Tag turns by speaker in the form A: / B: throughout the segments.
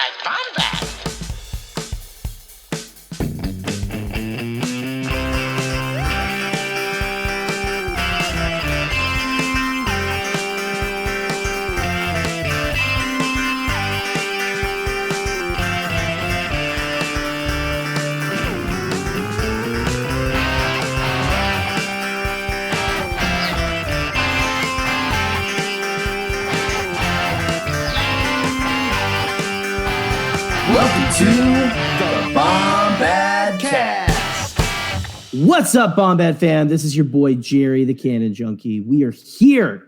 A: Hashtag Bombad.
B: Welcome to the Bombadcast.
C: What's up, Bombad fam? This is your boy Jerry, the Canon Junkie. We are here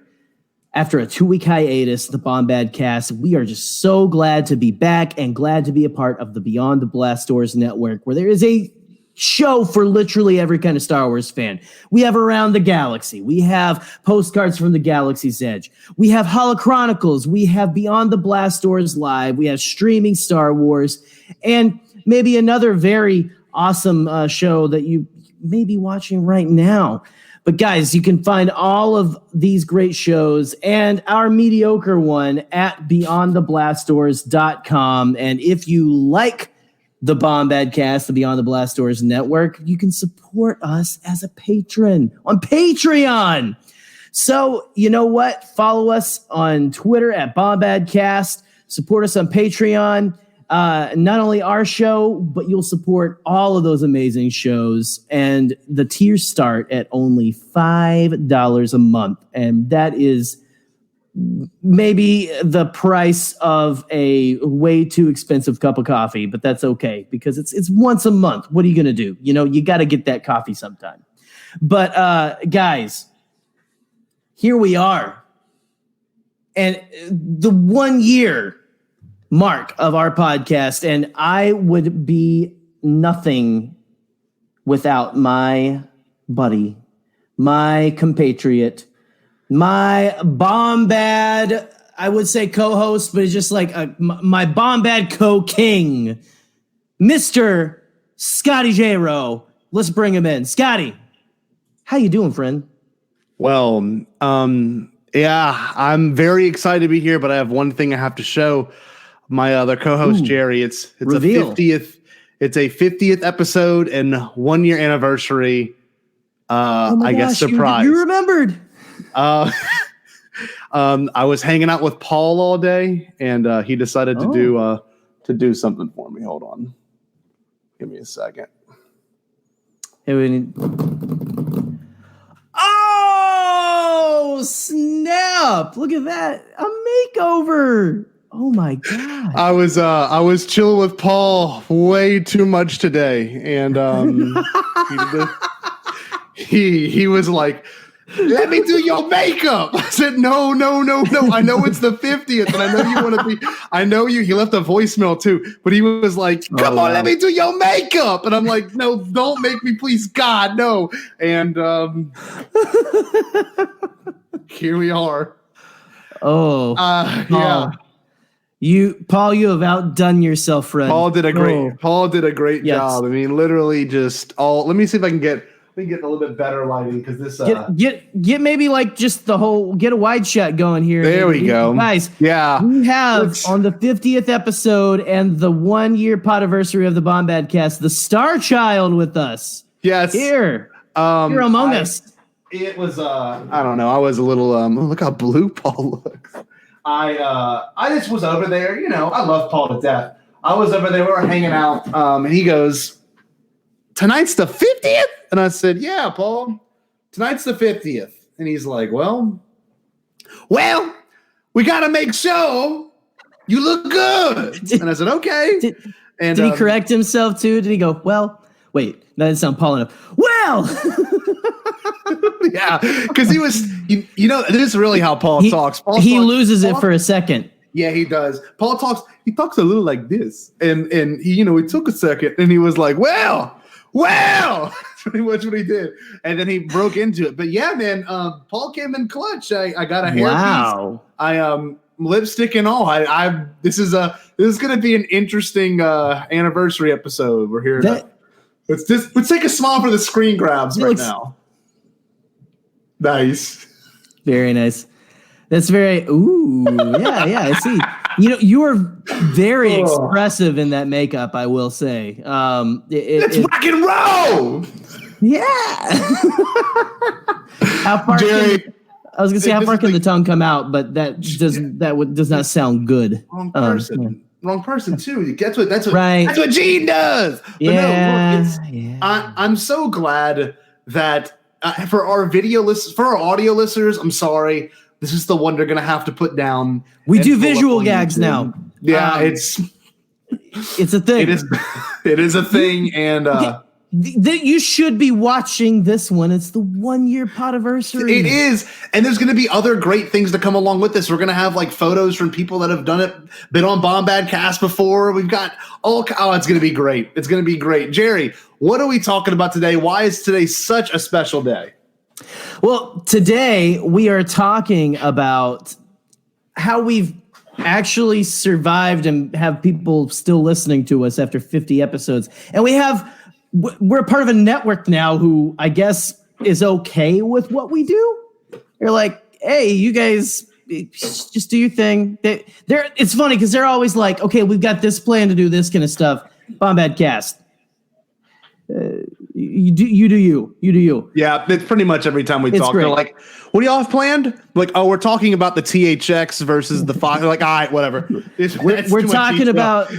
C: after a 2-week hiatus, the Bombadcast. We are just so glad to be back and glad to be a part of the Beyond the Blast Doors network, where there is a show for literally every kind of Star Wars fan. We have Around the Galaxy. We have Postcards from the Galaxy's Edge. We have Holochronicles. We have Beyond the Blast Doors Live. We have Streaming Star Wars. And maybe another very awesome show that you may be watching right now. But guys, you can find all of these great shows and our mediocre one at beyondtheblastdoors.com. And if you like the Bombadcast, the Beyond the Blast Doors network, you can support us as a patron on Patreon. So, you know what? Follow us on Twitter at Bombadcast. Support us on Patreon. Not only our show, but you'll support all of those amazing shows. And the tiers start at only $5 a month. And that is maybe the price of a way too expensive cup of coffee, but that's okay because it's once a month. What are you going to do? You know, you got to get that coffee sometime. But guys, here we are. And the 1 year mark of our podcast, and I would be nothing without my buddy, my compatriot, my Bombad, I would say co-host, but it's just like my Bombad co-king, Mr. Scotty Jarreau. Let's bring him in. Scotty, how you doing, friend?
D: Well, yeah, I'm very excited to be here, but I have one thing I have to show my other co-host, Jerry. It's
C: reveal.
D: a 50th. It's a 50th episode and 1 year anniversary. I guess surprise.
C: You remembered.
D: I was hanging out with Paul all day, and he decided to do something for me. Hold on, give me a second.
C: Oh snap! Look at that, a makeover. Oh my god!
D: I was chilling with Paul way too much today, and he was like, "Let me do your makeup." I said, No. I know it's the 50th, and I know you want to be. I know you. He left a voicemail too, but he was like, "Come on, let me do your makeup," and I'm like, "No, don't make me, please, God, no." And here we are.
C: Yeah. Paul, you have outdone yourself, friend.
D: Paul did a great job. I mean, literally just all. Let me see if I can get a little bit better lighting because this.
C: Get maybe like just the whole get a wide shot going here.
D: There we go,
C: guys.
D: Yeah,
C: we have on the 50th episode and the 1 year podiversary of the Bombadcast, the Star Child with us.
D: Yes,
C: here among us.
D: It was I don't know. I was a little look how blue Paul looks. I just was over there, you know, I love Paul to death. I was over there, we were hanging out, and he goes, "Tonight's the 50th?" And I said, "Yeah, Paul, tonight's the 50th. And he's like, well, we got to make sure you look good. And I said, okay.
C: Did he correct himself too? Did he go, well, wait, that didn't sound Paul enough. Well,
D: yeah, because he was, you know, this is really how Paul talks.
C: He loses it for a second.
D: Yeah, he does. Paul talks a little like this. And he, you know, it took a second and he was like, well, that's pretty much what he did. And then he broke into it. But yeah, man, Paul came in clutch. I got a hairpiece. I lipstick and all. This is going to be an interesting anniversary episode. We're here. Let's take a smile for the screen grabs now. Nice.
C: Very nice. That's very, ooh, yeah, I see. You were very expressive in that makeup, I will say.
D: It's rock and roll.
C: Yeah. How far?
D: Jerry,
C: I was gonna say how far can the tongue come out, but that does not sound good.
D: Wrong person.
C: Yeah.
D: Wrong person too. That's what
C: Right.
D: That's what Gene does. But
C: yeah.
D: I'm so glad that for our audio listeners, I'm sorry. This is the one they're gonna have to put down.
C: We do visual gags now.
D: Yeah, it's
C: a thing.
D: It is a thing, and
C: you should be watching this one. It's the 1-year podiversary.
D: It is, and there's going to be other great things to come along with this. We're going to have like photos from people that have done it, been on Bombadcast before. We've got it's going to be great. It's going to be great. Jerry, what are we talking about today? Why is today such a special day?
C: Well, today we are talking about how we've actually survived and have people still listening to us after 50 episodes. And we're part of a network now who I guess is okay with what we do. They're like, hey, you guys just do your thing. It's funny because they're always like, okay, we've got this plan to do this kind of stuff. Bombadcast. You do you.
D: Yeah, it's pretty much every time we talk. They're like, what do y'all have planned? Like, oh, we're talking about the THX versus the Fox. Like, all right, whatever.
C: We're talking about...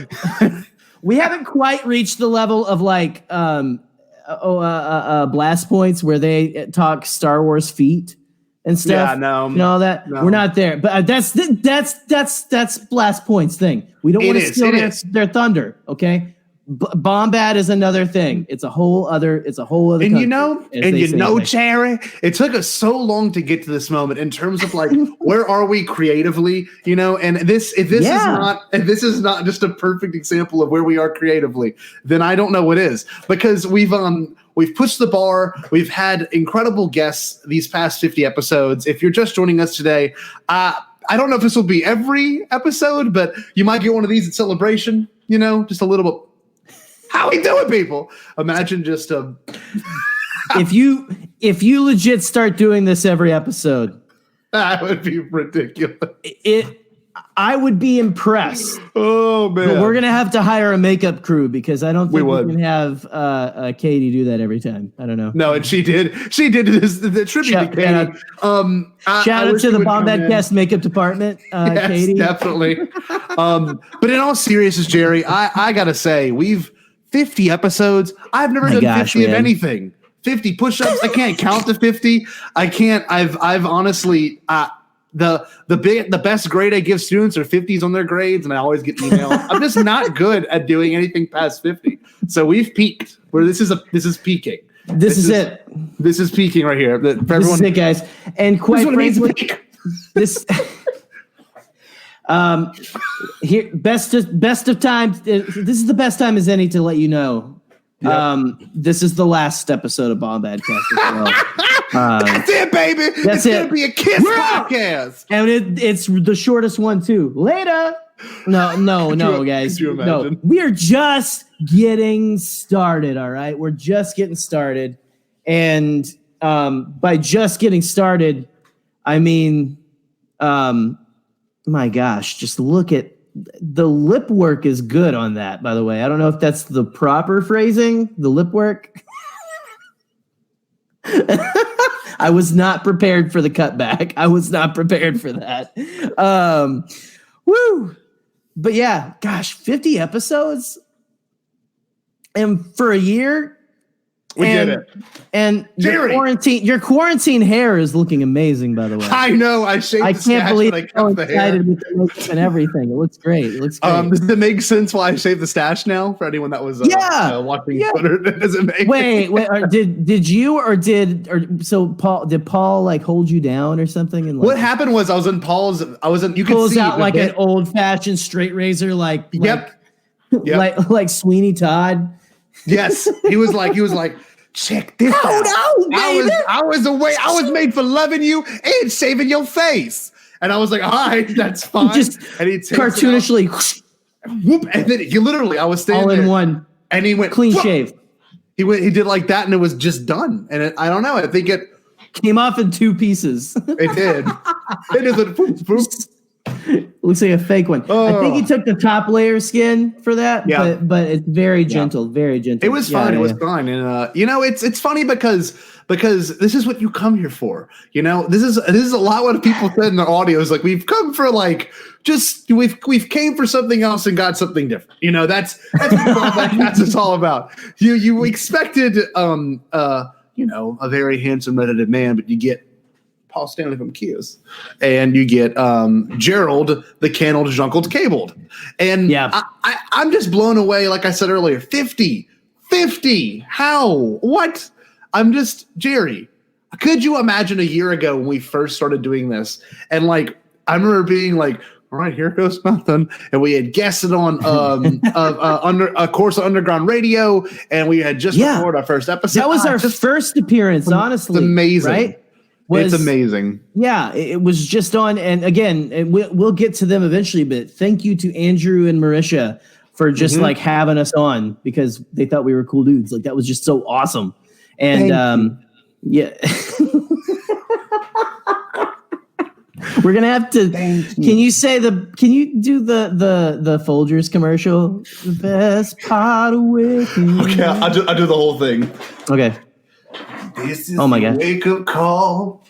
C: We haven't quite reached the level of like Blast Points where they talk Star Wars feet and stuff.
D: Yeah, no,
C: and all that. No. We're not there, but that's Blast Points thing. We don't want to steal their thunder. Okay, Bombad is another thing. It's a whole other. And
D: country, Cherry, it took us so long to get to this moment in terms of like where are we creatively, and if this is not just a perfect example of where we are creatively, then I don't know what is, because we've pushed the bar. We've had incredible guests these past 50 episodes. If you're just joining us today, I don't know if this will be every episode, but you might get one of these at Celebration, just a little bit. How we doing, people? Imagine just
C: if you legit start doing this every episode,
D: that would be ridiculous.
C: I would be impressed.
D: Oh man!
C: But we're gonna have to hire a makeup crew because I don't think we can have Katie do that every time. I don't know.
D: No, and she did. She did the tribute to Katie.
C: Shout out to the Bombadcast makeup department,
D: yes,
C: Katie.
D: Definitely. But in all seriousness, Jerry, I gotta say, we've 50 episodes. I've never done 50 of anything. 50 push-ups. I can't count to 50. I can't. I've honestly the best grade I give students are 50s on their grades, and I always get emails. I'm just not good at doing anything past 50. So we've peaked. This is peaking.
C: This is it.
D: This is peaking right here. For everyone,
C: this is it, guys. And quite frankly, this. Here, best of times. This is the best time as any to let you know. Yep. This is the last episode of Bombadcast as well.
D: That's it, baby. It's gonna be a kiss podcast,
C: and it's the shortest one too. Later. No, guys. No, we are just getting started. All right, we're just getting started, and by just getting started, I mean, my gosh, just look at the lip work is good on that, by the way. I don't know if that's the proper phrasing, the lip work. I was not prepared for the cutback. I was not prepared for that. Woo! But yeah, gosh, 50 episodes. And for a year,
D: we did it.
C: And your quarantine hair is looking amazing, by the way.
D: I know. I can't believe
C: I'm so excited with the makeup and everything. It looks great. Does
D: it make sense why I shaved the stash now? For anyone that was watching Twitter, does it make?
C: Wait. Did you did Paul like hold you down or something? And
D: what happened was I was in. You could
C: pulls
D: see
C: out like an old fashioned straight razor, like Sweeney Todd.
D: Yes, he was like, check this out.
C: No, baby.
D: I was away. I was made for loving you and shaving your face. And I was like, all right, that's fine.
C: Just
D: and he
C: cartoonishly,
D: whoop, and then he literally, I was standing
C: all in
D: there,
C: one,
D: and he went
C: clean
D: whoop.
C: shave.
D: He did like that, and it was just done. And I don't know. I think it
C: came off in two pieces.
D: It did. It is a poop.
C: Looks like a fake one. I think he took the top layer skin for that, but it's very gentle, very gentle.
D: It was fine. It was fine. And it's funny because this is what you come here for. This is a lot what people said in their audios. Like, we've come for we've came for something else and got something different. That's what Bombadcast is all about. You expected a very handsome redheaded man, but you get Paul Stanley from Kios, and you get Gerald, the canneled, junkled, cabled. And I'm just blown away. Like I said earlier, 50, how? What? I'm just, Jerry, could you imagine a year ago when we first started doing this? And I remember being like, all right, here goes nothing. And we had guested on a course of underground radio, and we had just recorded our first episode.
C: That was our first appearance, honestly.
D: It's amazing.
C: Right?
D: It's amazing.
C: Yeah, it was just on. And again, we'll get to them eventually, but thank you to Andrew and Marisha for just having us on, because they thought we were cool dudes. That was just so awesome. And we're gonna have to. Can you do the Folgers commercial? The best part of waking.
D: Okay, I'll do the whole thing.
C: Okay.
D: This is the wake-up call.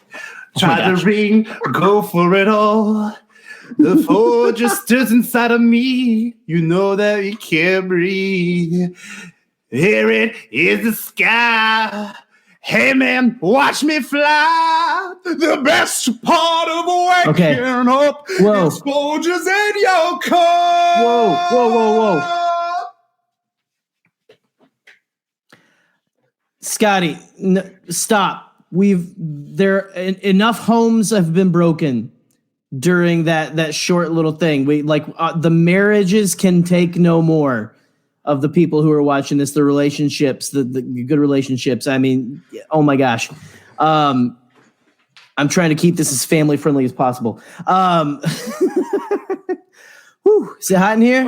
D: Try to ring, go for it all. The phone just stirs inside of me. You know that you can't breathe. Here it is, the sky. Hey, man, watch me fly. The best part of waking up is Folgers in your car.
C: Whoa. Scotty, stop. Enough homes have been broken during that short little thing. The marriages can take no more of the people who are watching this, the relationships, the good relationships. I mean, oh my gosh. I'm trying to keep this as family friendly as possible. Is it hot in here?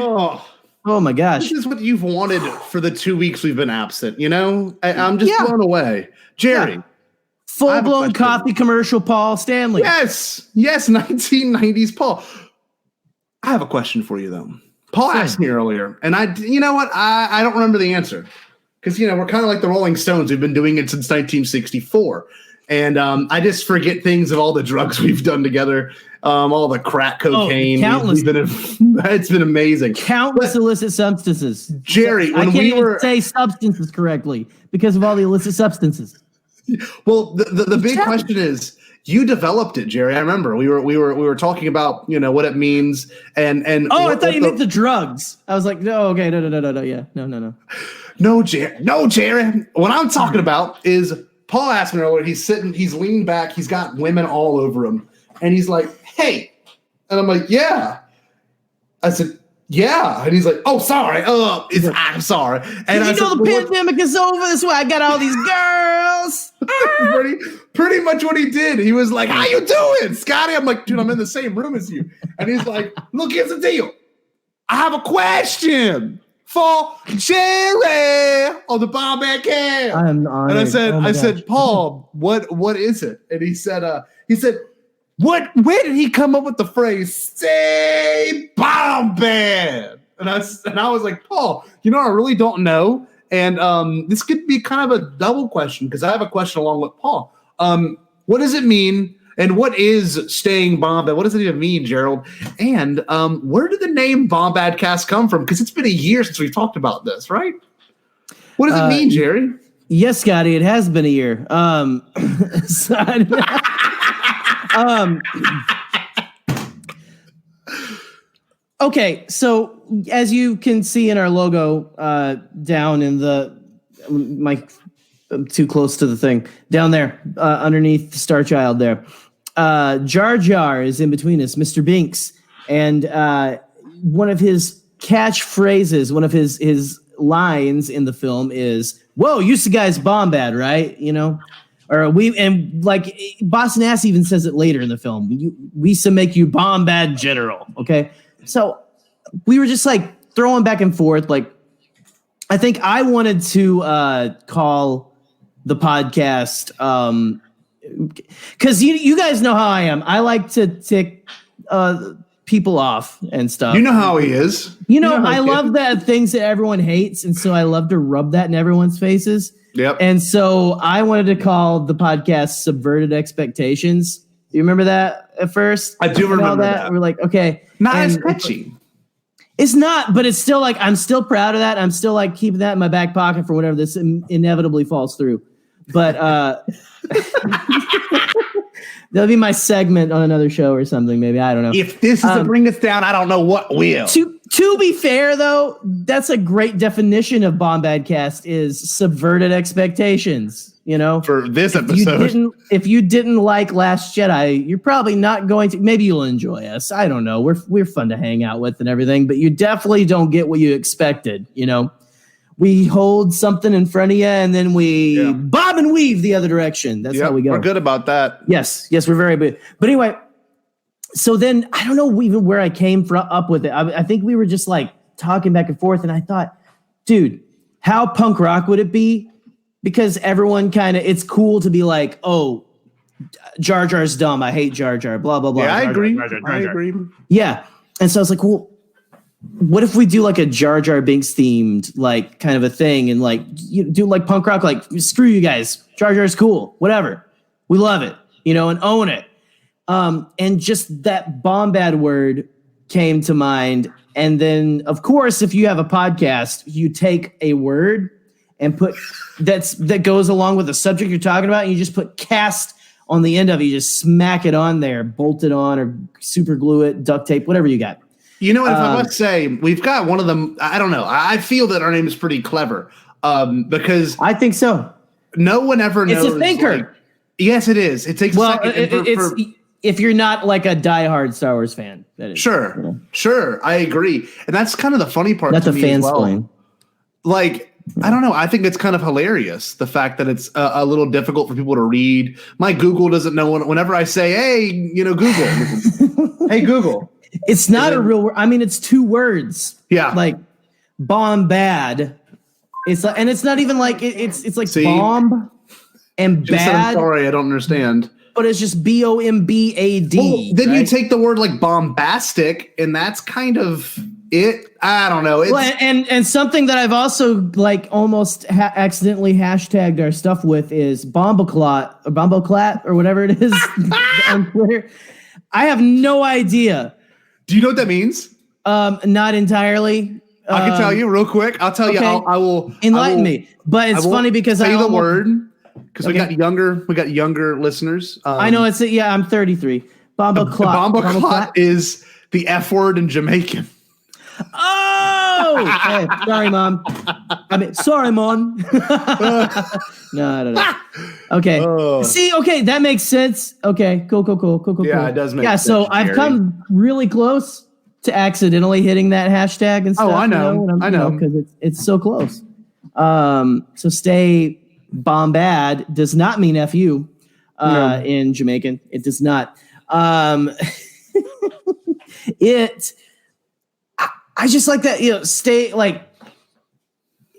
C: Oh my gosh.
D: This is what you've wanted for the 2 weeks we've been absent, I'm just blown away. Jerry.
C: Full-blown coffee commercial Paul Stanley.
D: Yes, 1990s Paul. I have a question for you, though. Paul asked me earlier, and I don't remember the answer. Because, we're kind of like the Rolling Stones. We've been doing it since 1964. And I just forget things of all the drugs we've done together, all the crack cocaine.
C: Countless.
D: It's been amazing.
C: Countless illicit substances.
D: Jerry,
C: I can't even say substances correctly because of all the illicit substances.
D: Well, the big question is, you developed it, Jerry. I remember we were talking about what it means and
C: I thought you meant the drugs. I was like, no, okay, no, yeah, no.
D: No, Jerry. What I'm talking about is Paul asked me earlier. He's leaned back. He's got women all over him, and he's like, "Hey," and I'm like, "Yeah." I said, "Yeah," and he's like, "Oh, sorry. I'm sorry." And
C: the pandemic is over. That's why I got all these girls.
D: pretty much what he did. He was like, "How you doing, Scotty?" I'm like, "Dude, I'm in the same room as you." And he's like, "Look, here's the deal. I have a question for Jarreau on the Bombadcast."
C: I'm honored.
D: And I said, "Paul, what is it?" And he said, where did he come up with the phrase "Say Bombad"? And I was like, Paul, I really don't know. And this could be kind of a double question, because I have a question along with Paul. What does it mean? And what is staying Bombad? What does it even mean, Gerald? And where did the name Bombadcast come from? Because it's been a year since we've talked about this, right? What does it mean, Jerry?
C: Yes, Scotty, it has been a year. Okay, so as you can see in our logo, down in I'm too close to the thing, down there, underneath the Star Child there, Jar Jar is in between us, Mr. Binks, and one of his catchphrases, one of his lines in the film is, "Whoa, you guys Bombad, right?" Or Boss Nass even says it later in the film. We used to make you Bombad General, okay? So we were just throwing back and forth. I think I wanted to call the podcast because you guys know how I am. I like to take people off and stuff.
D: You know how he is.
C: I love that things that everyone hates, and so I love to rub that in everyone's faces.
D: Yep.
C: And so I wanted to call the podcast Subverted Expectations. Do you remember that at first?
D: I do remember that.
C: We're like, okay.
D: Not as catchy.
C: It's not, but it's still like, I'm still proud of that. I'm still like keeping that in my back pocket for whenever this inevitably falls through. But that'll be my segment on another show or something, maybe. I don't know.
D: If this doesn't bring us down, I don't know what will.
C: To be fair, though, that's a great definition of Bombadcast is subverted expectations. For this episode. If you didn't like Last Jedi, you're probably not going to. Maybe you'll enjoy us. I don't know. We're fun to hang out with and everything, but you definitely don't get what you expected. We hold something in front of you and then we bob and weave the other direction. That's how we go.
D: We're good about that.
C: Yes, we're very good. But anyway, so then I don't know even where I came up with it. I think we were just like talking back and forth, and I thought, dude, how punk rock would it be? Because everyone it's cool to be like, oh, Jar Jar's dumb. I hate Jar Jar, blah, blah, blah.
D: Yeah, I agree.
C: I agree. Yeah. And so I was like, well, what if we do like a Jar Jar Binks themed, like kind of a thing, and like you do like punk rock, like screw you guys. Jar Jar's cool, whatever. We love it, and own it. And just that Bombad word came to mind. And then, of course, if you have a podcast, you take a word and put that goes along with the subject you're talking about, and you just put cast on the end of it. You just smack it on there, bolt it on, or super glue it, duct tape, whatever you got.
D: If I must say, we've got one of them. I don't know. I feel that our name is pretty clever because
C: I think so.
D: No one ever knows.
C: It's a thinker.
D: Yes, it is. It takes a second.
C: If you're not like a diehard Star Wars fan, that is.
D: Sure. I agree. And that's kind of the funny part
C: to
D: me
C: fan
D: as well.
C: spline.
D: Like, I don't know. I think it's kind of hilarious, the fact that it's a little difficult for people to read. My Google doesn't know whenever I say, hey, Google. Hey, Google.
C: It's not a real word. I mean, it's two words.
D: Yeah.
C: Like Bombad. It's like, and it's not even like it's like bomb and bad.
D: I'm sorry, I don't understand.
C: But it's just Bombad.
D: Well, then you take the word like bombastic, and that's kind of it. I don't know.
C: And something that I've also like almost accidentally hashtagged our stuff with is Bomboclat or whatever it is on Twitter. I have no idea.
D: Do you know what that means?
C: Not entirely.
D: I can tell you real quick. I'll tell you. I will
C: enlighten me. But it's funny because
D: I the word because we got younger listeners.
C: I know it's I'm 33.
D: Bomboclat is the F word in Jamaican.
C: Oh, hey, sorry, Mom. Sorry, Mom. No. Okay. See, okay, that makes sense. Okay, cool.
D: Yeah, it does make sense.
C: Yeah, so I've come really close to accidentally hitting that hashtag and stuff.
D: Oh, I know. I know.
C: Because it's so close. So stay Bombad does not mean F you in Jamaican. It does not. I just like that, stay like,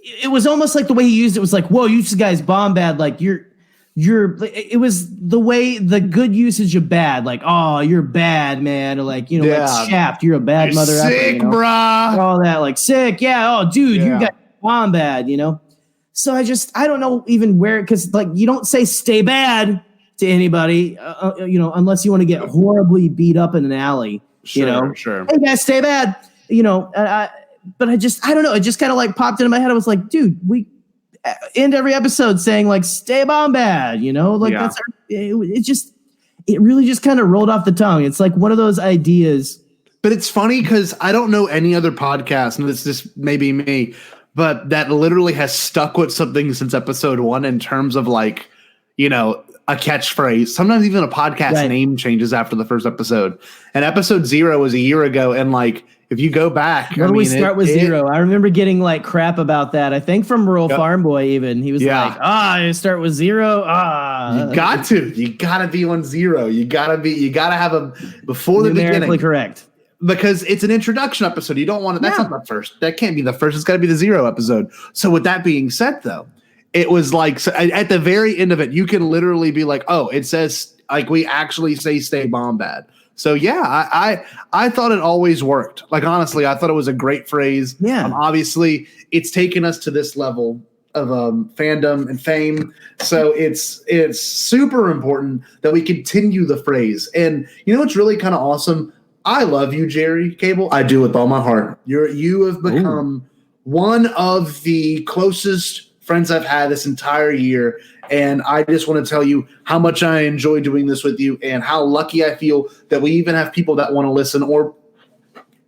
C: it was almost like the way he used it was like, whoa, you guys Bombad, like it was the way, the good usage of bad, like, oh, you're bad, man, or like, like Shaft, you're a bad mother.
D: Sick, brah.
C: All that, like sick, yeah, oh, dude, you got Bombad, So I don't know even where, because like you don't say stay bad to anybody, unless you want to get horribly beat up in an alley,
D: Sure.
C: Hey guys, stay bad. But I don't know. It just kind of like popped into my head. I was like, dude, we end every episode saying like, stay Bombad, that's it really just kind of rolled off the tongue. It's like one of those ideas.
D: But it's funny because I don't know any other podcast, and this may be me, but that literally has stuck with something since episode 1 in terms of like, a catchphrase. Sometimes even a podcast name changes after the first episode. And episode 0 was a year ago. And like, if you go back,
C: we start with 0. I remember getting like crap about that. I think from Rural Farm Boy, even he was like, you start with 0. You
D: got to be on 0. You gotta have them before the beginning.
C: Correct.
D: Because it's an introduction episode. You don't want to, that's not the first. That can't be the first. It's got to be the 0 episode. So with that being said though, it was like, so at the very end of it, you can literally be like, oh, it says like, we actually say stay Bombad. So yeah, I thought it always worked. Like honestly, I thought it was a great phrase.
C: Yeah.
D: Obviously, it's taken us to this level of fandom and fame. So it's super important that we continue the phrase. And you know what's really kind of awesome? I love you, Jerry Cable. I do with all my heart. You have become one of the closest friends I've had this entire year. And I just want to tell you how much I enjoy doing this with you and how lucky I feel that we even have people that want to listen or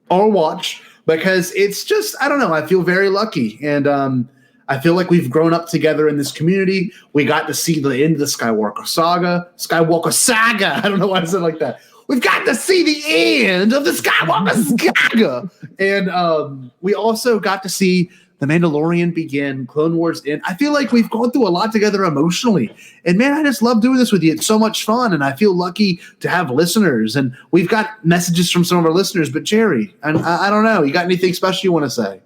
D: watch, because it's just, I don't know, I feel very lucky. And I feel like we've grown up together in this community. We got to see the end of the Skywalker saga. I don't know why I said it like that. We've got to see the end of the Skywalker saga. And we also got to see The Mandalorian begin, Clone Wars end. I feel like we've gone through a lot together emotionally. And man, I just love doing this with you. It's so much fun. And I feel lucky to have listeners. And we've got messages from some of our listeners. But Jerry, I don't know. You got anything special you want to say?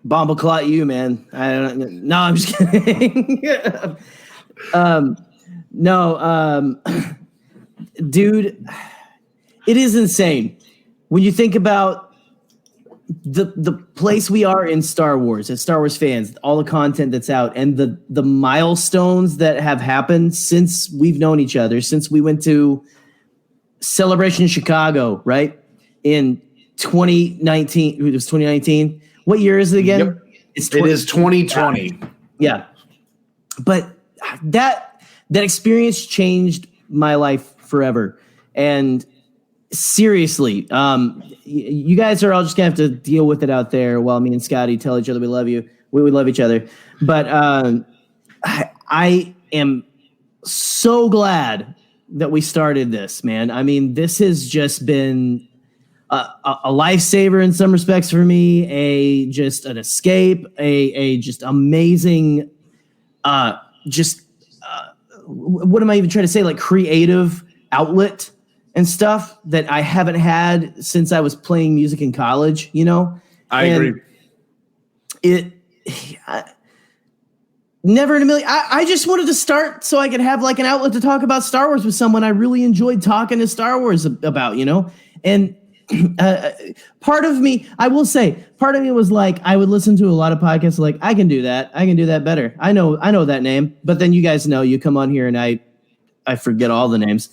C: Bombaclot you, man. No, I'm just kidding. Dude, it is insane. When you think about the place we are in Star Wars, as Star Wars fans, all the content that's out, and the milestones that have happened since we've known each other, since we went to Celebration Chicago, right? In 2019, it was 2019. What year is it again?
D: Yep. It is 2020.
C: Yeah. But that experience changed my life forever. And seriously, you guys are all just gonna have to deal with it out there while me and Scotty tell each other we love you. We love each other. But I am so glad that we started this, man. I mean, this has just been a lifesaver in some respects for me, just an escape, a just amazing, what am I even trying to say? Like creative outlet and stuff that I haven't had since I was playing music in college, you know?
D: I agree.
C: Never in a million. I just wanted to start so I could have like an outlet to talk about Star Wars with someone I really enjoyed talking to Star Wars about, you know? And part of me, I will say, part of me was like, I would listen to a lot of podcasts like, I can do that better. I know that name. But then you guys know, you come on here and I forget all the names.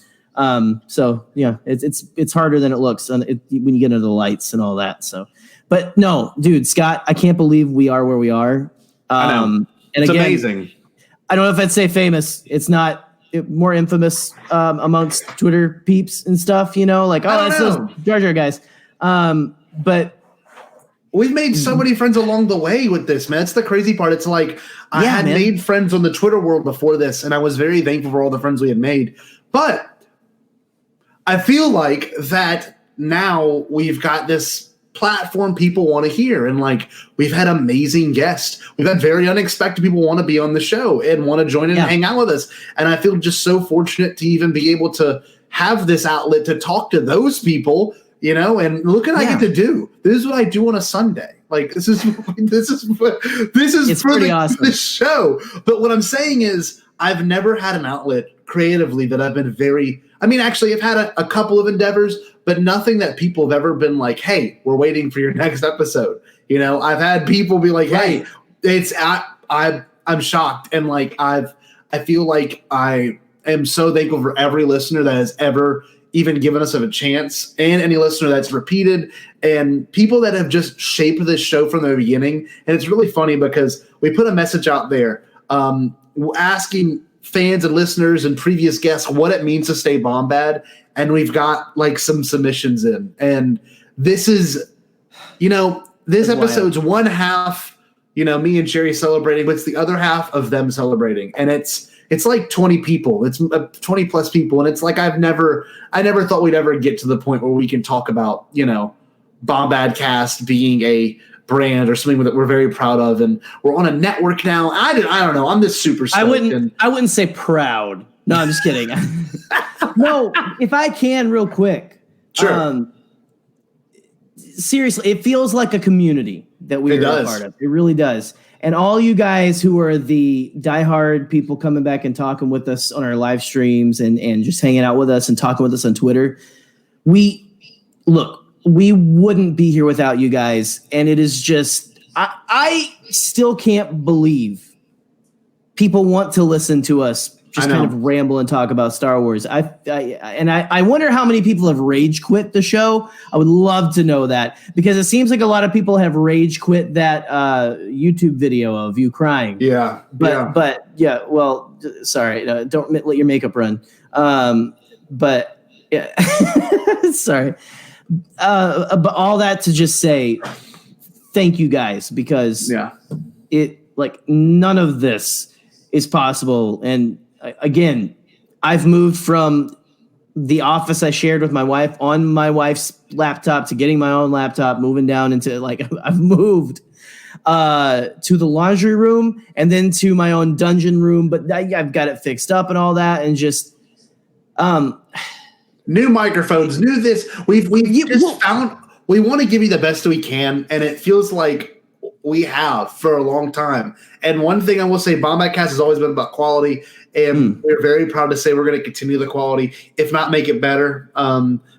C: So yeah, it's harder than it looks when you get into the lights and all that. So, but no, dude, Scott, I can't believe we are where we are.
D: I know.
C: And
D: it's
C: again,
D: amazing. I
C: don't know if I'd say famous. It's not more infamous amongst Twitter peeps and stuff, you know, like, oh, that's those Jar Jar guys. But
D: we've made so many friends along the way with this, man. It's the crazy part. It's like I had made friends on the Twitter world before this, and I was very thankful for all the friends we had made. But I feel like that now we've got this platform people want to hear, and like we've had amazing guests. We've had very unexpected people want to be on the show and want to join in and hang out with us. And I feel just so fortunate to even be able to have this outlet to talk to those people, you know, and look what I get to do. This is what I do on a Sunday. Like this is it's for this show. But what I'm saying is I've never had an outlet creatively that I've been actually I've had a couple of endeavors, but nothing that people have ever been like, hey, we're waiting for your next episode. You know, I've had people be like, hey, I'm shocked. And like, I feel like I am so thankful for every listener that has ever even given us a chance, and any listener that's repeated, and people that have just shaped this show from the beginning. And it's really funny because we put a message out there asking fans and listeners and previous guests what it means to stay Bombad, and we've got like some submissions in, and this is, you know, this episode's one half, you know, me and Jerry celebrating, but it's the other half of them celebrating, and it's like 20 people, it's 20 plus people, and it's like I never thought we'd ever get to the point where we can talk about, you know, Bombadcast being a brand or something that we're very proud of, and we're on a network now. I don't know. I'm just super stoked.
C: I wouldn't say proud. No, I'm just kidding. No, if I can, real quick.
D: Sure.
C: Seriously, it feels like a community. that we were a part of. It really does. And all you guys who are the diehard people coming back and talking with us on our live streams and just hanging out with us and talking with us on Twitter, we wouldn't be here without you guys. And it is just, I still can't believe people want to listen to us just kind of ramble and talk about Star Wars. I wonder how many people have rage quit the show. I would love to know that, because it seems like a lot of people have rage quit that YouTube video of you crying.
D: Yeah.
C: But well, sorry, don't let your makeup run. But yeah, sorry. But all that to just say thank you guys, because none of this is possible. And again, I've moved from the office I shared with my wife on my wife's laptop to getting my own laptop, moving down into I've moved to the laundry room and then to my own dungeon room, but I've got it fixed up and all that, and just
D: new microphones, new this. We want to give you the best that we can, and it feels like we have for a long time. And one thing I will say, Bombadcast has always been about quality, and we're very proud to say we're going to continue the quality, if not make it better.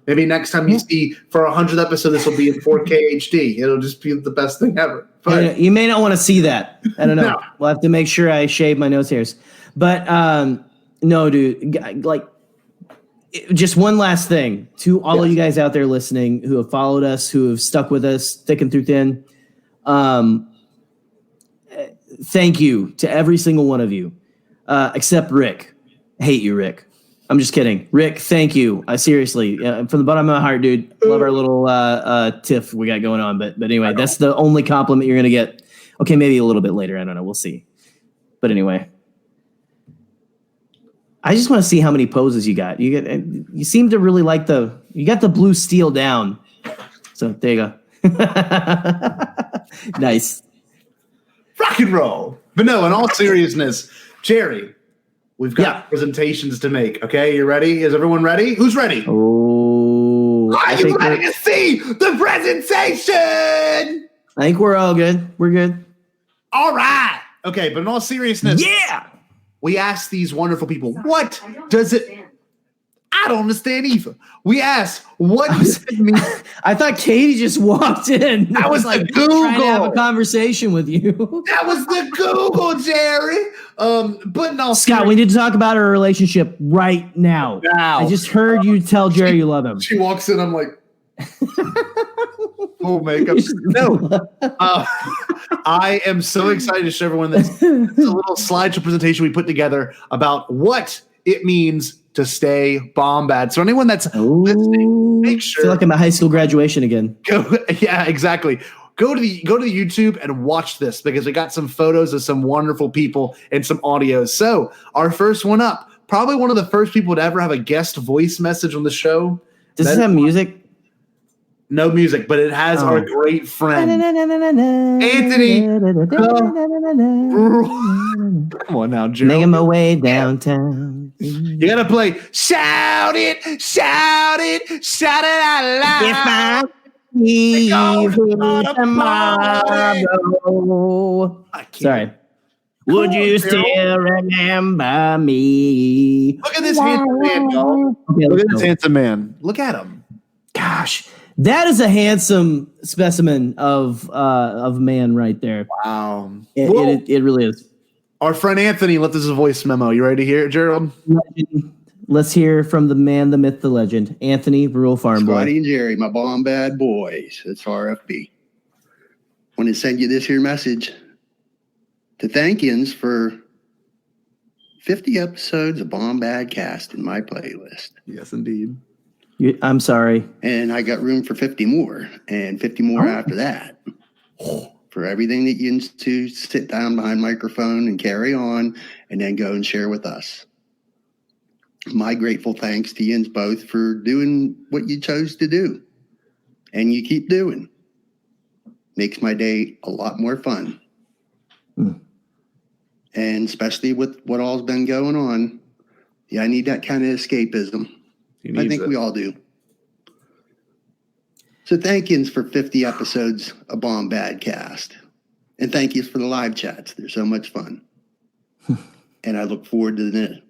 D: Maybe next time you see, for 100th episode, this will be in 4K HD. It'll just be the best thing ever. But
C: you may not want to see that. I don't know. No. We'll have to make sure I shave my nose hairs. But no, dude, just one last thing to all of you guys out there listening who have followed us, who have stuck with us thick and through thin. Thank you to every single one of you, except Rick. I hate you, Rick. I'm just kidding. Rick, thank you. Seriously, from the bottom of my heart, dude. Love our little tiff we got going on. But anyway, that's the only compliment you're going to get. Okay, maybe a little bit later. I don't know. We'll see. But anyway, I just want to see how many poses you got. You seem to really like you got the blue steel down. So there you go. Nice.
D: Rock and roll. But no, in all seriousness, Jerry, we've got presentations to make. Okay, you ready? Is everyone ready? Who's ready?
C: Oh,
D: are you ready to see the presentation?
C: I think we're all good. We're good.
D: All right. Okay, but in all seriousness, we asked these wonderful people, what does it... I don't understand either. We asked, what does it mean?
C: I thought Katie just walked in.
D: That was like Google.
C: Trying to have a conversation with you.
D: That was the Google, Jerry. But no,
C: Scott, we need to talk about our relationship right now. I just heard you tell Jerry you love him.
D: She walks in, I'm like, oh, makeup. No. I am so excited to show everyone this. It's a little slideshow presentation we put together about what it means to stay Bombad. So anyone that's listening, make sure.
C: I feel like I'm at high school graduation again.
D: Yeah, exactly. Go to the YouTube and watch this, because we got some photos of some wonderful people and some audio. So our first one up, probably one of the first people to ever have a guest voice message on the show.
C: Does this have music?
D: No music, but it has our great friend Anthony. Come on now, Joe.
C: Making my way downtown.
D: You gotta play. Shout it, shout it, shout it out loud.
C: If I leave tomorrow. Sorry. Would you still remember me?
D: Look at this handsome man, y'all. Look at this handsome man. Look at him.
C: Gosh. That is a handsome specimen of man right there.
D: Wow.
C: It really is.
D: Our friend Anthony left us a voice memo. You ready to hear it, Gerald?
C: Let's hear from the man, the myth, the legend. Anthony, rural farm boy.
A: Scotty and Jerry, my Bombad boys. It's RFB. Want to send you this here message to thank yous for 50 episodes of Bombadcast in my playlist.
D: Yes, indeed.
C: I'm sorry.
A: And I got room for 50 more and 50 more after that. For everything that you to sit down behind microphone and carry on and then go and share with us. My grateful thanks to yous both for doing what you chose to do. And you keep doing. Makes my day a lot more fun. And especially with what all's been going on. Yeah, I need that kind of escapism. I think we all do. So thank yous for 50 episodes of Bombadcast. And thank yous for the live chats. They're so much fun. And I look forward to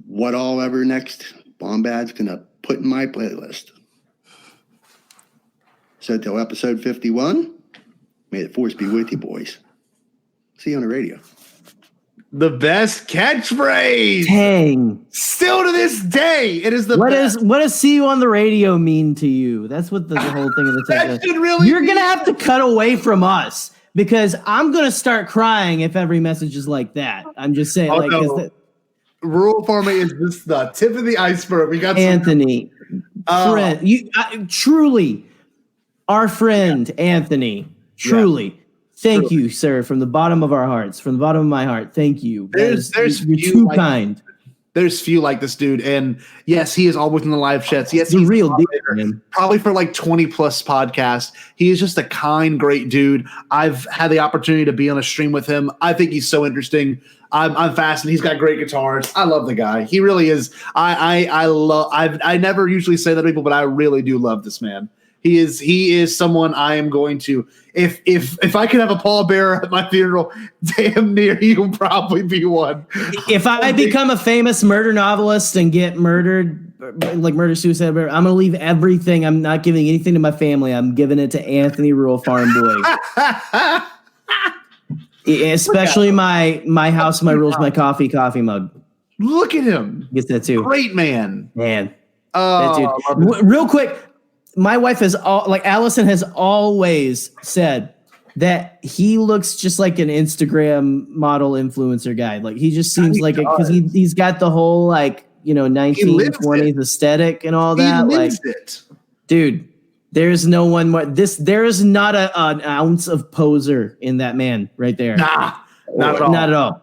A: what all ever next Bombad's going to put in my playlist. So till episode 51, may the force be with you, boys. See you on the radio.
D: The best catchphrase.
C: Dang.
D: Still to this day, it is the best.
C: What does "see you on the radio" mean to you? That's what the whole thing of the
D: That should really
C: You're gonna have to cut away from us because I'm gonna start crying if every message is like that. I'm just saying,
D: Rural farming is just the tip of the iceberg. We got
C: Anthony, friend, truly, our friend Anthony, truly. Yeah. Thank you, sir, from the bottom of our hearts, from the bottom of my heart. Thank you. You're too kind.
D: There's few like this dude, and yes, he is always in the live chats. Yes, he's
C: the real deal, man.
D: Probably for like 20 plus podcasts. He is just a kind, great dude. I've had the opportunity to be on a stream with him. I think he's so interesting. I'm fascinated. He's got great guitars. I love the guy. He really is. I never usually say that to people, but I really do love this man. He is someone I am going to. If I could have a pallbearer at my funeral, damn near he will probably be one.
C: If I become a famous murder novelist and get murdered, like murder suicide, I'm gonna leave everything. I'm not giving anything to my family. I'm giving it to Anthony Rural Farm Boy. Especially my house, my rules, my coffee mug.
D: Look at him.
C: Gets that too.
D: Great man.
C: Oh, real quick. My wife Allison has always said that he looks just like an Instagram model influencer guy. Like he just seems like it because he's got the whole 1920s aesthetic and all that.
D: He lives it.
C: Dude, there's no one more. There is not an ounce of poser in that man right there.
D: Nah, not at all.
C: Not at all.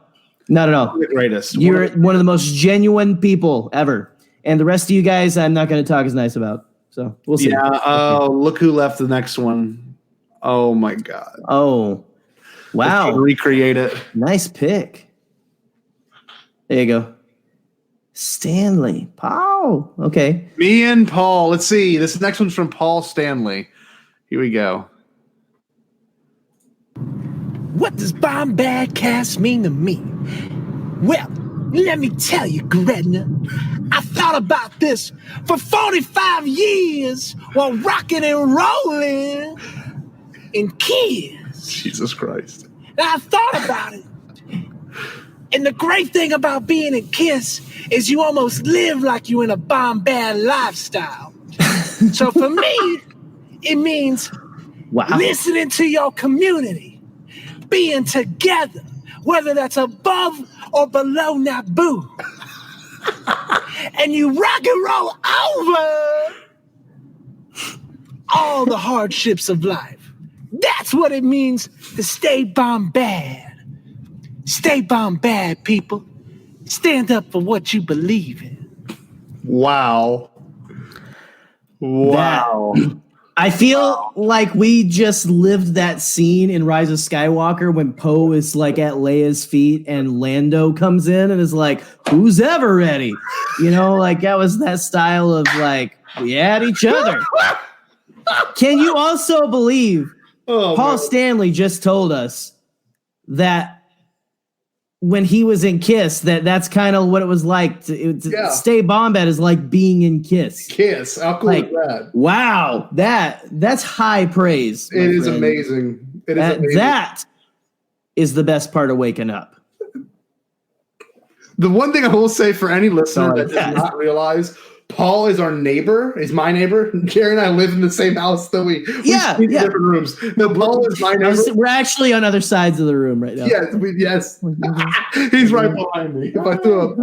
C: Not at all.
D: The greatest.
C: You're one of the most genuine people ever. And the rest of you guys, I'm not going to talk as nice about. So we'll see.
D: Yeah. Oh, look who left the next one. Oh my God.
C: Oh, wow.
D: Recreate it.
C: Nice pick. There you go. Stanley. Paul. Okay.
D: Me and Paul. Let's see. This next one's from Paul Stanley. Here we go.
B: What does Bombadcast mean to me? Well, let me tell you, Gretna. I thought about this for 45 years while rocking and rolling in Kiss.
D: Jesus Christ.
B: And I thought about it. And the great thing about being in Kiss is you almost live like you in a Bombad lifestyle. So for me, it means listening to your community, being together, whether that's above or below Naboo. And you rock and roll over all the hardships of life. That's what it means to stay Bombad. Stay Bombad, people. Stand up for what you believe in.
D: Wow.
C: I feel like we just lived that scene in Rise of Skywalker when Poe is like at Leia's feet and Lando comes in and is like, who's ever ready? That was that style of we had each other. Can you also believe Paul Stanley just told us that when he was in Kiss, that's kind of what it was like to stay Bombad is like being in Kiss.
D: Kiss, how cool is that?
C: Wow, that's high praise.
D: It is amazing.
C: That is the best part of waking up.
D: The one thing I will say for any listener that does not realize, Paul is our neighbor. He's my neighbor. Jerry and I live in the same house, though we sleep in different rooms. No, Paul is my neighbor.
C: We're actually on other sides of the room right now.
D: Yes. He's right behind me. If I threw up.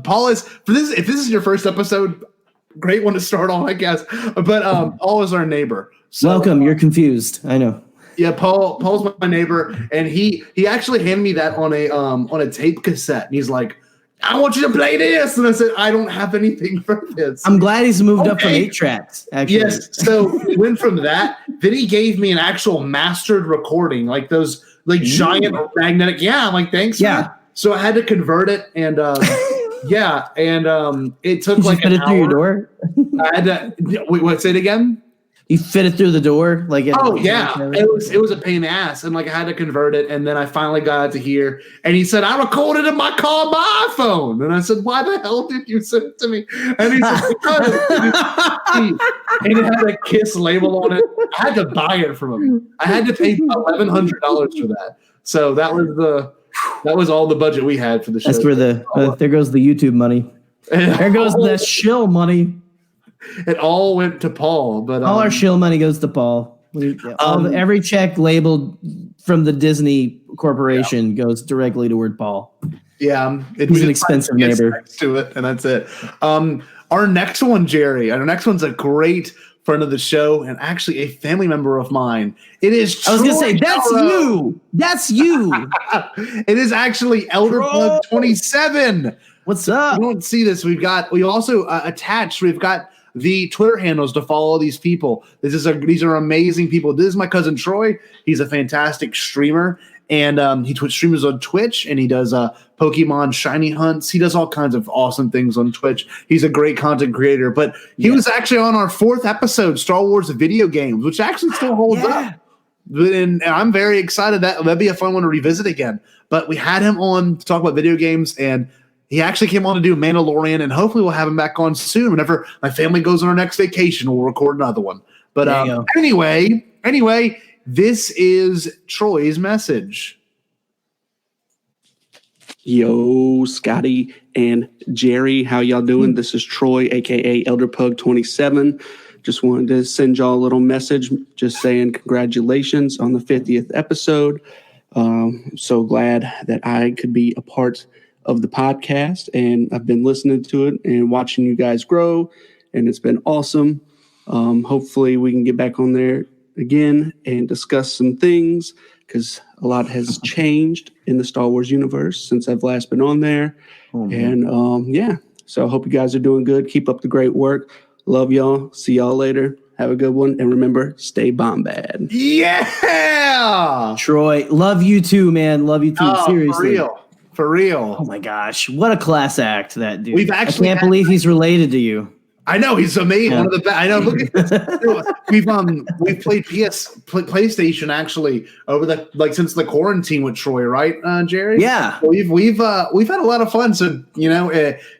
D: Paul is if this is your first episode, great one to start on, I guess. But Paul is our neighbor. So,
C: welcome. You're confused. I know.
D: Yeah, Paul's my neighbor, and he actually handed me that on a tape cassette. And he's like, I want you to play this. And I said, I don't have anything for this.
C: I'm glad he's moved up from 8 tracks, actually.
D: Yes. So we went from that. Then he gave me an actual mastered recording, like those giant magnetic. Yeah, I'm like, thanks.
C: Yeah.
D: Man. So I had to convert it, and Yeah, and it took
C: Did
D: like
C: you fit
D: an
C: it through your
D: hour.
C: door?
D: I had to. Wait, what? Say it again.
C: You fit it through the door, like
D: Oh yeah, it was a pain in the ass, and like I had to convert it, and then I finally got it to here, and he said I recorded in my car on my iPhone, and I said why the hell did you send it to me? And he said because and it had a Kiss label on it. I had to buy it from him. I had to pay $1,100 for that. So that was all the budget we had for the show.
C: That's where there goes the YouTube money. There goes the shill money.
D: It all went to Paul, but
C: all our shill money goes to Paul. Every check labeled from the Disney Corporation goes directly toward Paul.
D: Yeah,
C: he's an expensive neighbor.
D: Next to it, and that's it. Our next one, Jerry. Our next one's a great friend of the show and actually a family member of mine. It is.
C: I was going to say that's you. That's you.
D: It is actually Elderplug 27.
C: What's up?
D: You don't see this. We also attached. We've got the Twitter handles to follow these people. These are amazing people. This is my cousin Troy. He's a fantastic streamer, and he streams on Twitch, and he does Pokemon shiny hunts. He does all kinds of awesome things on Twitch. He's a great content creator, but he was actually on our 4th episode, Star Wars video games, which actually still holds up. And I'm very excited. That'd be a fun one to revisit again. But we had him on to talk about video games, and he actually came on to do Mandalorian, and hopefully we'll have him back on soon. Whenever my family goes on our next vacation, we'll record another one. But anyway, this is Troy's message.
E: Yo, Scotty and Jerry, how y'all doing? This is Troy, a.k.a. Elderpug27. Just wanted to send y'all a little message just saying congratulations on the 50th episode. So glad that I could be a part of the podcast, and I've been listening to it and watching you guys grow, and it's been awesome. Hopefully we can get back on there again and discuss some things, because a lot has changed in the Star Wars universe since I've last been on there. So I hope you guys are doing good. Keep up the great work. Love y'all. See y'all later. Have a good one, and remember, stay Bombad.
D: Yeah,
C: Troy, love you too, man. Love you too. Seriously.
D: For real.
C: Oh my gosh, what a class act that dude!
D: I can't
C: believe he's related to you.
D: I know he's amazing. Yeah. One of the best. I know. Look at this. We've played PlayStation actually over since the quarantine with Troy, right, Jerry?
C: Yeah.
D: We've had a lot of fun. So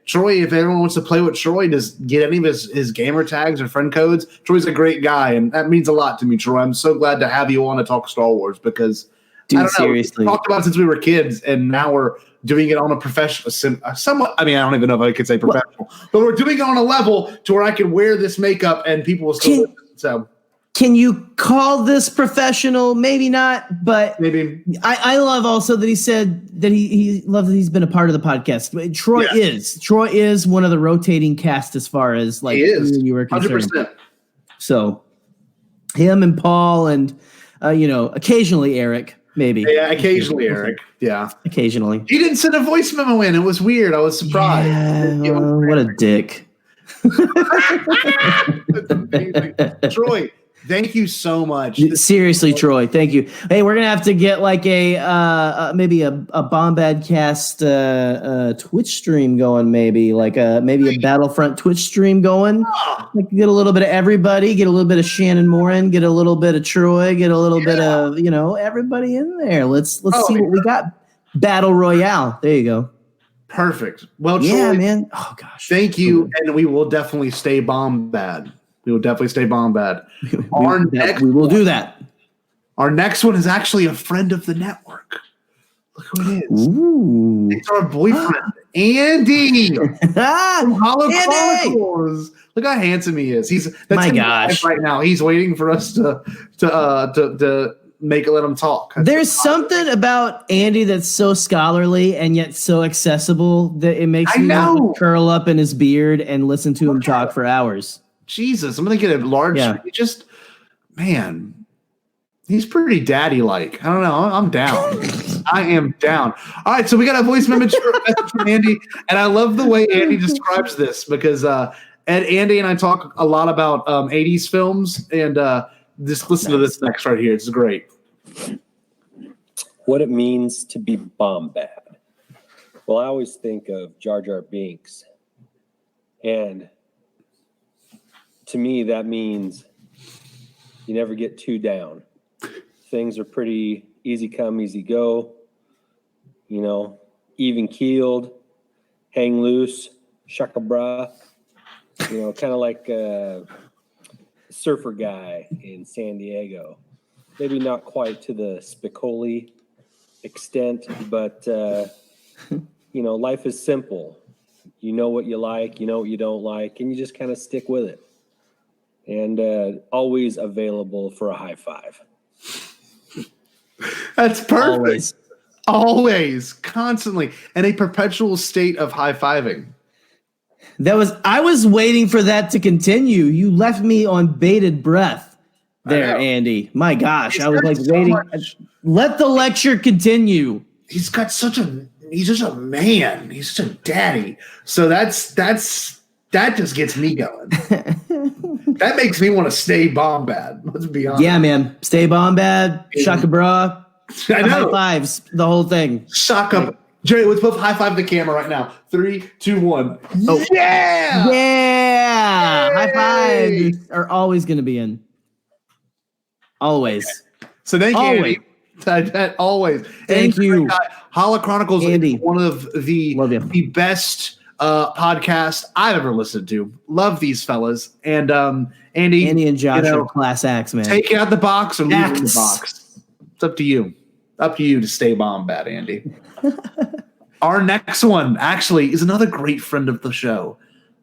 D: Troy, if everyone wants to play with Troy, just get any of his gamer tags or friend codes. Troy's a great guy, and that means a lot to me, Troy. I'm so glad to have you on to talk Star Wars because.
C: Dude, seriously.
D: We talked about it since we were kids, and now we're doing it on a professional, somewhat. I mean, I don't even know if I could say professional, but we're doing it on a level to where I can wear this makeup and people will still listen. So,
C: can you call this professional? Maybe not, but
D: maybe.
C: I love also that he said that he loves that he's been a part of the podcast. Troy is one of the rotating cast as far as like you were concerned. 100%. So, him and Paul and occasionally Eric. Maybe.
D: Yeah, occasionally, Eric. Yeah.
C: Occasionally.
D: He didn't send a voice memo in. It was weird. I was surprised.
C: Yeah, what a dick.
D: That's amazing. Troy, thank you so much.
C: Seriously, Troy, thank you. Hey, we're going to have to get like maybe a Bombadcast Twitch stream going, maybe a Battlefront Twitch stream going. Like get a little bit of everybody, get a little bit of Shannon Moran, get a little bit of Troy, get a little bit of, everybody in there. Let's see what we got. Battle Royale. There you go.
D: Perfect. Well, Troy,
C: yeah, man. Oh gosh.
D: Thank you, and we will definitely stay Bombad. We will definitely stay Bombad.
C: We will do that.
D: Our next one is actually a friend of the network. Look who it is.
C: Ooh.
D: It's our boyfriend, Andy. From Holochronicles. Look how handsome he is. That's
C: my gosh.
D: Right now, he's waiting for us to let him talk.
C: There's something about Andy that's so scholarly and yet so accessible that it makes me want to curl up in his beard and listen to him talk for hours.
D: Jesus, I'm gonna get a large. Yeah. He's pretty daddy-like. I don't know. I'm down. I am down. All right, so we got a voice message from Andy, and I love the way Andy describes this because Andy and I talk a lot about 80s films, and just listen to this next right here. It's great.
F: What it means to be Bombad. Well, I always think of Jar Jar Binks. And to me, that means you never get too down. Things are pretty easy come, easy go. You know, even keeled, hang loose, shaka bra. You know, kind of like a surfer guy in San Diego. Maybe not quite to the Spicoli extent, but, you know, life is simple. You know what you like, you know what you don't like, and you just kind of stick with it. And always available for a high five.
D: That's perfect.
C: Always.
D: Always, constantly, in a perpetual state of high-fiving.
C: I was waiting for that to continue. You left me on bated breath there, Andy. My gosh, I was like waiting. Let the lecture continue.
D: He's just a man. He's such a daddy. So that just gets me going. That makes me want to stay Bombad. Let's be honest.
C: Yeah, man. Stay Bombad, Shaka Bra,
D: I know.
C: high fives, the whole thing.
D: Shaka. Jerry, let's both high five the camera right now. 3, 2, 1. Oh.
C: Yeah!
D: Yay!
C: High fives are always going to be in. Always.
D: So thank you,
C: Always.
D: Andy. That always.
C: Thank you.
D: Holochronicles
C: Andy.
D: is one of the best podcasts I've ever listened to. Love these fellas. And Andy
C: and Josh are class acts, man.
D: Take out the box or leave it in the box. It's up to you. Up to you to stay Bombad, Andy. Our next one actually is another great friend of the show.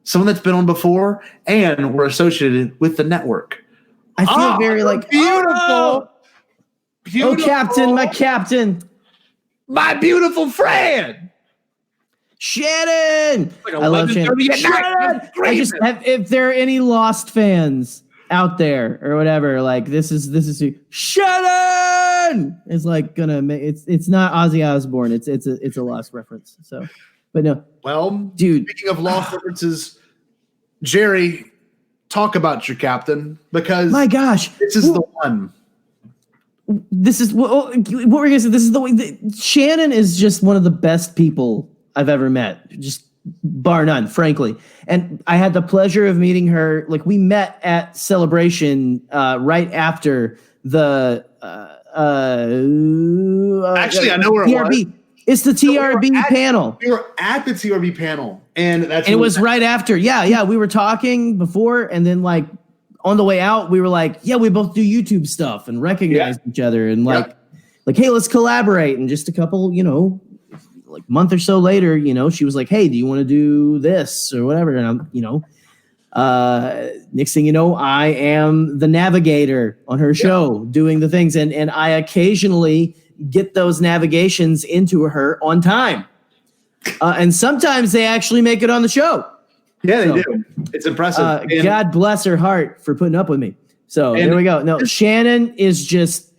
D: Someone that's been on before, and we're associated with the network.
C: I feel very like
D: beautiful.
C: Oh, Captain, my Captain.
D: My beautiful friend.
C: Shannon.
D: Like
C: I love Shannon. If there are any Lost fans out there or whatever, like this is who Shannon is like gonna make it's not Ozzy Osbourne. It's a Lost reference. So, but no.
D: Well,
C: dude.
D: Speaking of Lost references, Jerry, talk about your captain because
C: my gosh,
D: this is the one.
C: This is what we're gonna say. This is the way. Shannon is just one of the best people I've ever met, just bar none, frankly. And I had the pleasure of meeting her. Like we met at Celebration right after the.
D: Actually, I know where
C: TRB.
D: it was.
C: It's the TRB panel.
D: We were at the TRB panel, and
C: it was right after. Yeah. We were talking before, and then like on the way out, we were like, yeah, we both do YouTube stuff and recognize each other, and like, hey, let's collaborate. And just a couple, like month or so later, she was like, hey, do you want to do this or whatever? And I'm, next thing you know, I am the navigator on her show doing the things. And I occasionally get those navigations into her on time. And sometimes they actually make it on the show.
D: Yeah, they do. It's impressive.
C: God bless her heart for putting up with me. So there we go. No, Shannon is just,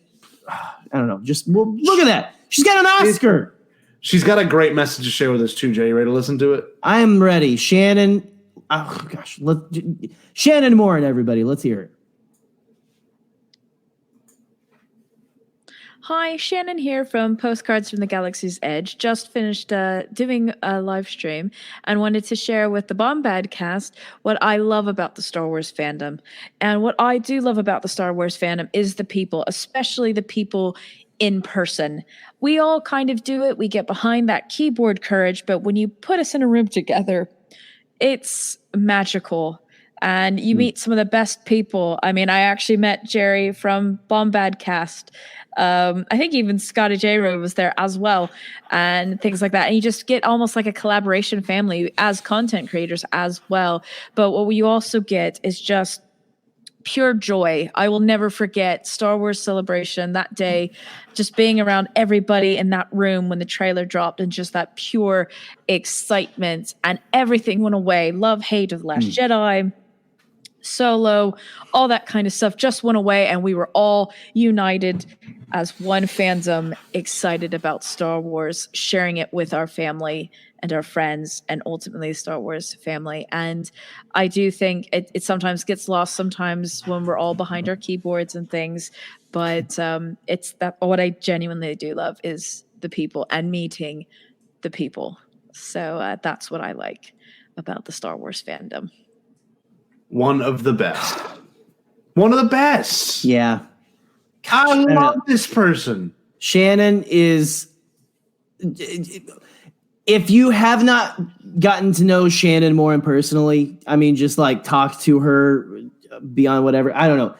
C: I don't know, look at that. She's got an Oscar.
D: She's got a great message to share with us too, Jay. You ready to listen to it?
C: I am ready. Shannon, oh gosh. Shannon Moran, everybody. Let's hear it.
G: Hi, Shannon here from Postcards from the Galaxy's Edge. Just finished doing a live stream and wanted to share with the Bombadcast what I love about the Star Wars fandom. And what I do love about the Star Wars fandom is the people, especially the people in person. We all kind of do it. We get behind that keyboard courage, but when you put us in a room together, it's magical. And you meet some of the best people. I mean, I actually met Jerry from Bombadcast. I think even Scotty Jarreau was there as well, and things like that. And you just get almost like a collaboration family as content creators as well. But what you also get is just pure joy. I will never forget Star Wars Celebration that day, just being around everybody in that room when the trailer dropped, and just that pure excitement, and everything went away. Love, hate of The Last Jedi, Solo, all that kind of stuff just went away, and we were all united as one fandom, excited about Star Wars, sharing it with our family and our friends, and ultimately the Star Wars family. And I do think it sometimes gets lost sometimes when we're all behind our keyboards and things, but it's that what I genuinely do love is the people and meeting the people. So that's what I like about the Star Wars fandom.
D: One of the best. One of the best.
C: Yeah.
D: I love this person.
C: Shannon is. If you have not gotten to know Shannon Moran personally, I mean, just like talk to her beyond whatever. I don't know.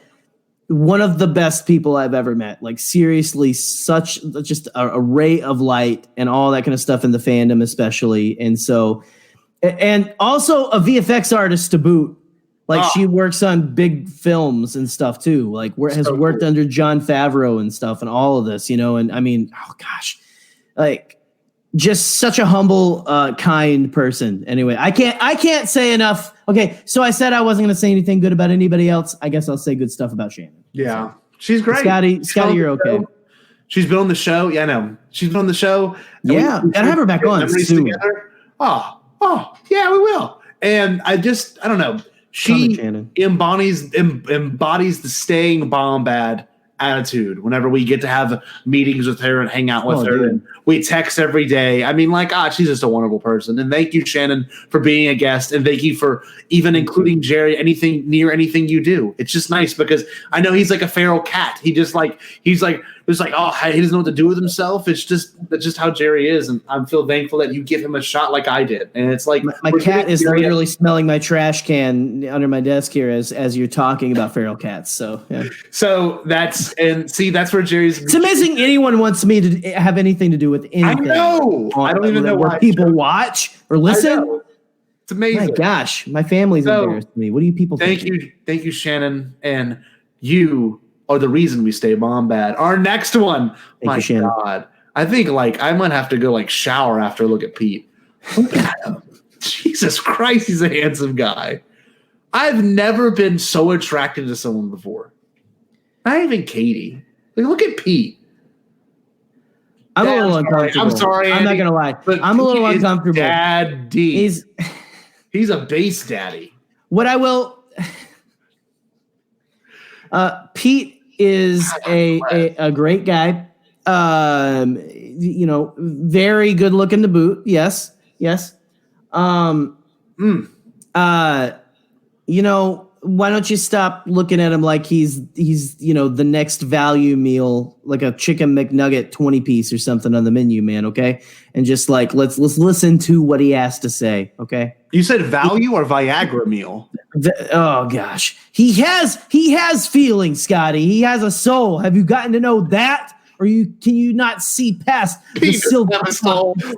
C: One of the best people I've ever met. Like seriously, such just a ray of light and all that kind of stuff in the fandom, especially. And so, and also a VFX artist to boot. Like she works on big films and stuff too. Like has worked under Jon Favreau and stuff and all of this, And I mean, oh gosh, like just such a humble, kind person. Anyway, I can't say enough. Okay, so I said I wasn't going to say anything good about anybody else. I guess I'll say good stuff about Shannon.
D: Yeah,
C: so,
D: she's great.
C: Scotty, you're okay.
D: She's been on the show. Yeah, I know. She's been on the show.
C: Yeah, gotta have her back on soon.
D: Together. Oh, yeah, we will. And I don't know. She embodies the staying Bombad attitude whenever we get to have meetings with her and hang out with her. And we text every day. I mean, she's just a wonderful person. And thank you, Shannon, for being a guest. And thank you for even including Jerry anything you do. It's just nice because I know he's like a feral cat. He just he doesn't know what to do with himself. That's just how Jerry is. And I feel thankful that you give him a shot like I did. And it's like
C: my cat is literally smelling my trash can under my desk here as you're talking about feral cats. So yeah.
D: So that's where Jerry's.
C: It's amazing anyone wants me to have anything to do with anything.
D: I know. I don't even know
C: where people watch or listen.
D: It's amazing.
C: My gosh, my family's embarrassed me. What do you people think?
D: Thank you, Shannon, and you are the reason we stay Bombad. Our next one, my God, I think I might have to go shower after I look at Pete. Look at him. Jesus Christ, he's a handsome guy. I've never been so attracted to someone before. Not even Katie. Look at Pete.
C: I'm a little uncomfortable.
D: I'm sorry,
C: I'm not gonna lie. I'm a little uncomfortable.
D: Daddy. He's a base daddy.
C: What I will. Pete is a great guy. Very good looking to boot. Yes. Why don't you stop looking at him like he's the next value meal, like a chicken McNugget 20 piece or something on the menu, man. Okay. And just let's listen to what he has to say. Okay.
D: You said value or Viagra meal?
C: Oh gosh. He has feelings, Scotty. He has a soul. Have you gotten to know that? Or can you not see past the silver?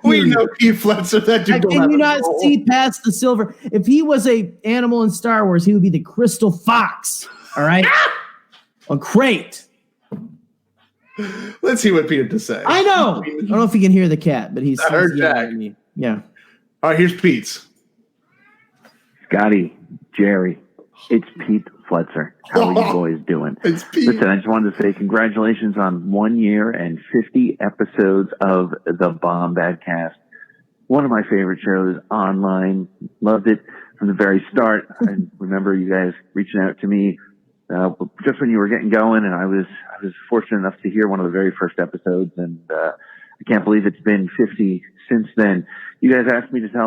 D: We know Pete Fletzer. That dude
C: can you not see past the silver? If he was a animal in Star Wars, he would be the crystal fox. All right, on crate.
D: Let's see what Pete had to say.
C: I know. I don't know if he can hear the cat, but he's.
D: I heard Jack.
C: Yeah.
D: All right, here's Pete's.
H: Scotty, Jerry, it's Pete Fletzer. How are you boys doing? Listen, I just wanted to say congratulations on 1 year and 50 episodes of the Bombadcast. One of my favorite shows online. Loved it from the very start. I remember you guys reaching out to me just when you were getting going, and I was fortunate enough to hear one of the very first episodes, and I can't believe it's been 50 since then. You guys asked me to tell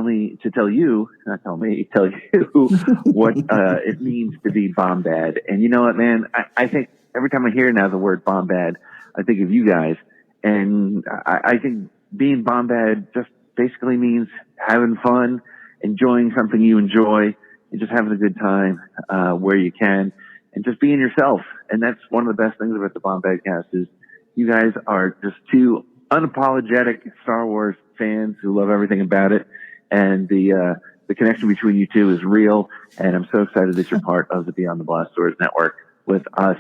H: you what it means to be Bombad. And you know what, man? I think every time I hear now the word Bombad, I think of you guys. And I think being Bombad just basically means having fun, enjoying something you enjoy, and just having a good time where you can, and just being yourself. And that's one of the best things about the Bombadcast is you guys are just two unapologetic Star Wars fans who love everything about it, and the connection between you two is real, and I'm so excited that you're part of the Beyond the Blast Doors network with us.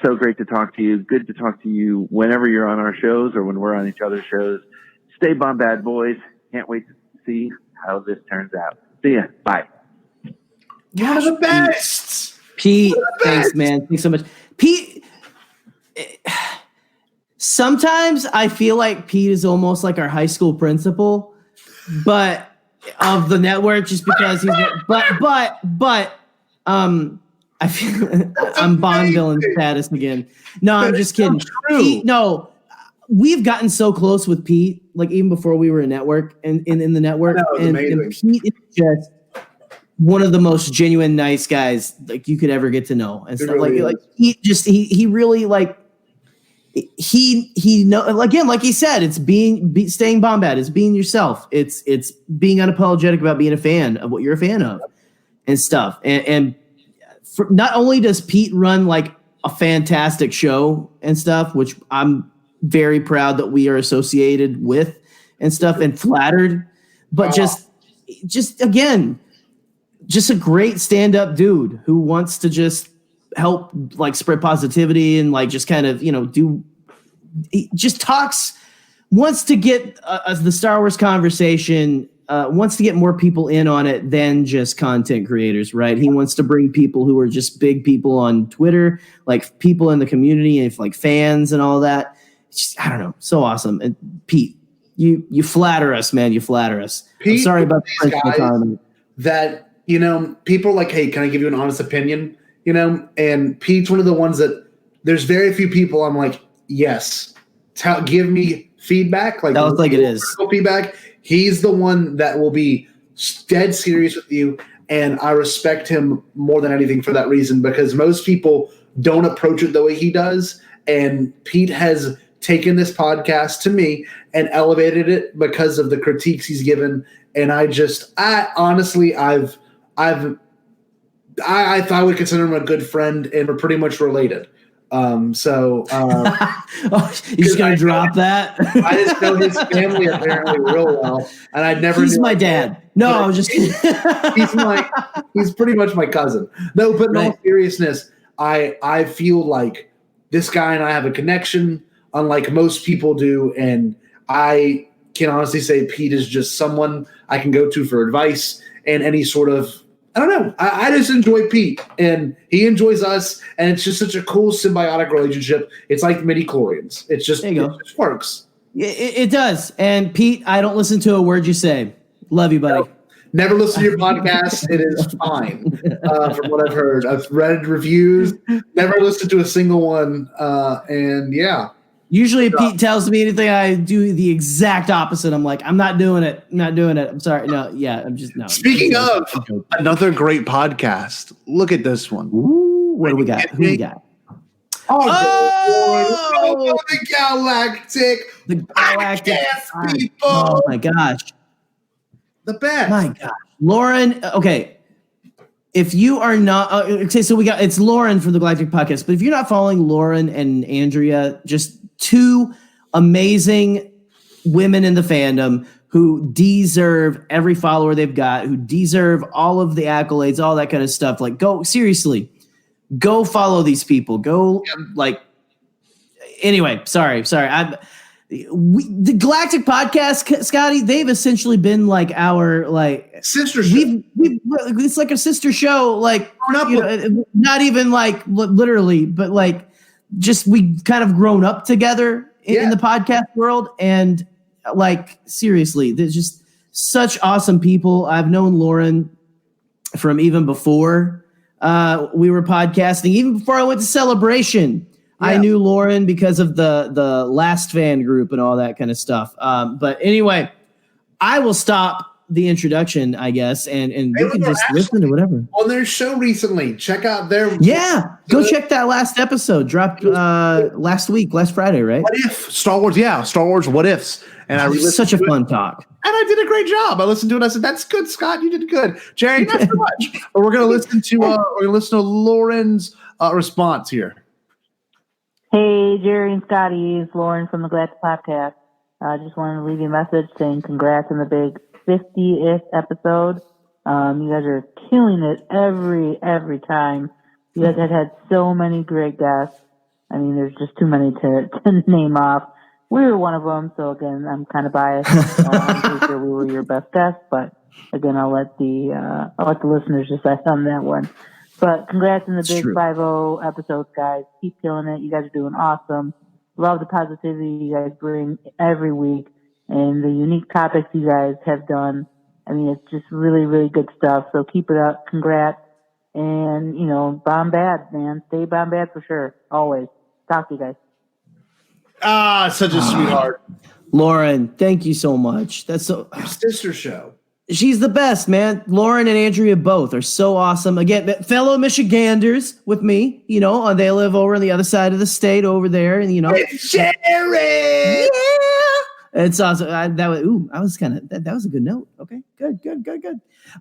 H: So great to talk to you. Good to talk to you whenever you're on our shows or when we're on each other's shows. Stay Bombad, boys. Can't wait to see how this turns out. See ya. Bye.
D: You're the best.
C: Pete, thanks, man. Thanks so much. Pete, sometimes I feel like Pete is almost like our high school principal, but of the network, just because he's. But I feel I'm Bond villain status again. No, I'm just kidding. Pete, no, we've gotten so close with Pete, like even before we were a network and in the network. And Pete is just one of the most genuine, nice guys like you could ever get to know and stuff.
D: Really
C: like he really like he know again, like he said, it's staying Bombad, it's being yourself, it's being unapologetic about being a fan of what you're a fan of and stuff. And not only does Pete run like a fantastic show and stuff, which I'm very proud that we are associated with and stuff and flattered, but just again, just a great stand-up dude who wants to just help like spread positivity and like just kind of, he just talks, wants to get the Star Wars conversation, wants to get more people in on it than just content creators, right? He wants to bring people who are just big people on Twitter, like people in the community and like fans and all that. It's just, I don't know, so awesome. And Pete, you flatter us, man. You flatter us.
D: Pete,
C: I'm sorry about the principal comment.
D: That, people are like, hey, can I give you an honest opinion? And Pete's one of the ones that there's very few people I'm like, yes, give me feedback. Like,
C: that looks like it is.
D: Feedback. He's the one that will be dead serious with you. And I respect him more than anything for that reason, because most people don't approach it the way he does. And Pete has taken this podcast to me and elevated it because of the critiques he's given. And I honestly, I would consider him a good friend, and we're pretty much related. You're just
C: gonna drop that?
D: I just know his family apparently real well, and I never.
C: He's my dad. No, I was just kidding.
D: he's pretty much my cousin. No, but in all seriousness, I feel like this guy and I have a connection, unlike most people do, and I can honestly say Pete is just someone I can go to for advice and any sort of. I don't know. I just enjoy Pete, and he enjoys us, and it's just such a cool symbiotic relationship. It's like midi-chlorians. It just works.
C: It does. And Pete, I don't listen to a word you say. Love you, buddy.
D: No, never listen to your podcast. It is fine, from what I've heard. I've read reviews, never listened to a single one, and yeah.
C: Usually Pete tells me anything, I do the exact opposite. I'm like, I'm not doing it. I'm sorry. No, yeah, I'm just no.
D: Speaking of another great podcast, look at this one.
C: Ooh, what do we got? Who we got?
D: Oh, the GALactic.
C: The GALactic
D: people.
C: Oh my gosh.
D: The best.
C: My gosh. Lauren, okay. If you are not, okay, so it's Lauren from the GALactic podcast, but if you're not following Lauren and Andrea, just two amazing women in the fandom who deserve every follower they've got, who deserve all of the accolades, all that kind of stuff. Like, go follow these people. Anyway, sorry. The GALactic podcast, Scotty, they've essentially been like our
D: sister show.
C: It's like a sister show, not even like literally, but like just we kind of grown up together in the podcast world, and like seriously, there's just such awesome people. I've known Lauren from even before we were podcasting, even before I went to Celebration. Yeah. I knew Lauren because of the Last Fan group and all that kind of stuff. But anyway, I will stop the introduction, I guess, and we can just listen to whatever.
D: On their show recently, check out their
C: go check that last episode. Dropped last Friday, right?
D: What if Star Wars? Yeah, Star Wars. What ifs? And I
C: such a fun talk.
D: And I did a great job. I listened to it. I said, "That's good, Scott. You did good, Jerry. Not so much." But we're gonna listen to Lauren's response here.
I: Hey, Jerry and Scotty, it's Lauren from the GALactic podcast. I just wanted to leave you a message saying congrats on the big 50th episode. You guys are killing it every time. You guys have had so many great guests. I mean, there's just too many to name off. We were one of them, so again, I'm kind of biased. I'm pretty sure we were your best guest, but again, I'll let the listeners decide on that one. But congrats on the big 5-0 episodes, guys. Keep killing it. You guys are doing awesome. Love the positivity you guys bring every week and the unique topics you guys have done. I mean, it's just really, really good stuff. So keep it up. Congrats. And, Bombad, man. Stay Bombad for sure. Always. Talk to you guys.
D: Such a sweetheart.
C: Lauren, thank you so much. That's so
D: Your sister show.
C: She's the best, man. Lauren and Andrea both are so awesome. Again, fellow Michiganders with me, they live over on the other side of the state over there. And,
D: Jerry!
C: Yeah. It's awesome. That was a good note. Okay, good.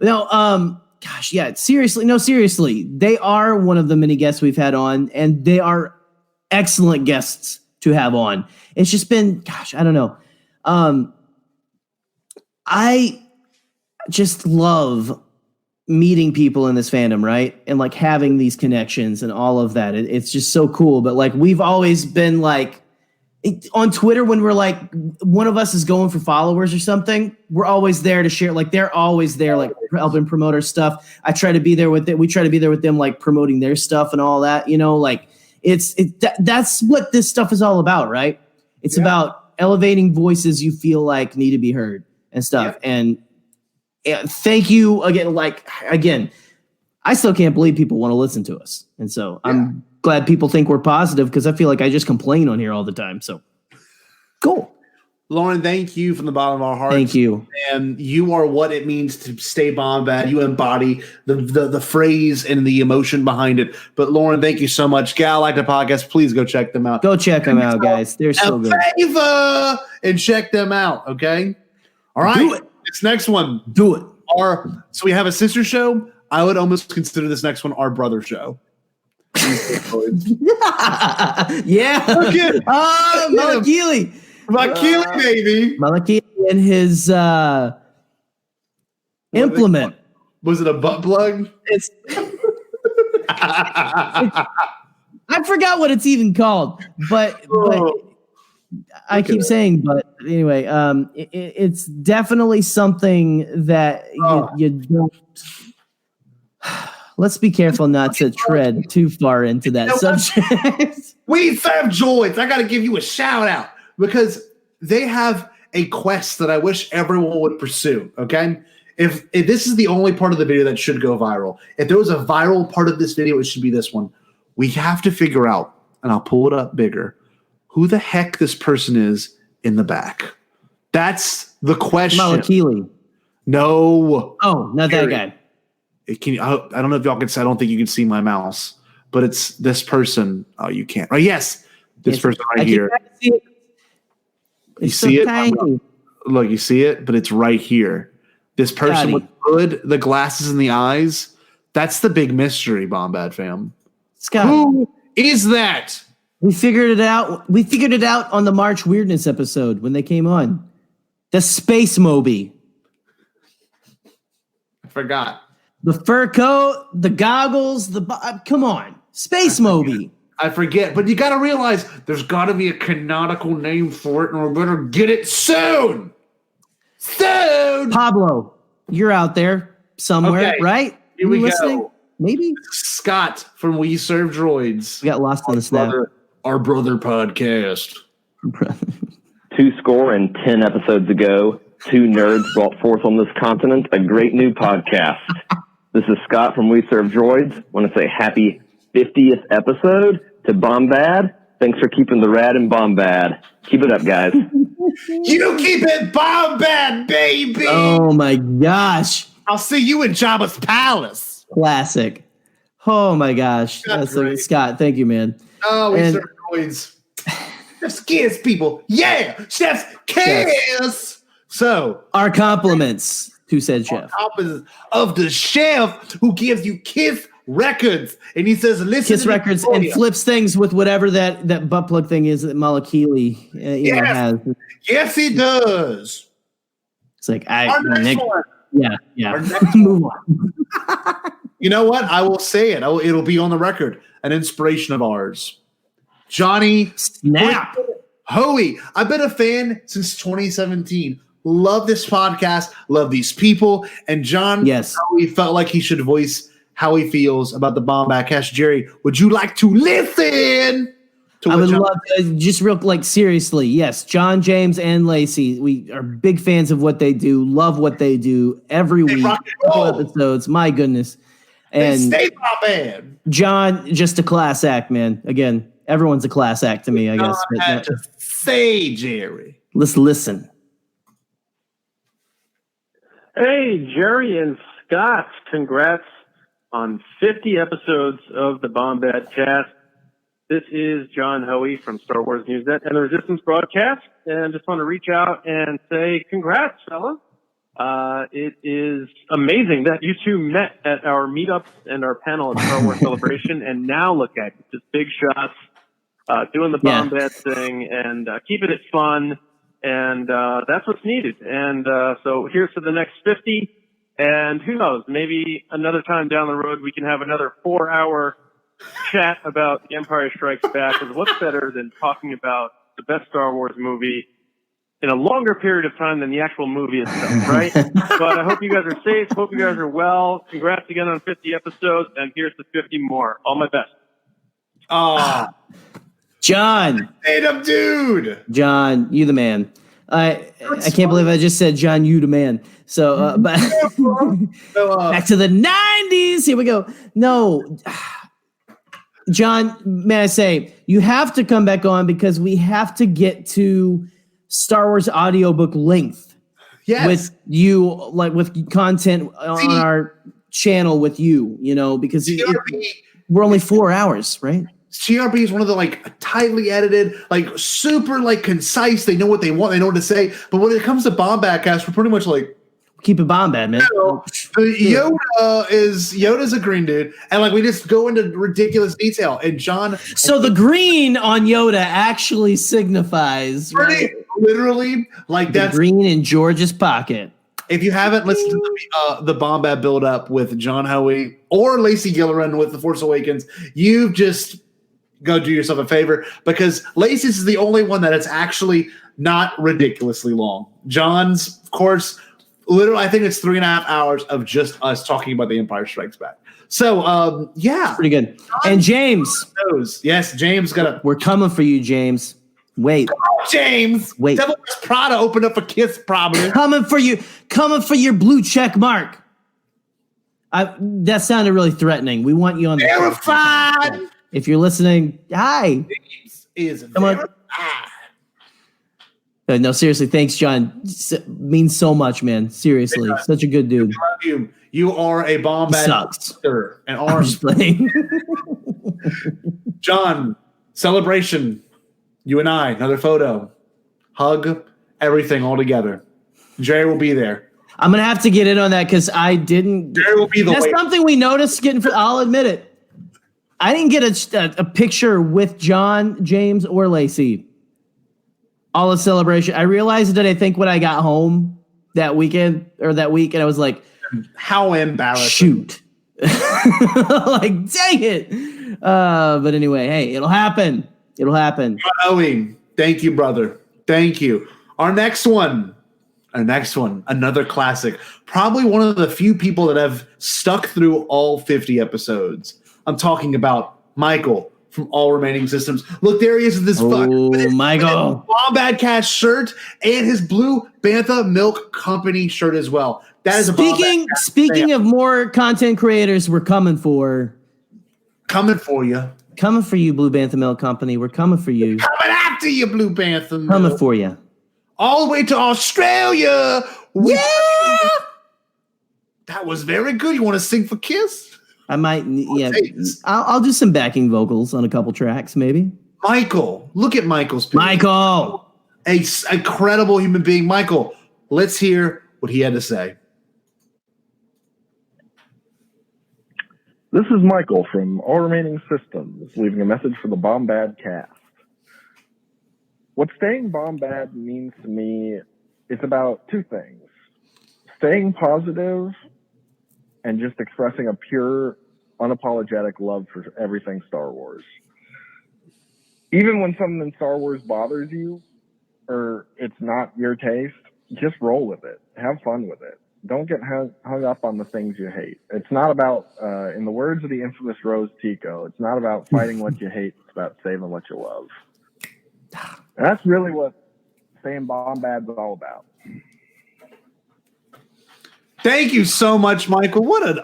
C: No, gosh, yeah, seriously. They are one of the many guests we've had on, and they are excellent guests to have on. It's just been, gosh, I don't know. I just love meeting people in this fandom, right? And like having these connections and all of that. It's just so cool. But like we've always been like on Twitter when we're like one of us is going for followers or something, we're always there to share. Like they're always there, like helping promote our stuff. I try to be there with it. We try to be there with them, like promoting their stuff and all that. Like that's what this stuff is all about, right? It's about elevating voices you feel like need to be heard and stuff. Yeah. And thank you again. I still can't believe people want to listen to us. And so I'm glad people think we're positive because I feel like I just complain on here all the time. So cool.
D: Lauren, thank you from the bottom of our hearts.
C: Thank you.
D: And you are what it means to stay Bombad. You embody the phrase and the emotion behind it. But Lauren, thank you so much. GALactic Podcast, please go check them out.
C: Go check them out, guys. They're so good.
D: Favor and check them out, okay? All right.
C: Do it.
D: This next one.
C: Do it.
D: So we have a sister show. I would almost consider this next one our brother show.
C: Yeah. Malakili.
D: Malakili, baby.
C: Malakili and his implement.
D: Was it a butt plug?
C: I forgot what it's even called, but I keep saying, but anyway, it's definitely something that you don't. Let's be careful not to tread too far into that subject.
D: We Serve Droids. I got to give you a shout out because they have a quest that I wish everyone would pursue. Okay. If this is the only part of the video that should go viral, if there was a viral part of this video, it should be this one. We have to figure out, and I'll pull it up bigger, who the heck this person is in the back. That's the question.
C: Malakili.
D: No.
C: Oh, not that guy.
D: I don't know if y'all can see. I don't think you can see my mouse, but it's this person. Oh, you can't. Oh, yes. This person right here. You see it?
C: Tiny.
D: Look, you see it, but it's right here. This person with the hood, the glasses, and the eyes. That's the big mystery, Bombad fam.
C: Scott.
D: Who is that?
C: We figured it out. We figured it out on the March Weirdness episode when they came on. The Space Moby.
D: I forgot.
C: The fur coat, the goggles, come on. Space Moby.
D: I forget, but you got to realize there's got to be a canonical name for it, and we better get it soon. Soon.
C: Pablo, you're out there somewhere, right?
D: Here we
C: listening?
D: Go.
C: Maybe.
D: Scott from We Serve Droids.
C: We got lost on the snap.
D: Our brother podcast.
J: 210 episodes ago, two nerds brought forth on this continent a great new podcast. This is Scott from We Serve Droids. I want to say happy 50th episode to Bombad. Thanks for keeping the rad in Bombad. Keep it up, guys.
D: You keep it Bombad, baby.
C: Oh, my gosh.
D: I'll see you in Jabba's palace.
C: Classic. Oh, my gosh. That's so good. Scott, thank you, man.
D: Oh, We Serve Droids. Chef's kiss, people. Yeah, Chef's kiss. So,
C: our compliments to said chef.
D: Of the chef who gives you Kiss Records. And he says, listen
C: Kiss Records and flips things with whatever that butt plug thing is that Malakili has.
D: Yes, he does.
C: It's like,
D: Our next one.
C: Yeah. Move on.
D: You know what? I will say it. It'll be on the record. An inspiration of ours. Johnny
C: Snap.
D: Hoey. I've been a fan since 2017. Love this podcast. Love these people. And John, Hoey felt like he should voice how he feels about the Bombadcast. Jerry, would you like to listen?
C: I would love to, just real seriously. Yes, John, James, and Lacey. We are big fans of what they do. Love what they do every week. All episodes. My goodness. And
D: stay Bombad.
C: John, just a class act, man. Again, Everyone's a class act to me, I guess.
D: I had to say, Jerry.
C: Let's listen.
K: Hey, Jerry and Scott, congrats on 50 episodes of the Bombadcast. This is John Hoey from Star Wars Newsnet and the Resistance Broadcast, and just want to reach out and say congrats, fella. It is amazing that you two met at our meetup and our panel at Star Wars Celebration, and now look at you, just big shots, doing the Bombad thing, and keeping it fun, and that's what's needed. And so here's to the next 50, and who knows, maybe another time down the road we can have another 4-hour chat about The Empire Strikes Back, because what's better than talking about the best Star Wars movie in a longer period of time than the actual movie itself, right? But I hope you guys are safe. Hope you guys are well. Congrats again on 50 episodes, and here's to 50 more. All my best.
D: Oh,
C: John.
D: Hey, dude.
C: John, you the man. I can't believe I just said, John, you the man. So, but back to the 90s. Here we go. No, John, may I say, you have to come back on because we have to get to Star Wars audiobook length.
D: Yes.
C: With you, like with content on our channel with you, because we're only 4 hours, right?
D: CRB is one of the tightly edited, super concise. They know what they want. They know what to say. But when it comes to Bombadcast, we're pretty much
C: keep it Bombad, man.
D: Yoda's a green dude, and we just go into ridiculous detail. And John,
C: so the green on Yoda actually signifies
D: literally
C: that's green in George's pocket.
D: If you haven't listened to the Bombad build up with John Hoey or Lacey Gilleran with The Force Awakens, you've just go do yourself a favor, because Lacey's is the only one that is actually not ridiculously long. John's, of course, literally, I think it's 3.5 hours of just us talking about The Empire Strikes Back. So, yeah.
C: Pretty good. And James.
D: Yes, James
C: We're coming for you, James. Wait.
D: James.
C: Wait.
D: Devil Wears Prada opened up a Kiss, probably.
C: Coming for you. Coming for your blue check mark. That sounded really threatening. We want you on the
D: Verified.
C: If you're listening, hi.
D: James is verified.
C: No, seriously, thanks, John. Means so much, man. Seriously, such a good dude.
D: I love you. You are a Bombad.
C: Sucks.
D: And orange.
C: Playing.
D: John, celebration. You and I, another photo, hug, everything all together. Jerry will be there.
C: I'm gonna have to get in on that because I didn't.
D: Jerry will be the.
C: That's something we noticed getting. I'll admit it. I didn't get a picture with John, James, or Lacey. All of celebration. I realized that I think when I got home that weekend or that week, and I was like,
D: "How embarrassing!"
C: Shoot, dang it. But anyway, hey, it'll happen. It'll happen.
D: Hoey, thank you, brother. Thank you. Our next one, another classic. Probably one of the few people that have stuck through all 50 episodes. I'm talking about Michael from All Remaining Systems. Look, there he is with this
C: Michael
D: Bombadcast shirt and his Blue Bantha Milk Company shirt as well. That is
C: speaking of more content creators, we're coming for
D: you.
C: Coming for you, Blue Bantha Milk Company. We're coming for you.
D: Coming after you, Blue Bantha Milk.
C: Coming for you.
D: All the way to Australia.
C: Yeah.
D: That was very good. You want to sing for Kiss?
C: I might, I'll do some backing vocals on a couple tracks, maybe.
D: Michael, look at Michael's picture.
C: Michael,
D: a credible human being. Michael, let's hear what he had to say.
L: This is Michael from All Remaining Systems, leaving a message for the Bombadcast. What staying Bombad means to me, it's about two things. Staying positive and just expressing a pure, unapologetic love for everything Star Wars. Even when something in Star Wars bothers you, or it's not your taste, just roll with it. Have fun with it. Don't get hung up on the things you hate. It's not about, in the words of the infamous Rose Tico, it's not about fighting what you hate, it's about saving what you love. And that's really what staying Bombad's all about.
D: Thank you so much, Michael. What an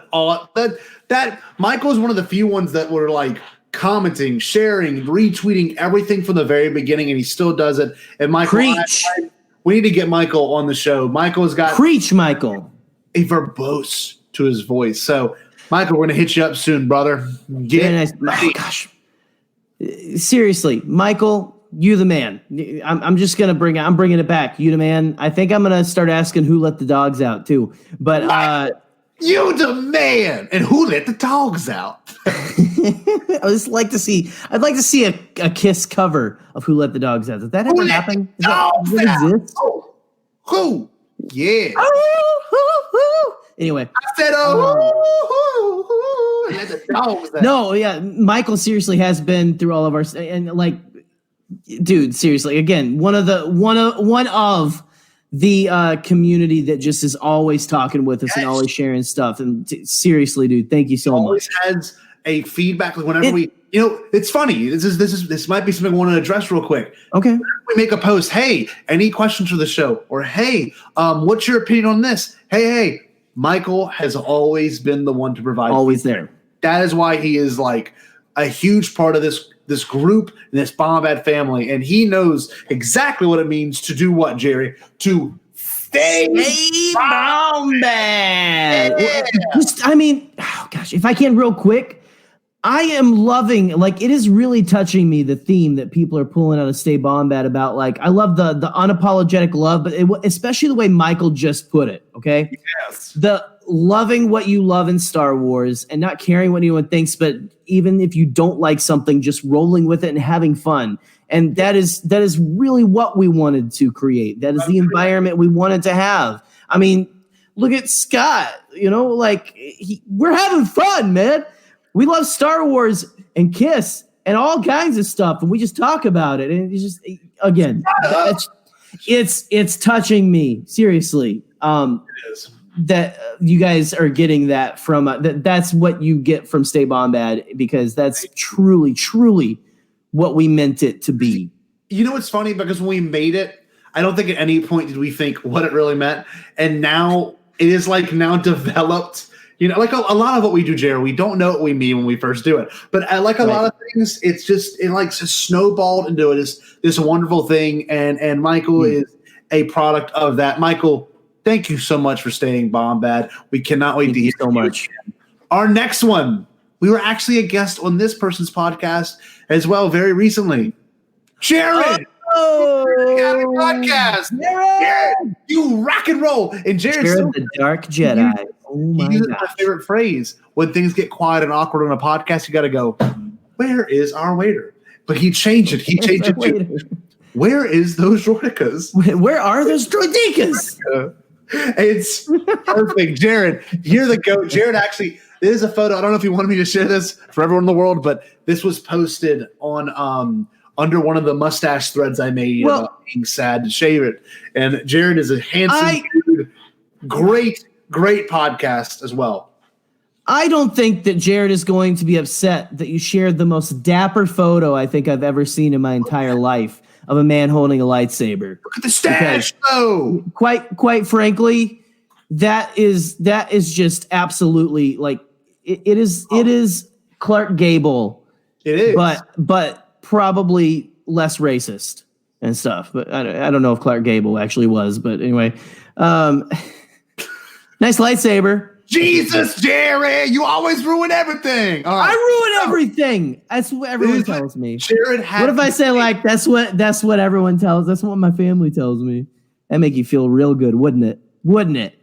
D: that Michael is one of the few ones that were commenting, sharing, retweeting everything from the very beginning, and he still does it. And Michael, we need to get Michael on the show. Michael's got Michael, a verbose to his voice. So, Michael, we're gonna hit you up soon, brother. Oh, gosh, seriously, Michael, you the man. I'm just gonna I'm bringing it back. You the man. I think I'm gonna start asking who let the dogs out too. But you the man, and who let the dogs out? I'd like to see a Kiss cover of Who Let the Dogs Out. Did that ever happen? Does that exist? Who? Yeah. Anyway, I said, let the dogs out. No, yeah, Michael seriously has been through all of our, and like, dude, seriously, again, one of the community that just is always talking with us and always sharing stuff. And seriously, dude, thank you so much. Always has a feedback whenever it's funny. This might be something I want to address real quick. Okay. Whenever we make a post, hey, any questions for the show? Or hey, what's your opinion on this? Hey, Michael has always been the one to provide. Always feedback. There. That is why he is like a huge part of this group and this Bombad family, and he knows exactly what it means to do what, Jerry? To stay Bombad. Yeah. If I can real quick, I am loving, like, it is really touching me, the theme that people are pulling out of Stay Bombad about, like, I love the unapologetic love, but especially the way Michael just put it, okay? Yes. The loving what you love in Star Wars and not caring what anyone thinks, but even if you don't like something, just rolling with it and having fun. And that is really what we wanted to create. That is the environment we wanted to have. I mean, look at Scott, we're having fun, man. We love Star Wars and Kiss and all kinds of stuff, and we just talk about it. And it's just, again, it's touching me seriously. It is. That you guys are getting that from that's what you get from Stay Bombad, because that's truly, truly what we meant it to be. You know what's funny? Because when we made it, I don't think at any point did we think what it really meant, and now it is now developed. Like a lot of what we do, Jarreau, we don't know what we mean when we first do it. But a lot of things, it's just snowballed into this wonderful thing. And Michael is a product of that. Michael, thank you so much for staying Bombad. We cannot wait to hear so much. Our next one, we were actually a guest on this person's podcast as well very recently. Jared! Podcast. Jared, you rock and roll. And Jared
C: the Dark Jedi. Oh my
D: God. My favorite phrase. When things get quiet and awkward on a podcast, you got to go, where is our waiter? But he changed it. To, where is those droidicas?
C: Where are those droidicas?
D: It's perfect. Jared, you're the GOAT. Jared, actually, this is a photo. I don't know if you wanted me to share this for everyone in the world, but this was posted on under one of the mustache threads I made about being sad to shave it. And Jared is a handsome dude. Great podcast as well.
C: I don't think that Jared is going to be upset that you shared the most dapper photo I think I've ever seen in my entire life of a man holding a lightsaber.
D: Look at the stash, though.
C: Quite frankly, that is just absolutely it is Clark Gable.
D: It is,
C: but probably less racist and stuff. But I don't know if Clark Gable actually was. But anyway, nice lightsaber.
D: Jesus, Jerry, you always ruin everything. All right.
C: I ruin everything. That's what everyone tells me.
D: Jared,
C: what if I say that's what everyone tells? That's what my family tells me. That make you feel real good, wouldn't it? Wouldn't it?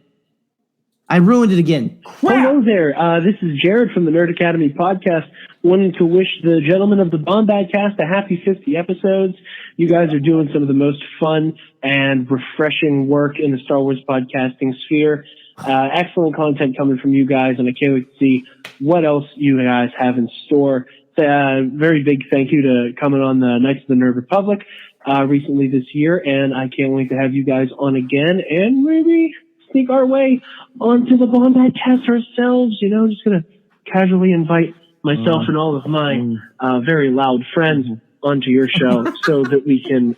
C: I ruined it again. Crap.
M: Hello there. This is Jared from the Nerd Academy podcast. Wanting to wish the gentlemen of the Bombadcast a happy 50 episodes. You guys are doing some of the most fun and refreshing work in the Star Wars podcasting sphere. Excellent content coming from you guys, and I can't wait to see what else you guys have in store. Very big thank you to coming on the Knights of the Nerd Republic recently this year, and I can't wait to have you guys on again and maybe sneak our way onto the Bombadcast ourselves. Just going to casually invite myself and all of my very loud friends onto your show so that we can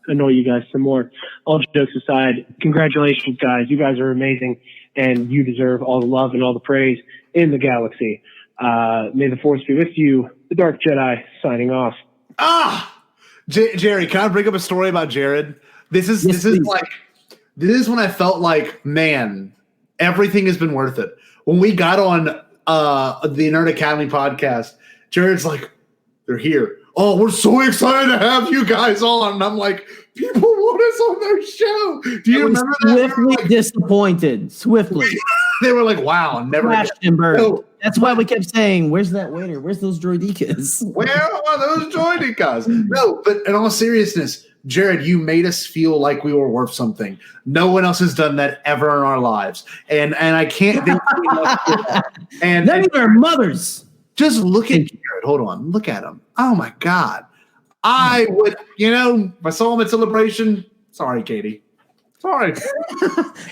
M: annoy you guys some more. All jokes aside, congratulations, guys. You guys are amazing, and you deserve all the love and all the praise in the galaxy. May the Force be with you The Dark Jedi signing off.
D: Jerry, can I bring up a story about Jared? This is when I felt like, man, everything has been worth it. When we got on the Nerd Academy podcast, Jared's like, they're here. Oh, we're so excited to have you guys on. And I'm like, people want us on their show. Do you remember that?
C: Swiftly disappointed. Swiftly.
D: They were like, wow, never
C: crashed and burned. No. That's why we kept saying, where's that waiter? Where's those droidicas?
D: Where are those droidicas? No, but in all seriousness, Jared, you made us feel like we were worth something. No one else has done that ever in our lives. And I can't think and
C: not even our mothers.
D: Just look at Jared. Hold on. Look at him. Oh my God. I would, if I saw him at Celebration. Sorry, Katie. Sorry.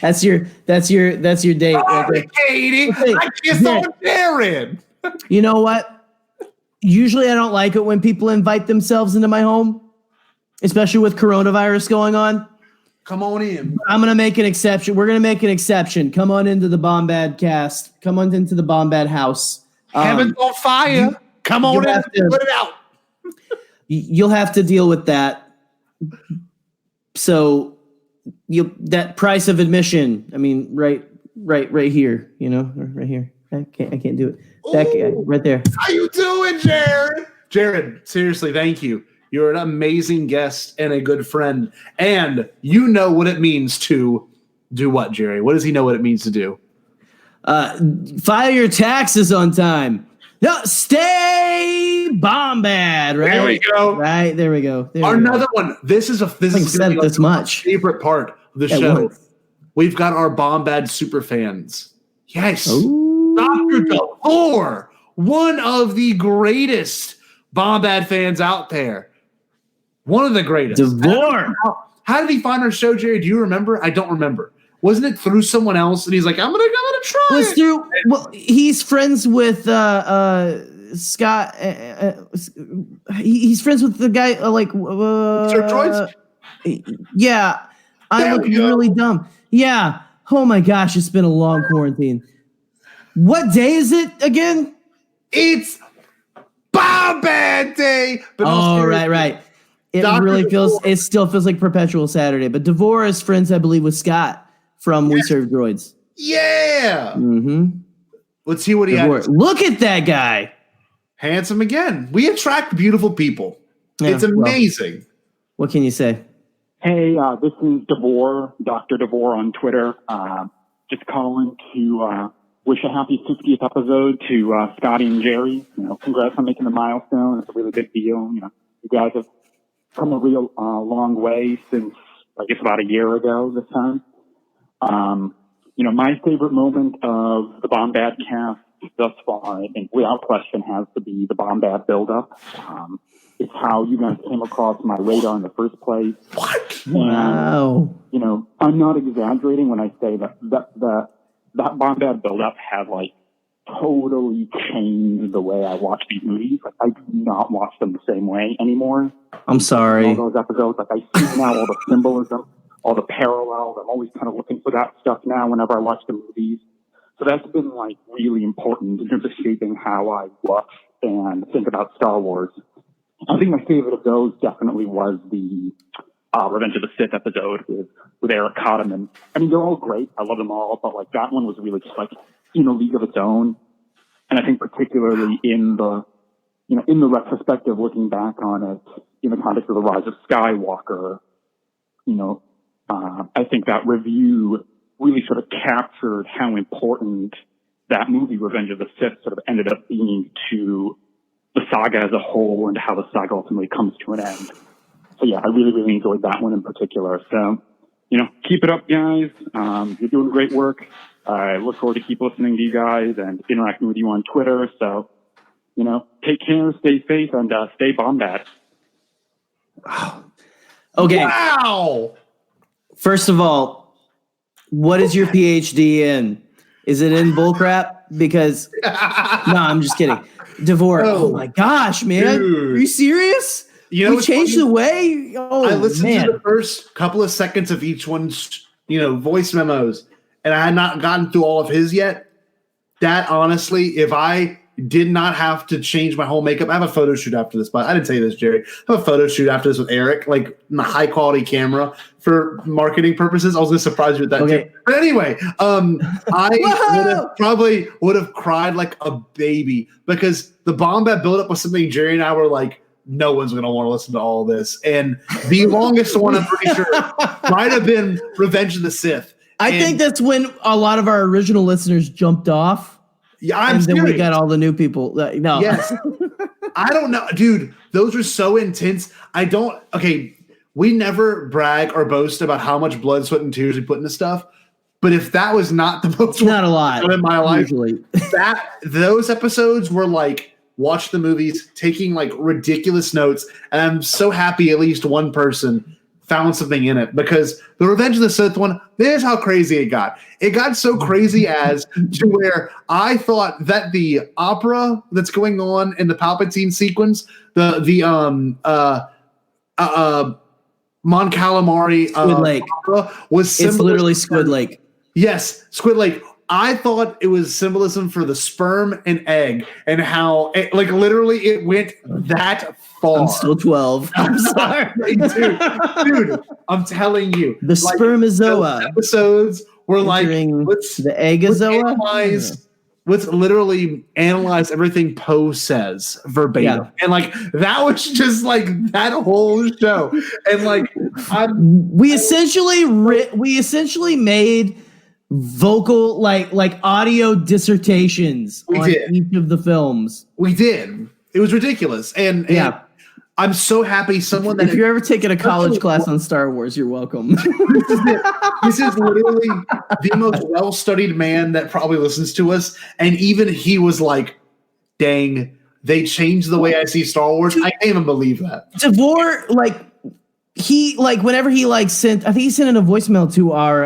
C: That's your date.
D: Sorry, Katie. I just saw Jared.
C: You know what? Usually I don't like it when people invite themselves into my home, especially with coronavirus going on.
D: Come on in.
C: I'm going to make an exception. We're going to make an exception. Come on into the Bombadcast. Come on into the Bombad house.
D: Heaven's on fire. Come on in. Put it out.
C: You'll have to deal with that. So that price of admission, I mean, right here, right here. I can't do it. That guy right there.
D: How you doing, Jared? Jared, seriously, thank you. You're an amazing guest and a good friend. And you know what it means to do what, Jerry? What does he know what it means to do?
C: File your taxes on time. No, stay Bombad, right?
D: There we go.
C: Right, there we go.
D: Another one. This is
C: this much.
D: Favorite part of the show. We've got our Bombad super fans. Yes. Ooh. Dr. Davor, one of the greatest Bombad fans out there. One of the greatest.
C: Davor.
D: How did he find our show, Jerry? Do you remember? I don't remember. Wasn't it through someone else? And he's like, I'm gonna try it.
C: He's friends with Scott. He's friends with the guy
D: Serve Droids?
C: Yeah. I look really dumb. Yeah. Oh my gosh, it's been a long quarantine. What day is it again?
D: It's Bombad Day.
C: But right. It still feels like perpetual Saturday. But Davor is friends, I believe, with Scott from We Serve Droids.
D: Yeah.
C: Mm-hmm.
D: Let's see what he has.
C: Look at that guy.
D: Handsome again. We attract beautiful people. Yeah, it's amazing.
C: What can you say?
N: Hey, this is Davor, Dr. Davor on Twitter. Just calling to wish a happy 50th episode to Scotty and Jerry. Congrats on making the milestone. It's a really big deal. You guys have come a real long way since, I guess, about a year ago this time. My favorite moment of the Bombadcast thus far, I think, without question, has to be the Bombad buildup. It's how you guys came across my radar in the first place.
D: What?
C: Wow.
N: I'm not exaggerating when I say that Bombad buildup has totally changed the way I watch these movies. I do not watch them the same way anymore.
C: I'm sorry.
N: All those episodes, I see now all the symbolism, all the parallels. I'm always kind of looking for that stuff now whenever I watch the movies. So that's been really important in terms of shaping how I watch and think about Star Wars. I think my favorite of those definitely was the Revenge of the Sith episode with Eric Cotterman. I mean, they're all great. I love them all, but that one was really just in a league of its own. And I think particularly in the retrospective, looking back on it in the context of the Rise of Skywalker, I think that review really sort of captured how important that movie, Revenge of the Sith, sort of ended up being to the saga as a whole and how the saga ultimately comes to an end. So yeah, I really, really enjoyed that one in particular. So, keep it up, guys. You're doing great work. I look forward to keep listening to you guys and interacting with you on Twitter. So, take care, stay safe, and stay Bombad.
C: Okay.
D: Wow.
C: First of all, what is your PhD in? Is it in bullcrap? Because no, I'm just kidding. Davor. Oh my gosh, man! Dude. Are you serious? We changed the way. Oh,
D: I listened to the first couple of seconds of each one's, voice memos, and I had not gotten through all of his yet. That honestly, if I did not have to change my whole makeup. I have a photo shoot after this, but I didn't tell you this, Jerry. I have a photo shoot after this with Eric, like in a high quality camera for marketing purposes. I was going to surprise you with that too. But anyway, I would have cried like a baby because the Bombad build-up was something Jerry and I were like, no one's going to want to listen to all this. And the longest one, I'm pretty sure, might have been Revenge of the Sith.
C: I think that's when a lot of our original listeners jumped off.
D: Yeah,
C: and then we got all the new people. No.
D: Yes. I don't know. Dude, those were so intense. We never brag or boast about how much blood, sweat, and tears we put into stuff. But if that was not the most
C: not a lot
D: in my life,
C: usually.
D: those episodes were like watch the movies, taking like ridiculous notes. And I'm so happy at least one person found something in it, because the Revenge of the Sith one, this is how crazy it got. It got so crazy as to where I thought that the opera that's going on in the Palpatine sequence, the Mon Calamari
C: Squid Lake
D: opera was symbolism.
C: It's literally Squid Lake.
D: Yes, Squid Lake. I thought it was symbolism for the sperm and egg, and how it, like literally it went that far.
C: I'm still 12. I'm sorry,
D: dude. I'm telling you,
C: the spermazoa
D: episodes were like
C: the eggazoa.
D: Let's literally analyze everything Poe says verbatim, and like that was just like that whole show, and like
C: we essentially made vocal like audio dissertations on each of the films.
D: We did. It was ridiculous, and I'm so happy someone that
C: if you're ever taking a college class on Star Wars, you're welcome.
D: This is literally the most well-studied man that probably listens to us, and even he was like, "Dang, they changed the way I see Star Wars." I can't even believe that.
C: Davor, whenever he sent, I think he sent in a voicemail to our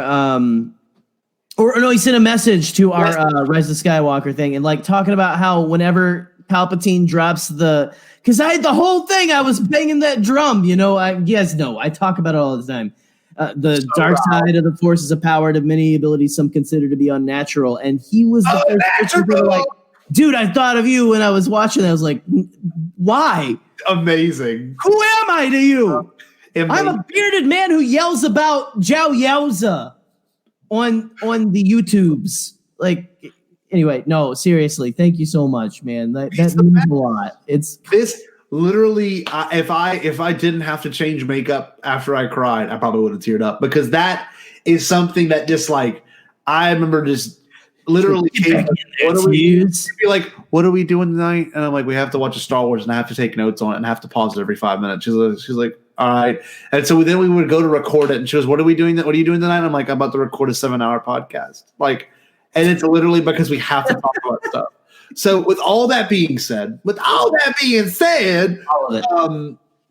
C: he sent a message to our Rise of Skywalker thing, and like talking about how whenever Palpatine drops because I had the whole thing, I was banging that drum, I talk about it all the time. The dark side of the Force is a power to many abilities some consider to be unnatural, and he was the first person to be like, dude, I thought of you when I was watching it. I was like, why?
D: Amazing.
C: Who am I to you?
D: Amazing.
C: I'm a bearded man who yells about Jiao Yaoza on the YouTubes. Anyway, no, seriously, thank you so much, man. That means a lot. It's
D: this literally. If I didn't have to change makeup after I cried, I probably would have teared up, because that is something that just like I remember just literally. What are we? Be like, what are we doing tonight? And I'm like, we have to watch a Star Wars, and I have to take notes on it, and I have to pause it every 5 minutes. She's like, all right. And so then we would go to record it, and she goes, what are we doing? What are you doing tonight? I'm like, I'm about to record a 7-hour podcast. And it's literally because we have to talk about stuff. So with all that being said,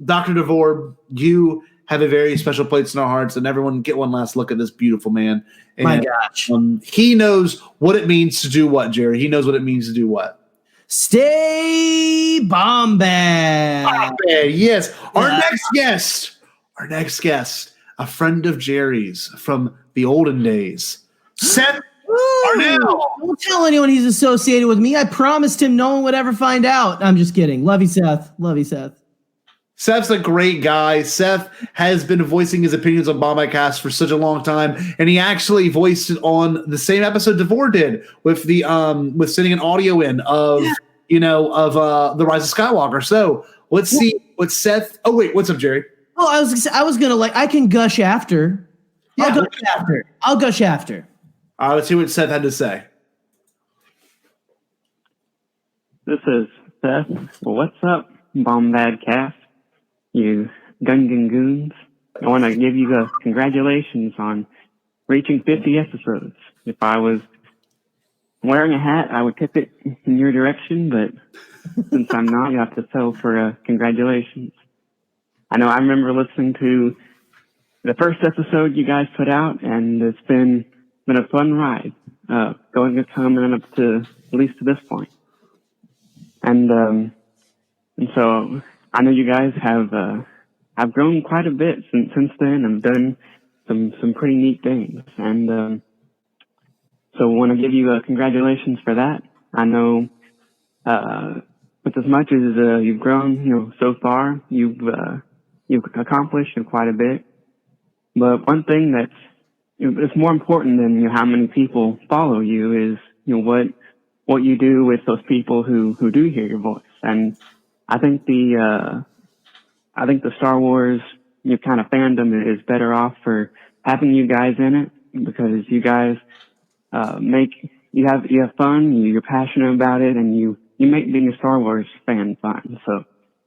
D: Dr. Davor, you have a very special place in our hearts, and everyone get one last look at this beautiful man. And,
C: my gosh.
D: He knows what it means to do what, Jerry? He knows what it means to do what?
C: Stay Bombad.
D: Bombad, yes. Our next guest, a friend of Jerry's from the olden days, Seth Parnell.
C: Don't tell anyone he's associated with me. I promised him no one would ever find out. I'm just kidding. Love you, Seth.
D: Seth's a great guy. Seth has been voicing his opinions on Bombadcast for such a long time, and he actually voiced it on the same episode Davor did with the with sending an audio in of the Rise of Skywalker. So let's see what Seth. Oh wait, what's up, Jerry?
C: Oh, I was gonna I can gush after. I'll gush after.
D: All right, let's see what Seth had to say.
O: This is Seth. What's up, Bombadcast? You Gungan goons. I want to give you congratulations on reaching 50 episodes. If I was wearing a hat, I would tip it in your direction, but since I'm not, you have to settle for congratulations. I know I remember listening to the first episode you guys put out, and it's been a fun ride, coming up to at least to this point. And so I know you guys have grown quite a bit since then and done some pretty neat things. And so I want to give you congratulations for that. I know with as much as you've grown, so far, you've accomplished quite a bit. But one thing that's it's more important than how many people follow you is what you do with those people who do hear your voice. And I think the Star Wars kind of fandom is better off for having you guys in it, because you guys you have fun, you're passionate about it, and you make being a Star Wars fan fun. So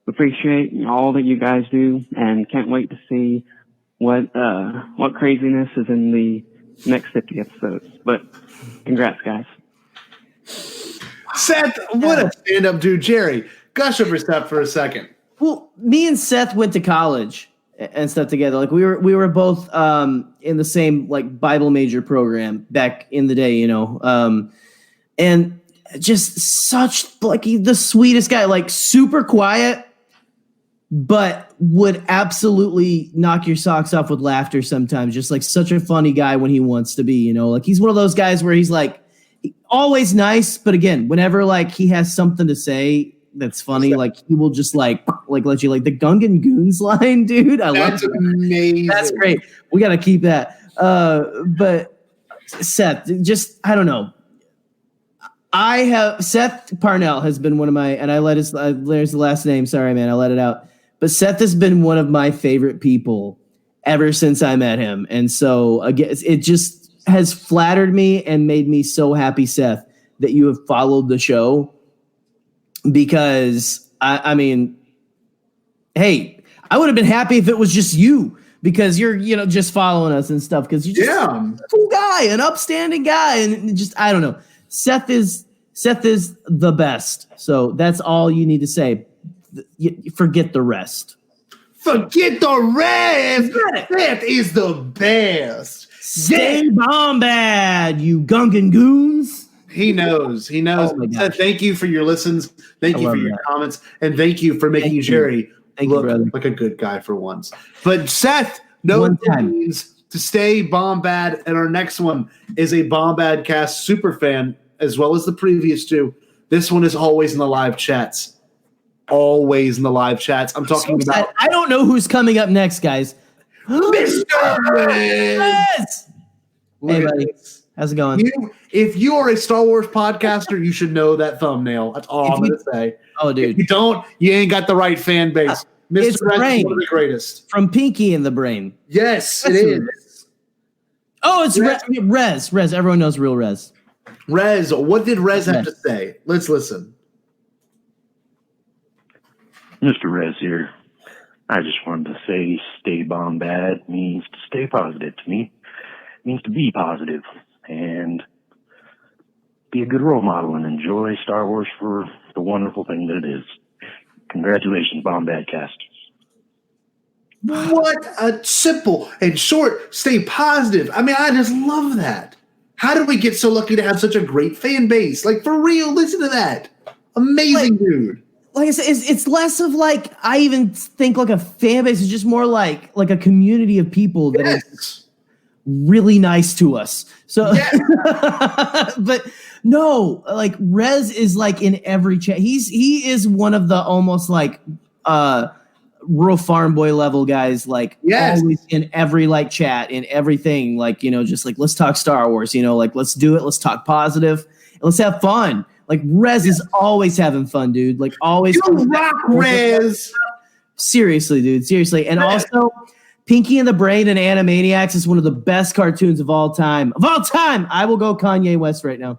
O: appreciate all that you guys do, and can't wait to see what craziness is in the next 50 episodes. But congrats, guys.
D: Seth, what a stand-up dude. Jerry, gush over Seth for a second.
C: Well, me and Seth went to college and stuff together. Like we were both in the same like Bible major program back in the day, and just such like the sweetest guy, like super quiet, but would absolutely knock your socks off with laughter sometimes. Just like such a funny guy when he wants to be, like he's one of those guys where he's like always nice, but again, whenever like he has something to say that's funny, like he will just like let you like the Gungan Goons line, dude.
D: That's amazing.
C: That's great. We got to keep that. But Seth, just I don't know. Seth Parnell has been one of my, and I let there's the last name. Sorry, man, I let it out. But Seth has been one of my favorite people ever since I met him, and so again, it just has flattered me and made me so happy, Seth, that you have followed the show. Because I mean, hey, I would have been happy if it was just you, because you're just following us and stuff, because you're just a cool guy, an upstanding guy, and just I don't know. Seth is the best. So that's all you need to say. Forget the rest.
D: Forget the rest. Seth is the best.
C: Stay Bombad, you Gungan Goons.
D: He knows.
C: Oh
D: Seth, thank you for your listens. Thank you for your comments. And thank you for making Jerry look like a good guy for once. But Seth knows what it means to stay Bombad. And our next one is a Bombadcast super fan, as well as the previous two. This one is always in the live chats. Always in the live chats. I'm talking about.
C: I don't know who's coming up next, guys.
D: Mr. Rez!
C: Hey, buddy. How's it going?
D: If you are a Star Wars podcaster, you should know that thumbnail. That's all I'm going to say.
C: Oh, dude.
D: If you don't, you ain't got the right fan base. Mr. Rez is one of the greatest.
C: From Pinky and the Brain.
D: Yes, it is.
C: Oh, it's Rez. Rez. Everyone knows real Rez.
D: Rez. What did Rez have to say? Let's listen.
P: Mr. Rez here. I just wanted to say stay Bombad means to stay positive to me. It means to be positive and be a good role model and enjoy Star Wars for the wonderful thing that it is. Congratulations, Bombadcast.
D: What a simple and short, stay positive. I mean, I just love that. How did we get so lucky to have such a great fan base? Like, for real, listen to that. Amazing dude.
C: Like I said, it's less of like, I even think like a fan base. It's just more like a community of people that is really nice to us. So, but no, like Rez is like in every chat. He is one of the almost like rural farm boy level guys. Like always in every like chat, in everything. Like just like let's talk Star Wars. Like let's do it. Let's talk positive. And let's have fun. Like Rez is always having fun, dude. Like always.
D: You rock, Rez.
C: Seriously, dude. Seriously, and also. Pinky and the Brain and Animaniacs is one of the best cartoons of all time. Of all time! I will go Kanye West right now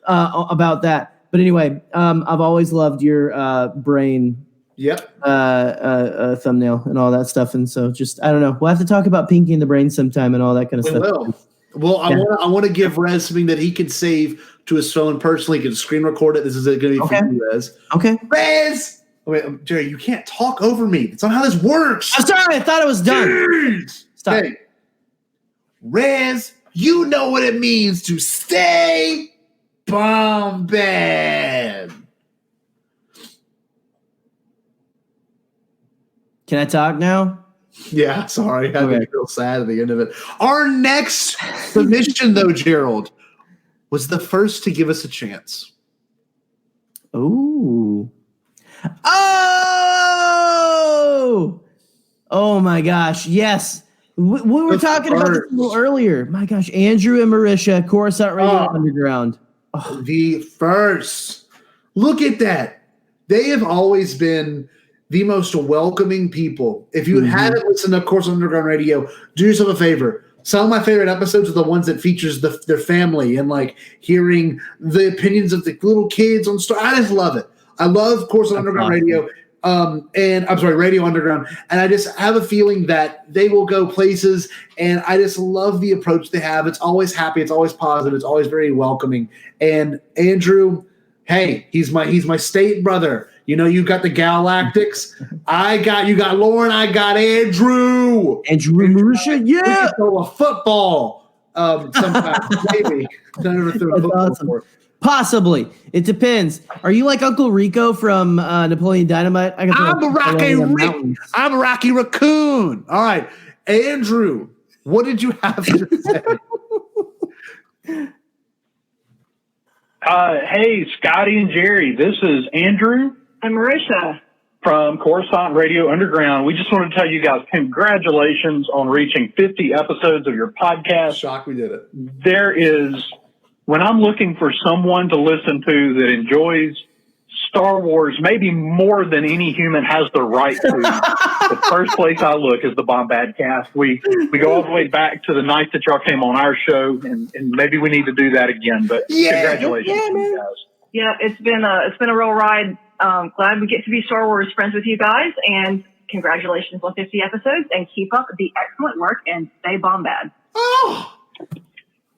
C: about that. But anyway, I've always loved your Brain thumbnail and all that stuff. And so just, I don't know. We'll have to talk about Pinky and the Brain sometime and all that kind of stuff.
D: Will. Well, I want to give Rez something that he can save to his phone personally. He can screen record it. This is going to be for you, Rez.
C: Okay.
D: Rez! Wait, Jerry, you can't talk over me. That's not how this works.
C: I'm sorry. I thought it was done.
D: Jeez.
C: Stop.
D: Hey, Rez, you know what it means to stay Bombad.
C: Can I talk now?
D: Yeah, sorry. I made me feel sad at the end of it. Our next submission, though, Gerald, was the first to give us a chance.
C: Oh. Oh my gosh. Yes. We were talking about this a little earlier. My gosh. Andrew and Marisha, Coruscant Radio Underground.
D: Oh. The first. Look at that. They have always been the most welcoming people. If you haven't listened to Coruscant Underground Radio, do yourself a favor. Some of my favorite episodes are the ones that features their family and like hearing the opinions of the little kids on Star. I just love it. I love Coruscant Underground Radio. Radio Underground. And I just have a feeling that they will go places, and I just love the approach they have. It's always happy. It's always positive. It's always very welcoming. And Andrew, hey, he's my state brother. You know, you got the GALactics. You got Lauren. I got Andrew.
C: Andrew Marisha, yeah.
D: We can throw a football sometimes, maybe. I've never thrown a football before.
C: Possibly. It depends. Are you like Uncle Rico from Napoleon Dynamite?
D: I'm a Rocky Raccoon. All right. Andrew, what did you have to say?
K: Hey, Scotty and Jerry, this is Andrew
Q: and Marisha
K: from Coruscant Radio Underground. We just want to tell you guys congratulations on reaching 50 episodes of your podcast.
D: Shocked we did it.
K: When I'm looking for someone to listen to that enjoys Star Wars maybe more than any human has the right to, the first place I look is the Bombadcast. We go all the way back to the night that y'all came on our show, and maybe we need to do that again. But congratulations to you guys.
Q: Yeah, it's been a real ride. Glad we get to be Star Wars friends with you guys, and congratulations on 50 episodes, and keep up the excellent work, and stay Bombad.
D: Oh!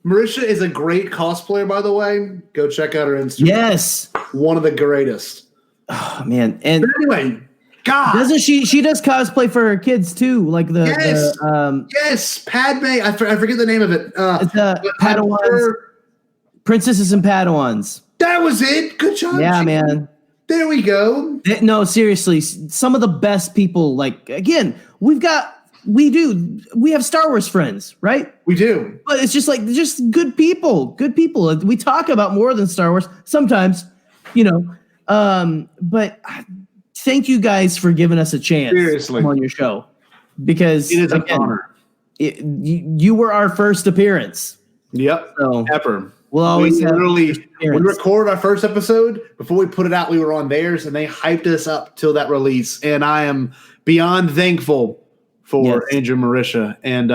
D: Marisha is a great cosplayer, by the way. Go check out her Instagram.
C: Yes.
D: One of the greatest.
C: Oh, man. And
D: but anyway, God.
C: Doesn't she does cosplay for her kids, too. Like
D: yes, Padme. I forget the name of it.
C: It's Padawans. Princesses and Padawans.
D: That was it. Good job.
C: Yeah, man.
D: There we go.
C: No, seriously. Some of the best people, like, again, we have Star Wars friends, right?
D: We do.
C: But it's just good people. We talk about more than Star Wars sometimes, but thank you guys for giving us a chance on your show, because
D: it is an honor.
C: You were our first appearance.
D: Yep.
C: So
D: ever.
C: We'll always
D: when we recorded our first episode, before we put it out, we were on theirs, and they hyped us up till that release. And I am beyond thankful for Andrew and Marisha. And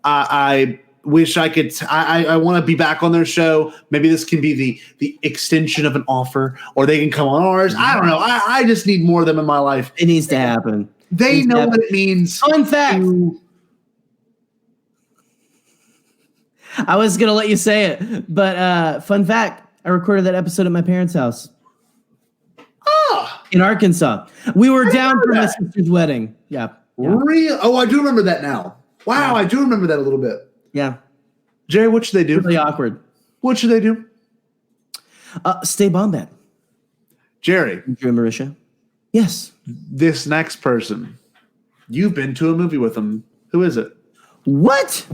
D: I wish I could. I want to be back on their show. Maybe this can be the extension of an offer, or they can come on ours. I don't know. I just need more of them in my life.
C: It needs to happen.
D: They know what it means.
C: Fun fact. I was going to let you say it, but fun fact, I recorded that episode at my parents' house. In Arkansas. We were down for my sister's wedding. Yeah.
D: Real? Oh, I do remember that now. Wow, I do remember that a little bit.
C: Yeah.
D: Jerry, what should they do?
C: Really awkward.
D: What should they do?
C: Stay Bombad.
D: Jerry.
C: Drew Marisha. Yes.
D: This next person. You've been to a movie with them. Who is it?
C: What?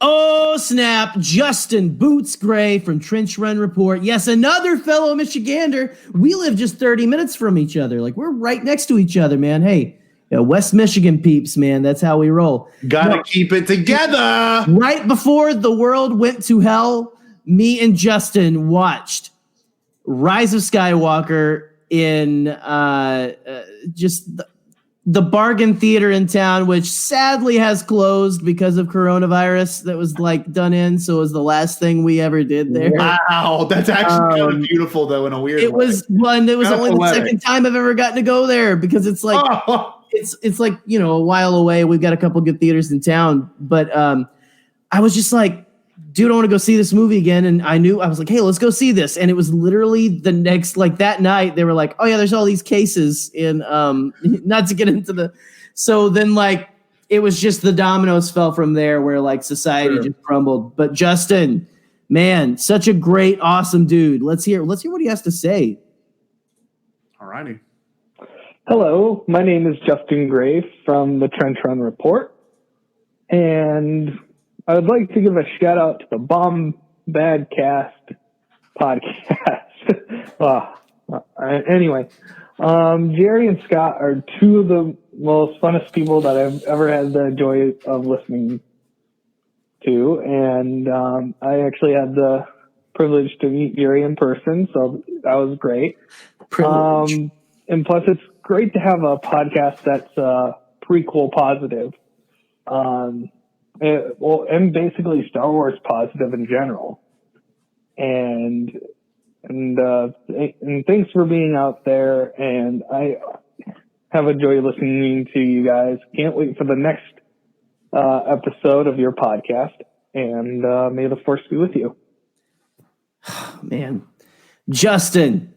C: Oh, snap. Justin Boots Gray from Trench Run Report. Yes, another fellow Michigander. We live just 30 minutes from each other. Like, we're right next to each other, man. Hey, West Michigan peeps, man. That's how we roll.
D: Gotta keep it together.
C: Right before the world went to hell, me and Justin watched Rise of Skywalker in just the bargain theater in town, which sadly has closed because of coronavirus. That was done in, so it was the last thing we ever did there.
D: Wow, that's actually kind of beautiful, though, in a weird way.
C: It was only the second time I've ever gotten to go there, because it's like it's like, a while away. We've got a couple good theaters in town, but I was just like, dude, I want to go see this movie again. And I was like, hey, let's go see this. And it was literally the next, that night, they were like, oh yeah, there's all these cases in, not to get into so then it was just the dominoes fell from there, where society just crumbled. But Justin, man, such a great, awesome dude. Let's hear what he has to say.
D: All righty.
R: Hello, my name is Justin Gray from the Trench Run Report. And I would like to give a shout out to the Bombadcast podcast. Anyway, Jerry and Scott are two of the most funnest people that I've ever had the joy of listening to, and I actually had the privilege to meet Jerry in person, so that was great. And plus, it's great to have a podcast that's prequel positive, and basically Star Wars positive in general. And thanks for being out there. And I have enjoyed listening to you guys. Can't wait for the next episode of your podcast. And may the force be with you.
C: Man, Justin,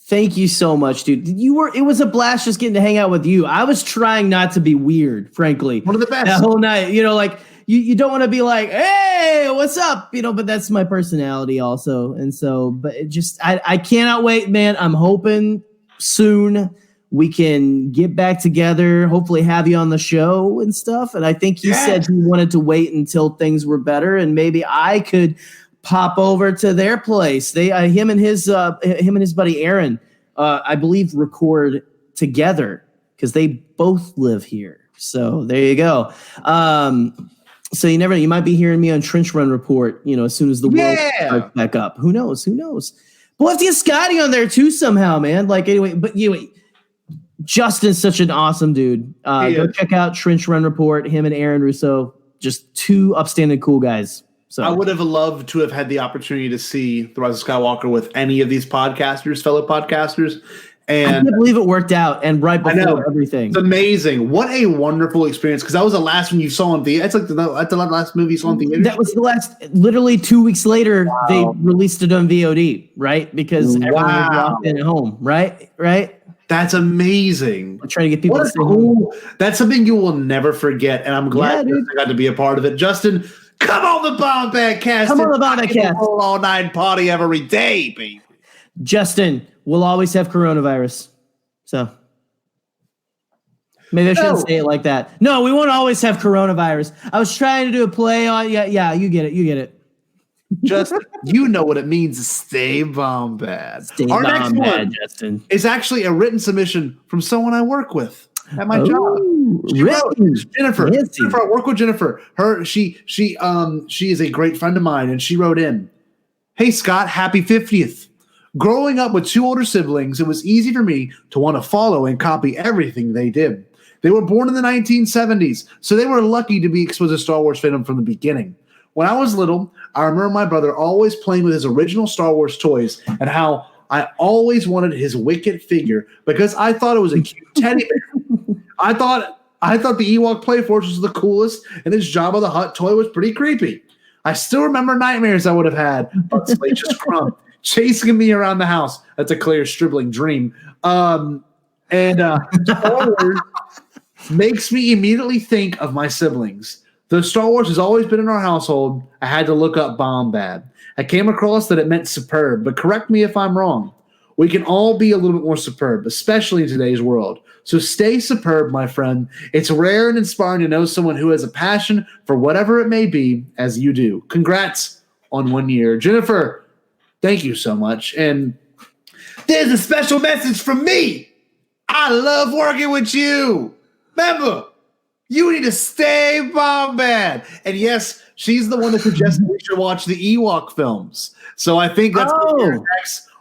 C: thank you so much, dude. It was a blast just getting to hang out with you. I was trying not to be weird, frankly.
D: One of the best.
C: That whole night, like you don't want to be like, hey, what's up? But that's my personality also. And so, but it just, I cannot wait, man. I'm hoping soon we can get back together, hopefully have you on the show and stuff. And I think he said he wanted to wait until things were better, and maybe I could pop over to their place. Him and his buddy Aaron, I believe, record together because they both live here. So there you go. So you never know. You might be hearing me on Trench Run Report, as soon as the world starts back up. Who knows? But we'll have to get Scotty on there too somehow, man. Anyway, Justin's such an awesome dude. Go check out Trench Run Report. Him and Aaron Russo, just two upstanding cool guys. So
D: I would have loved to have had the opportunity to see The Rise of Skywalker with any of these fellow podcasters. And
C: I can't believe it worked out, and right before everything.
D: It's amazing. What a wonderful experience, because that was the last one you saw on theater. It's like that's the last movie you saw on theater.
C: That was the last. Literally 2 weeks later, they released it on VOD, right? Because everyone was locked in at home, right?
D: That's amazing.
C: I'm trying to get people to stay home.
D: That's something you will never forget, and I'm glad I got to be a part of it. Justin, come on the Bombadcast.
C: Come on the Bombadcast.
D: All night party every day, baby.
C: Justin, we'll always have coronavirus. So maybe I shouldn't say it like that. No, we won't always have coronavirus. I was trying to do a play on. Yeah, you get it.
D: Just you know what it means to stay Bombad.
C: Our next one, Justin,
D: is actually a written submission from someone I work with at my job. Jennifer. I work with Jennifer. She is a great friend of mine, and she wrote in, "Hey Scott, happy 50th. Growing up with two older siblings, it was easy for me to want to follow and copy everything they did. They were born in the 1970s, so they were lucky to be exposed to Star Wars fandom from the beginning. When I was little, I remember my brother always playing with his original Star Wars toys and how I always wanted his Wicket figure because I thought it was a cute teddy bear. I thought the Ewok Playforce was the coolest, and his Jabba the Hutt toy was pretty creepy. I still remember nightmares I would have had about Salacious Crumb chasing me around the house. That's a clear stribling dream. Star Wars makes me immediately think of my siblings. Though Star Wars has always been in our household, I had to look up Bombad. I came across that it meant superb, but correct me if I'm wrong. We can all be a little bit more superb, especially in today's world. So stay superb, my friend. It's rare and inspiring to know someone who has a passion for whatever it may be, as you do. Congrats on 1 year. Jennifer, thank you so much. And there's a special message from me. I love working with you. Remember, you need to stay Bombad. And yes, she's the one that suggested we should watch the Ewok films. So I think that's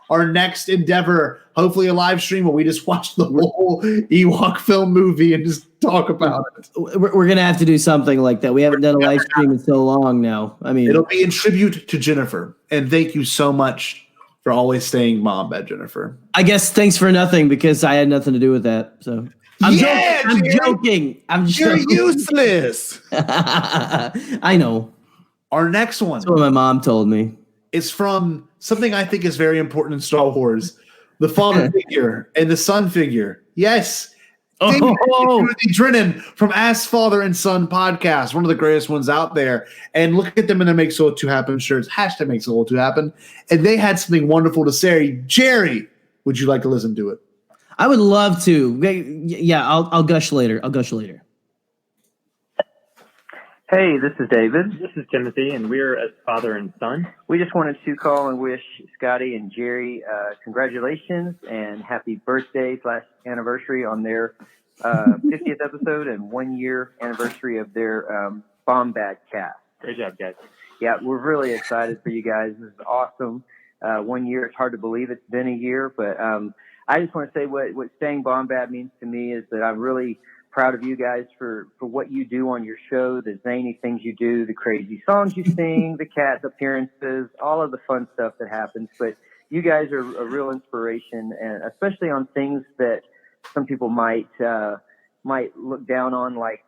D: our next endeavor. Hopefully a live stream where we just watch the whole Ewok film movie and just talk about it.
C: We're going to have to do something like that. We haven't done a live stream in so long now. I mean,
D: it'll be in tribute to Jennifer. And thank you so much for always staying Bombad, Jennifer.
C: I guess thanks for nothing because I had nothing to do with that. So I'm joking.
D: You're useless.
C: I know.
D: Our next one.
C: That's what my mom told me.
D: Is from something I think is very important in Star Wars. The father figure and the son figure. Yes. Drennan from Ask Father and Son podcast, one of the greatest ones out there. And look at them in their Make Solo 2 Happen shirts. # Make Solo 2 Happen. And they had something wonderful to say. Jerry, would you like to listen to it?
C: I would love to. Yeah, I'll gush later.
S: Hey, this is David.
T: This is Timothy, and we're as father and son.
S: We just wanted to call and wish Scotty and Jerry congratulations and happy birthday/anniversary on their 50th episode and 1 year anniversary of their Bombadcast.
T: Great job, guys.
S: Yeah, we're really excited for you guys. This is awesome. 1 year, it's hard to believe it's been a year, but I just want to say what staying Bombad means to me is that I'm really proud of you guys for what you do on your show, the zany things you do, the crazy songs you sing, the cat appearances, all of the fun stuff that happens. But you guys are a real inspiration, and especially on things that some people might look down on, like,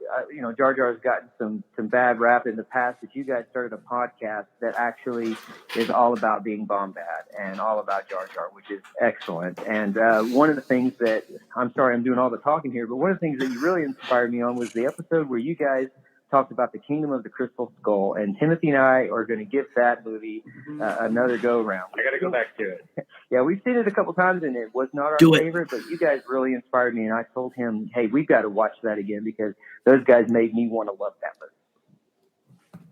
S: Jar Jar's gotten some bad rap in the past, but you guys started a podcast that actually is all about being Bombad and all about Jar Jar, which is excellent. And one of the things that, I'm sorry I'm doing all the talking here, but one of the things that you really inspired me on was the episode where you guys talked about the Kingdom of the Crystal Skull, and Timothy and I are going to give that movie another go-round.
T: I got to go back to it.
S: Yeah, we've seen it a couple times, and it was not our favorite, but you guys really inspired me, and I told him, hey, we've got to watch that again because those guys made me want to love that movie.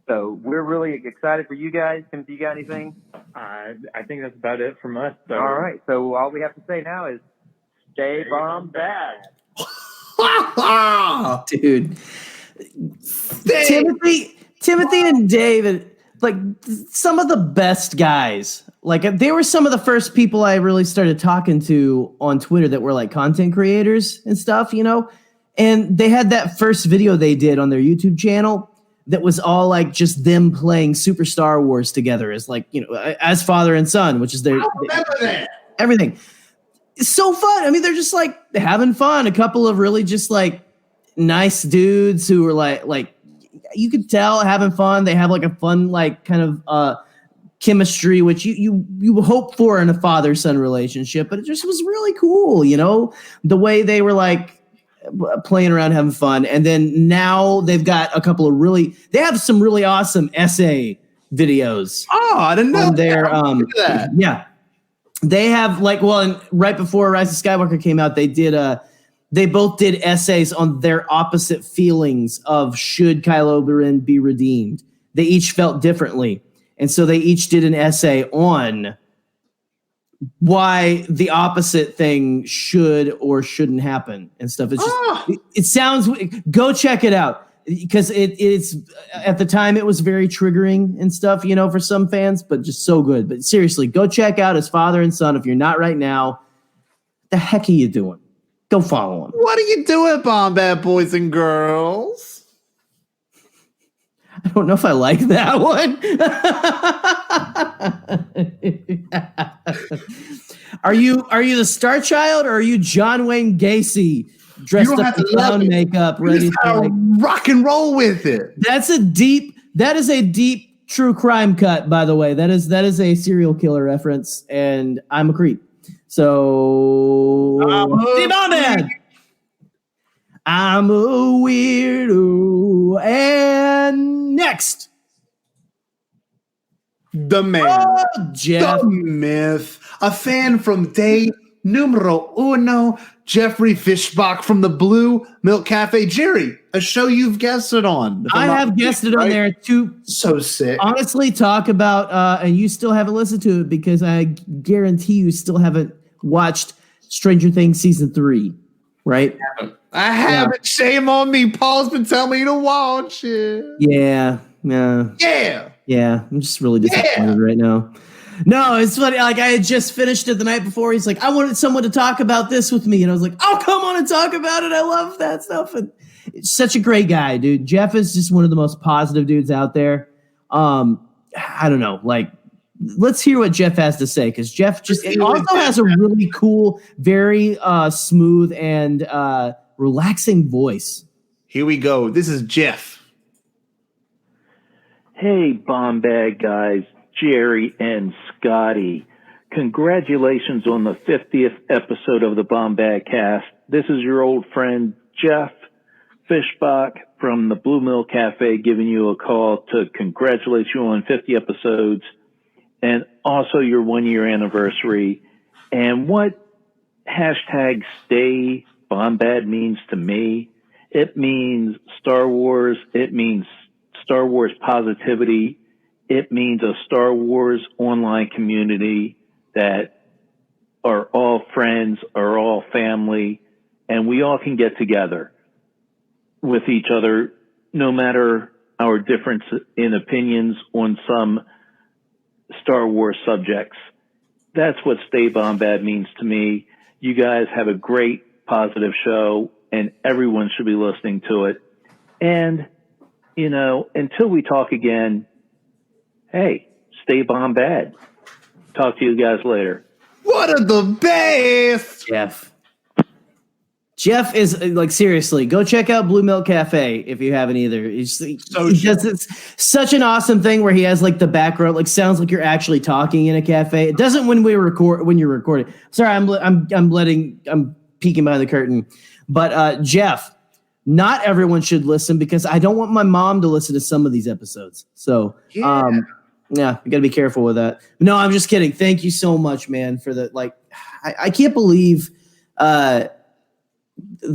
S: So we're really excited for you guys. Timothy, you got anything?
T: I think that's about it from us. So.
S: All right, so all we have to say now is stay Bombad.
C: Dude. Timothy and David, like some of the best guys. Like they were some of the first people I really started talking to on Twitter that were like content creators and stuff, and they had that first video they did on their YouTube channel that was all like just them playing Super Star Wars together as like, as father and son, which is their everything. It's so fun. I mean, they're just like having fun. A couple of really just like nice dudes who were like you could tell having fun. They have like a fun like kind of chemistry, which you hope for in a father-son relationship, but it just was really cool, the way they were like playing around, having fun. And then now they've got a couple of they have some really awesome essay videos.
D: Oh, I didn't know
C: that. Yeah. They have and right before Rise of Skywalker came out, they both did essays on their opposite feelings of should Kylo Ren be redeemed. They each felt differently. And so they each did an essay on why the opposite thing should or shouldn't happen and stuff. It's just, it sounds, go check it out because it's at the time it was very triggering and stuff, for some fans, but just so good. But seriously, go check out As Father and Son. If you're not right now, the heck are you doing? Go follow him.
D: What are you doing, Bombad boys and girls?
C: I don't know if I like that one. Are you the Star Child or are you John Wayne Gacy dressed up in clown makeup, ready to
D: rock and roll with it?
C: That is a deep true crime cut, by the way. That is a serial killer reference, and I'm a creep. So I'm a weirdo. And next,
D: the man,
C: Jeff.
D: The myth, a fan from day numero uno, Jeffrey Fishbach from the Blue Milk Cafe. Jerry, a show you've guested on.
C: I have guested on there too.
D: So sick.
C: Honestly, talk about, and you still haven't listened to it because I guarantee you still haven't watched Stranger Things season 3, right?
D: I haven't. Yeah. Shame on me. Paul's been telling me to watch it.
C: Yeah. I'm just really disappointed right now. No, it's funny. Like I had just finished it the night before. He's like, I wanted someone to talk about this with me, and I was like, oh, come on and talk about it. I love that stuff. And it's such a great guy, dude. Jeff is just one of the most positive dudes out there. I don't know, like. Let's hear what Jeff has to say because Jeff also has a really cool, very smooth and relaxing voice.
D: Here we go. This is Jeff.
J: Hey, Bombad guys, Jerry and Scotty. Congratulations on the 50th episode of the Bombadcast. This is your old friend Jeff Fishbach from the Blue Mill Cafe giving you a call to congratulate you on 50 episodes. And also your 1 year anniversary. And what hashtag stay Bombad means to me, it means Star Wars, it means
U: Star Wars positivity. It means a Star Wars online community that are all friends, are all family, and we all can get together with each other, no matter our difference in opinions on some Star Wars subjects. That's what Stay Bombad means to me. You guys have a great, positive show, and everyone should be listening to it. And, until we talk again, hey, stay Bombad. Talk to you guys later.
D: What are the best?
C: Jeff is seriously, go check out Blue Milk Cafe if you haven't either. He does this, such an awesome thing where he has the background, sounds like you're actually talking in a cafe. It doesn't when you're recording. Sorry, I'm peeking behind the curtain. But Jeff, not everyone should listen because I don't want my mom to listen to some of these episodes. So yeah, you gotta be careful with that. No, I'm just kidding. Thank you so much, man, for the I can't believe the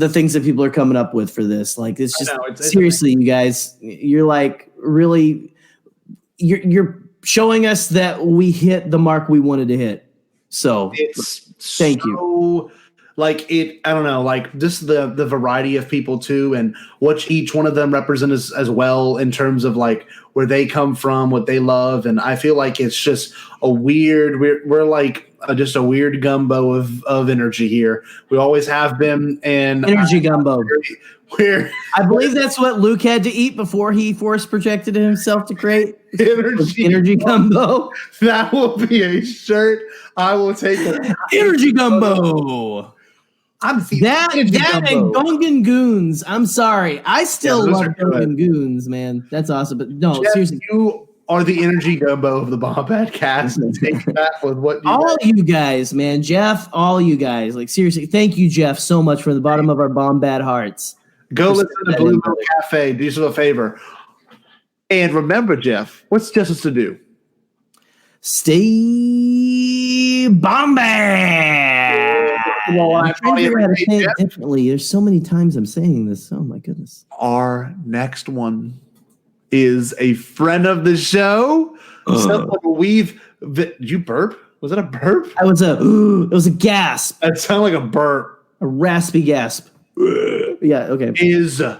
C: things that people are coming up with for this. It's just seriously, you guys, you're really, you're showing us that we hit the mark we wanted to hit. So thank you.
D: I don't know, just the variety of people too, and what each one of them represent as well in terms of where they come from, what they love. And I feel like it's just we're just a weird gumbo of energy here. We always have been. And
C: energy gumbo. I believe that's what Luke had to eat before he force projected himself to create energy gumbo.
D: That will be a shirt I will take.
C: Energy gumbo. That and Gungan Goons. I'm sorry. I still love Gungan Goons, man. That's awesome. But no,
D: Jeff,
C: seriously.
D: You are the energy gumbo of the Bombadcast. And take that with what
C: you guys, man. Jeff, all you guys. Seriously, thank you, Jeff, so much from the bottom of our Bombad hearts.
D: Go listen to Blue Milk Cafe. Do yourself a favor. And remember, Jeff, what's justice to do?
C: Stay Bombad. Well, I'm trying to figure out how to say it differently. There's so many times I'm saying this. Oh my goodness.
D: Our next one is a friend of the show. Did you burp? Was it a burp?
C: It was a gasp.
D: It sounded like a burp.
C: A raspy gasp. Yeah, okay.
D: Is Ro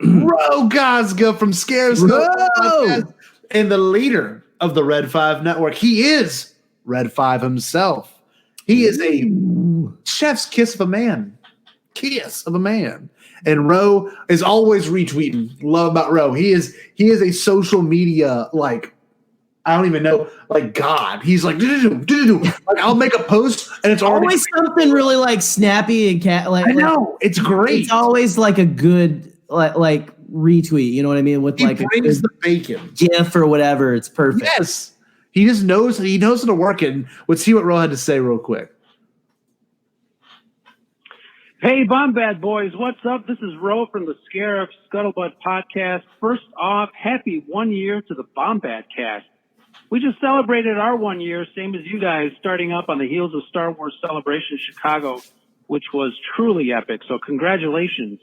D: Gazga from Scares and the leader of the Red 5 Network. He is Red 5 himself. He is a chef's kiss of a man. And Ro is always retweeting. Love about Ro. He is a social media, I don't even know, God. He's I'll make a post and it's
C: always something really snappy and
D: I know. It's great.
C: It's always a good retweet. You know what I mean? With
D: he brings the bacon.
C: GIF or whatever. It's perfect.
D: Yes. He just knows how to work it. Let's see what Ro had to say real quick.
K: Hey, Bombad boys, what's up? This is Ro from the Scarif Scuttlebutt podcast. First off, happy 1 year to the Bombadcast. We just celebrated our 1 year, same as you guys, starting up on the heels of Star Wars Celebration Chicago, which was truly epic. So congratulations.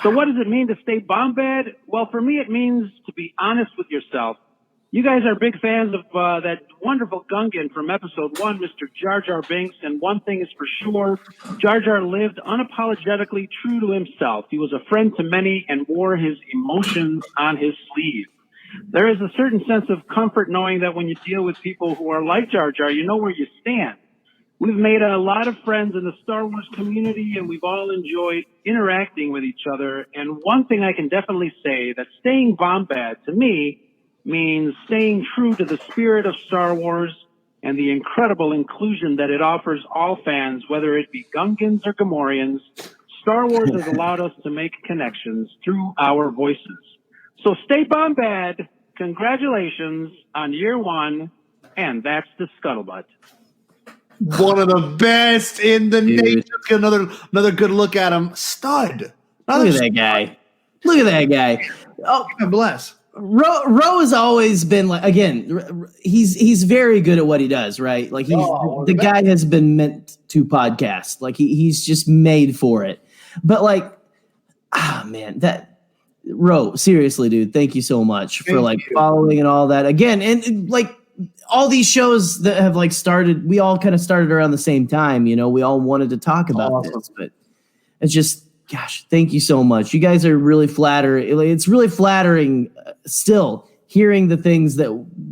K: So what does it mean to stay Bombad? Well, for me, it means to be honest with yourself. You guys are big fans of that wonderful Gungan from episode 1, Mr. Jar Jar Binks, and one thing is for sure, Jar Jar lived unapologetically true to himself. He was a friend to many and wore his emotions on his sleeve. There is a certain sense of comfort knowing that when you deal with people who are like Jar Jar, you know where you stand. We've made a lot of friends in the Star Wars community, and we've all enjoyed interacting with each other. And one thing I can definitely say, that staying Bombad, to me, means staying true to the spirit of Star Wars and the incredible inclusion that it offers all fans, whether it be Gungans or Gamorreans. Star Wars has allowed us to make connections through our voices. So stay Bombad. Congratulations on year 1. And that's the Scuttlebutt.
D: One of the best in the nation. Let's get another good look at him. Stud.
C: Look at that guy. Look at that guy.
D: Oh, God bless.
C: Ro has always been he's very good at what he does, right? The guy has been meant to podcast. He's just made for it. But man, Ro, seriously, dude, thank you so much for like following and all that again. And like all these shows that have like started, we all kind of started around the same time. You know, we all wanted to talk about this, but it's just, gosh, thank you so much. You guys are really flattering. It's really flattering still hearing the things that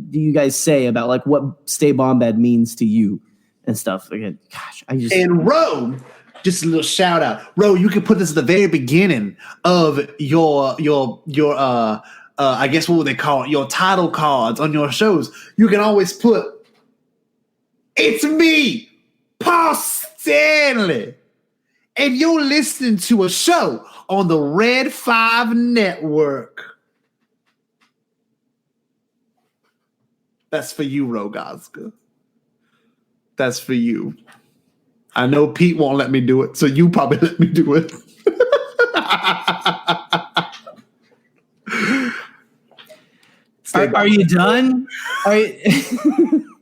C: you guys say about like what Stay Bombad means to you and stuff. Again, gosh,
D: And Ro, just a little shout out. Ro, you can put this at the very beginning of your I guess what would they call it? Your title cards on your shows. You can always put, "It's me, Paul Stanley, and you're listening to a show on the Red 5 Network." That's for you, Rogazka. That's for you. I know Pete won't let me do it, so you probably let me do it.
C: Are you done?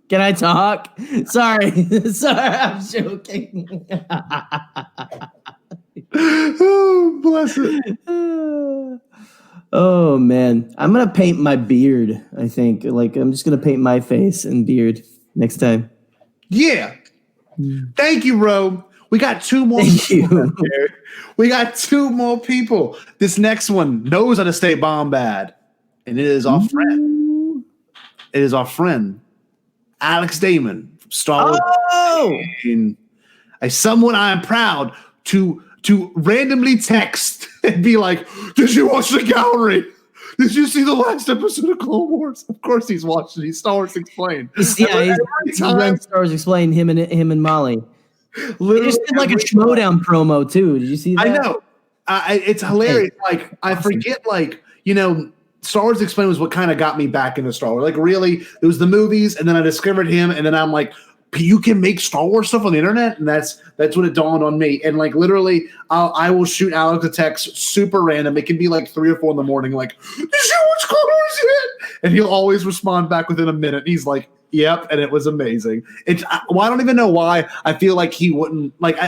C: Can I talk? Sorry, I'm joking.
D: Oh, bless it.
C: Oh man, I'm gonna paint my beard. I think like I'm just gonna paint my face and beard next time.
D: Yeah. Thank you, Ro. We got 2 more people. We got 2 more people. This next one knows how to stay Bombad. And it is our friend. It is our friend, Alex Damon from Star Wars.
C: Oh!
D: Someone I am proud to randomly text and be like, "Did you watch the gallery? Did you see the last episode of Clone Wars?" Of course he's watched it. He's Star Wars Explained.
C: He runs Star Wars Explained, him and Molly.
D: Literally
C: they just did like a Schmodown promo too. Did you see that?
D: I know. It's hilarious. Like I forget, like, you know, Star Wars Explained was what kind of got me back into Star Wars. Like really, it was the movies, and then I discovered him, and then I'm like, you can make Star Wars stuff on the internet, and that's when it dawned on me. And like literally, I will shoot Alex a text super random. It can be like 3 or 4 in the morning, like, "Did you watch Clone Wars yet?" And he'll always respond back within a minute. He's like, "Yep," and it was amazing. I don't even know why. I feel like he wouldn't like.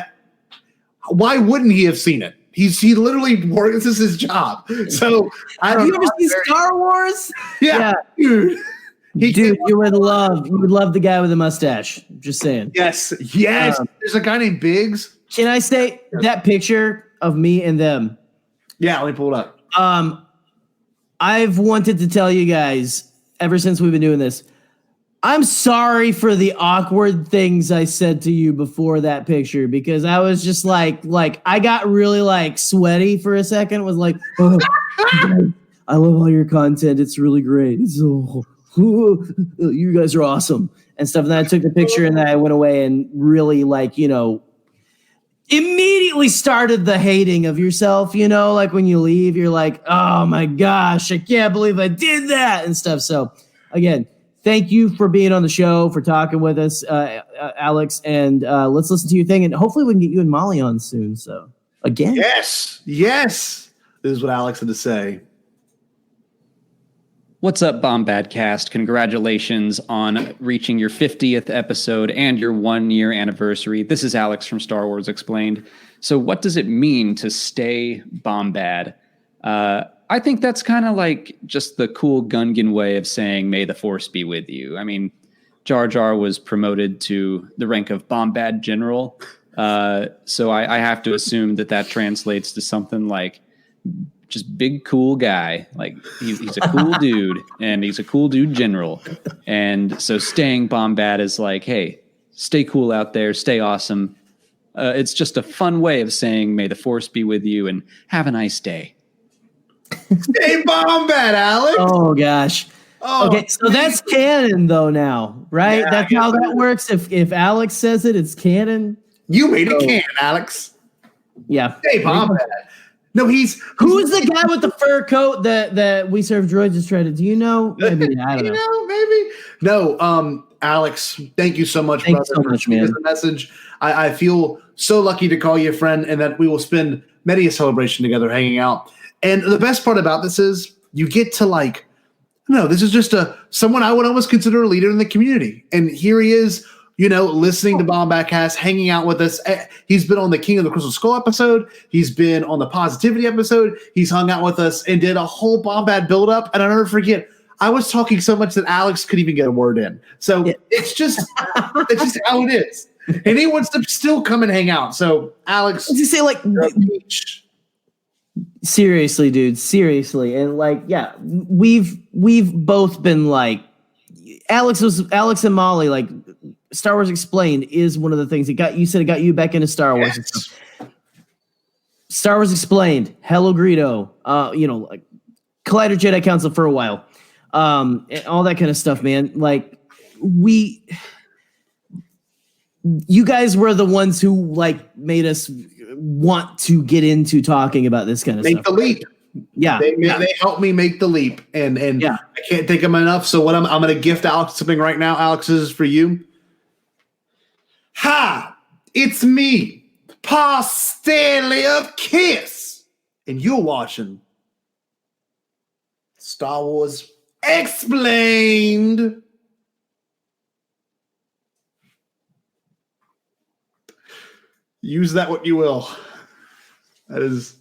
D: Why wouldn't he have seen it? He literally works. This is his job. So
C: have you ever seen Star Wars?
D: Yeah. Dude.
C: You would love the guy with the mustache. Just saying.
D: Yes. There's a guy named Biggs.
C: Can I say that picture of me and them?
D: Yeah, let me pull it up.
C: I've wanted to tell you guys ever since we've been doing this. I'm sorry for the awkward things I said to you before that picture, because I was just like I got really like sweaty for a second. It was like, "Oh, I love all your content. It's really great. It's you guys are awesome," and stuff. And then I took the picture and then I went away and really like, you know, immediately started the hating of yourself, you know, like when you leave, you're like, "Oh my gosh, I can't believe I did that," and stuff. So again, thank you for being on the show, for talking with us, Alex, and let's listen to your thing, and hopefully we can get you and Molly on soon. So again.
D: Yes. This is what Alex had to say.
A: What's up, Bombadcast? Congratulations on reaching your 50th episode and your 1-year anniversary. This is Alex from Star Wars Explained. So what does it mean to stay Bombad? I think that's kind of like just the cool Gungan way of saying, "May the Force be with you." I mean, Jar Jar was promoted to the rank of Bombad General. So I have to assume that translates to something like just big, cool guy. Like he's a cool dude, and he's a cool dude general. And so staying Bombad is like, hey, stay cool out there, stay awesome. It's just a fun way of saying, "May the Force be with you," and have a nice day.
D: Stay Bombad, Alex.
C: Oh gosh. Oh, okay, so that's canon though now, right?
D: Yeah,
C: that's how that works. If Alex says it, it's canon.
D: You made it canon, Alex.
C: Yeah.
D: Stay Bombad. No, who's
C: the guy with the fur coat that We Serve Droids is trying to? Do you know? Maybe I don't know.
D: Maybe. No, Alex, thank you so much,
C: Thank
D: brother.
C: you so much, man.
D: The message. I feel so lucky to call you a friend, and that we will spend many a celebration together hanging out. And the best part about this is you get to this is just someone I would almost consider a leader in the community. And here he is listening to Bombadcast, hanging out with us. He's been on the King of the Crystal Skull episode. He's been on the Positivity episode. He's hung out with us and did a whole Bombad build-up. And I'll never forget, I was talking so much that Alex couldn't even get a word in. So it's just how it is. And he wants to still come and hang out. So Alex,
C: you say seriously, dude, seriously. And we've both been Alex and Molly, Star Wars Explained is one of the things that got you back into Star Wars and stuff. Star Wars Explained, Hello Greedo, Collider Jedi Council for a while. And all that kind of stuff, man. You guys were the ones who made us want to get into talking about this kind of stuff.
D: Make the leap.
C: Yeah.
D: They helped me make the leap. And I can't thank them enough. So what I'm going to gift Alex something right now. Alex, this is for you. Hi, it's me, Pa Stanley of Kiss. And you're watching Star Wars Explained. Use that what you will. That is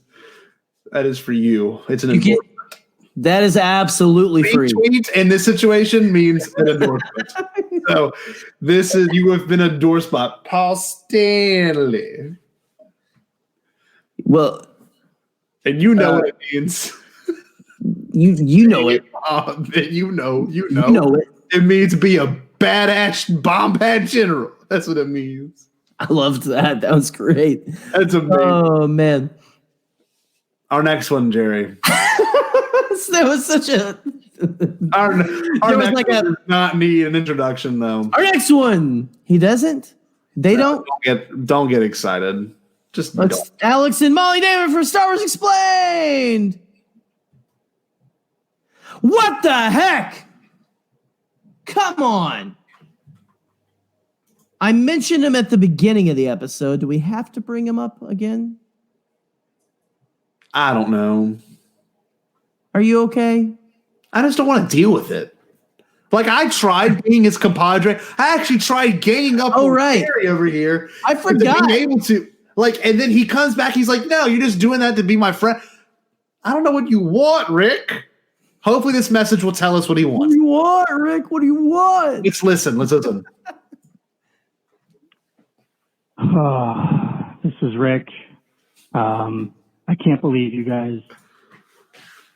D: for you. It's an endorsement.
C: That is absolutely free.
D: Retweet in this situation means an endorsement. So you have been endorsed by Paul Stanley.
C: Well,
D: and you know what it means.
C: You know it.
D: You know it. It means be a badass Bombad general. That's what it means.
C: I loved that. That was great.
D: That's amazing.
C: Oh man.
D: Our next one, Jerry.
C: That was such a.
D: Our next one does not need an introduction, though.
C: Our next one, he doesn't. They don't.
D: Don't get excited. Just don't.
C: Alex and Molly Damon for Star Wars Explained. What the heck? Come on. I mentioned him at the beginning of the episode. Do we have to bring him up again?
D: I don't know.
C: Are you okay?
D: I just don't want to deal with it. I tried being his compadre. I actually tried ganging up on Harry over here.
C: I forgot.
D: Being able to, and then he comes back. He's like, no, you're just doing that to be my friend. I don't know what you want, Rick. Hopefully this message will tell us what he wants.
C: What do you want, Rick? What do you want?
D: Let's listen.
O: This is Rick. I can't believe you guys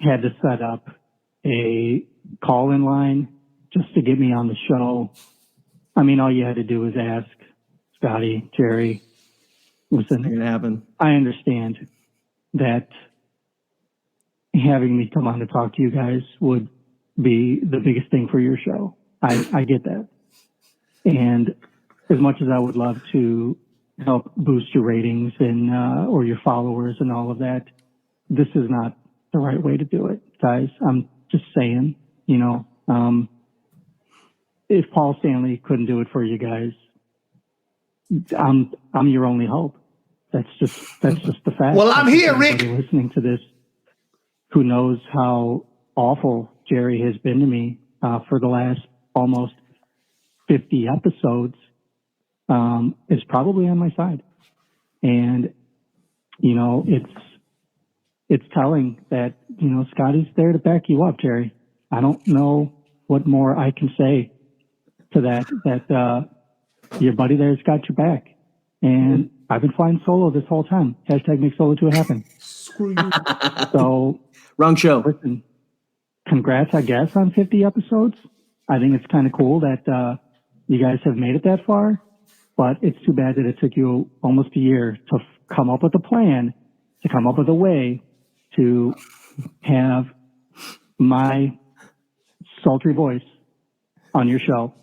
O: had to set up a call-in line just to get me on the show. I mean, all you had to do was ask Scotty, Jerry. Listen,
C: gonna happen.
O: I understand that having me come on to talk to you guys would be the biggest thing for your show. I get that. And as much as I would love to help boost your ratings and or your followers and all of that, this is not the right way to do it, guys. I'm just saying, if Paul Stanley couldn't do it for you guys, I'm your only hope. That's just the fact.
D: Well, I'm here, Rick.
O: Listening to this, who knows how awful Jerry has been to me for the last almost 50 episodes, is probably on my side. And, it's telling that, Scotty's there to back you up, Jerry. I don't know what more I can say to that your buddy there's got your back. And I've been flying solo this whole time. Hashtag make solo 2 happen.
D: Screw you.
O: So,
C: wrong show.
O: Listen, congrats, I guess, on 50 episodes. I think it's kind of cool that you guys have made it that far, but it's too bad that it took you almost a year to come up with a plan, to come up with a way to have my sultry voice on your show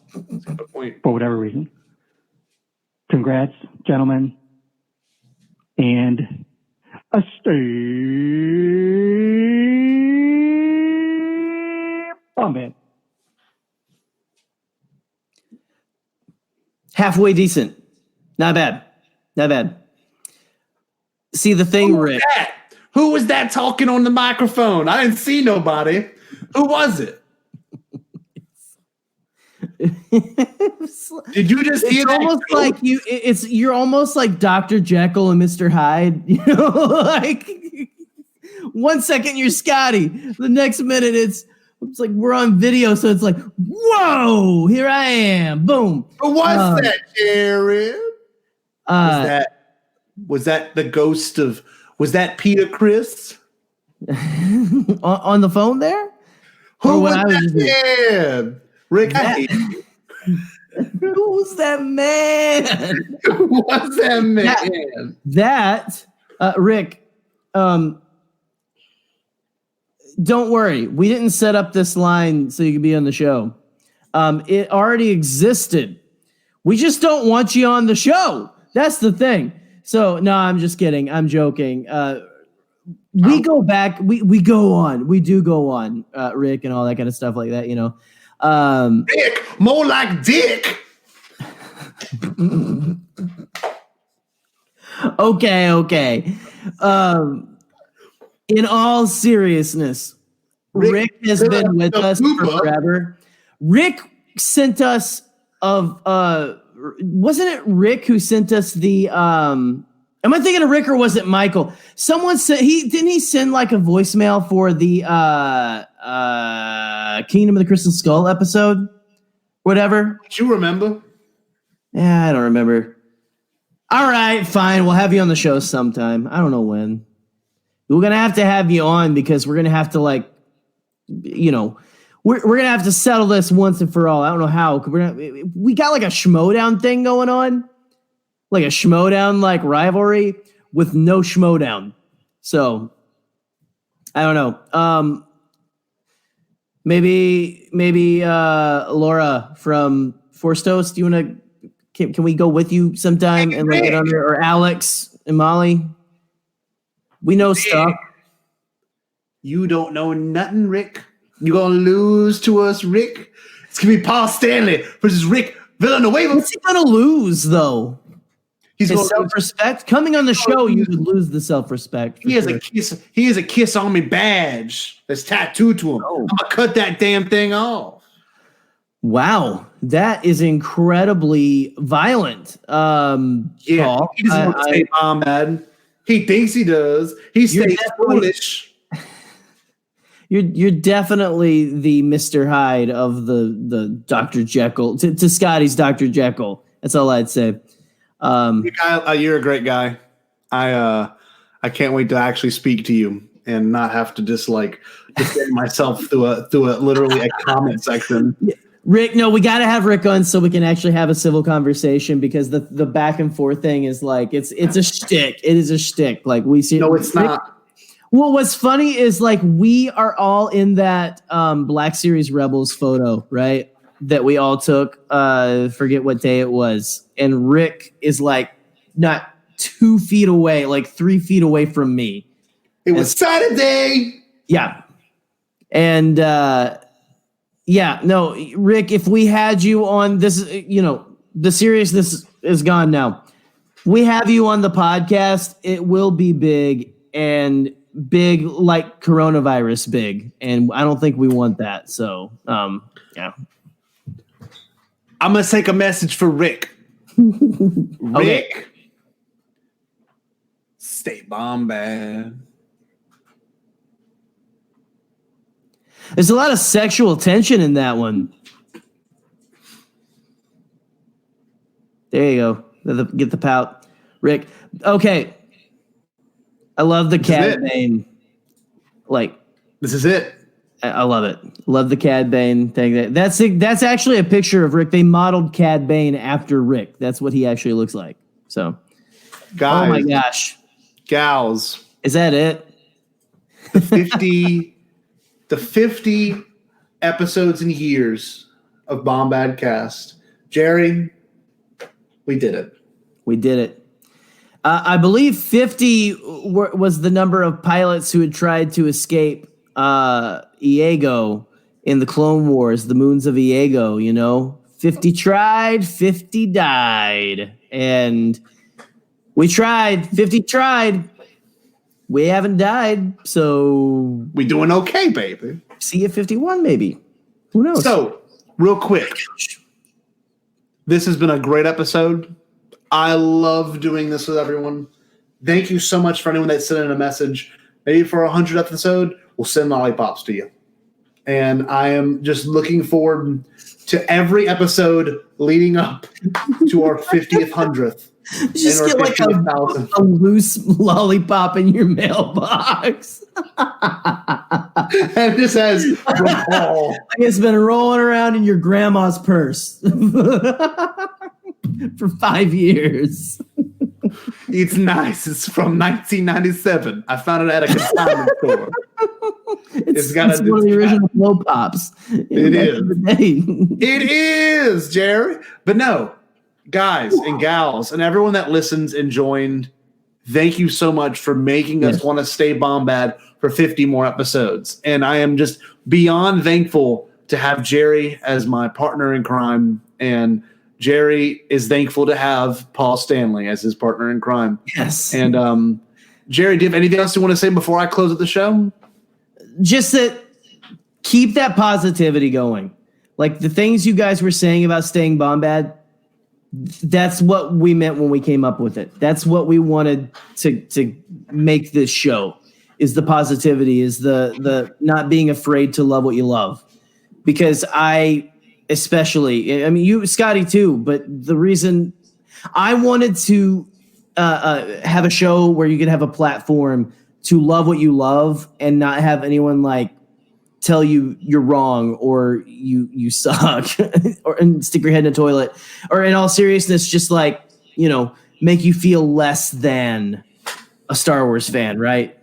O: for whatever reason. Congrats, gentlemen. And a stay Bombad.
C: Halfway decent. Not bad. See, the thing, Rick.
D: Who was that talking on the microphone? I didn't see nobody. Who was it? Did you just hear
C: It's
D: that?
C: almost like you're almost like Dr. Jekyll and Mr. Hyde. You know, like 1 second you're Scotty, the next minute it's like we're on video, so it's like, whoa, here I am, boom.
D: But what's that, Jared? Was that the ghost of? Was that Peter Chris
C: on the phone there?
D: Who was that man? Rick, I hate you.
C: Who's that man?
D: What's that man?
C: Rick, don't worry. We didn't set up this line so you could be on the show. It already existed. We just don't want you on the show. That's the thing. So, no, I'm just kidding. I'm joking. We go back. We go on. We do go on, Rick, and all that kind of stuff like that, you know.
D: Dick, more like Dick.
C: Okay. In all seriousness, Rick has been with us for forever. Rick sent us wasn't it Rick who sent us the am I thinking of Rick or was it Michael? Someone said didn't he send like a voicemail for the Kingdom of the Crystal Skull episode? Whatever.
D: Do you remember?
C: Yeah, I don't remember. All right, fine. We'll have you on the show sometime. I don't know when. We're going to have you on because we're going to have to we're going to have to settle this once and for all. I don't know how. We got like a schmodown thing going on. Like a schmodown like rivalry with no schmodown. So I don't know. Maybe Laura from Force Toast, do you want to can we go with you sometime and like get on there, or Alex and Molly? We know stuff.
D: You don't know nothing, Rick. You're gonna lose to us, Rick. It's gonna be Paul Stanley versus Rick Villanueva.
C: What's he gonna lose though?
D: He's
C: his self-respect. Coming on the show, you would lose the self-respect.
D: He has a kiss. He has a Kiss Army badge that's tattooed to him. I'm gonna cut that damn thing off.
C: Wow, that is incredibly violent.
D: Yeah,
C: Paul,
D: he doesn't want to say Bombad. He thinks he does. He stays foolish.
C: You're definitely the Mr. Hyde of the Dr. Jekyll to Scotty's Dr. Jekyll. That's all I'd say.
D: You're a great guy. I can't wait to actually speak to you and not have to just defend myself through a literally a comment section.
C: Rick, no, we got to have Rick on so we can actually have a civil conversation, because the back and forth thing is like it's a shtick. It is a shtick. Like we see.
D: No, it's not.
C: Well, what's funny is like we are all in that Black Series Rebels photo, right? That we all took. Forget what day it was, and Rick is like not 2 feet away, like 3 feet away from me.
D: It was Saturday.
C: Yeah, and. Yeah, no, Rick, if we had you on this, the seriousness is gone now. We have you on the podcast, it will be big, and big like coronavirus big. And I don't think we want that. So, yeah.
D: I'm going to take a message for Rick. Rick, stay Bombad.
C: There's a lot of sexual tension in that one. There you go. Get the pout. Rick. Okay. I love the Cad Bane.
D: This is it.
C: I love it. Love the Cad Bane thing. That's actually a picture of Rick. They modeled Cad Bane after Rick. That's what he actually looks like. So,
D: guys,
C: oh my gosh.
D: Gals.
C: Is that it?
D: The 50 episodes and years of Bombadcast. Jerry, we did it.
C: We did it. I believe 50 was the number of pilots who had tried to escape Iago in the Clone Wars, the moons of Iago, 50 tried, 50 died. And we tried, 50 tried. We haven't died, so
D: we doing okay, baby.
C: See you at 51, maybe. Who knows?
D: So, real quick, This has been a great episode. I love doing this with everyone. Thank you so much for anyone that sent in a message. Maybe for 100th episode, we'll send lollipops to you. And I am just looking forward to every episode leading up to our 50th, 100th.
C: Just get like a loose lollipop in your mailbox.
D: And this has
C: it's been rolling around in your grandma's purse for 5 years.
D: It's nice. It's from 1997. I found it at a consignment store. It's one of the original blow pops.
C: It is.
D: It is, Jerry. But no, guys and gals and everyone that listens and joined, thank you so much for making us want to stay Bombad for 50 more episodes. And I am just beyond thankful to have Jerry as my partner in crime. And Jerry is thankful to have Paul Stanley as his partner in crime.
C: Yes.
D: And Jerry, do you have anything else you want to say before I close out the show?
C: Just that keep that positivity going. Like the things you guys were saying about staying Bombad, that's what we meant when we came up with it. That's what we wanted to make this show, is the positivity, is the not being afraid to love what you love. Because I mean, you, Scotty, too, but the reason I wanted to have a show where you could have a platform to love what you love and not have anyone like tell you you're wrong or you suck and stick your head in a toilet, or in all seriousness, just like, make you feel less than a Star Wars fan, right?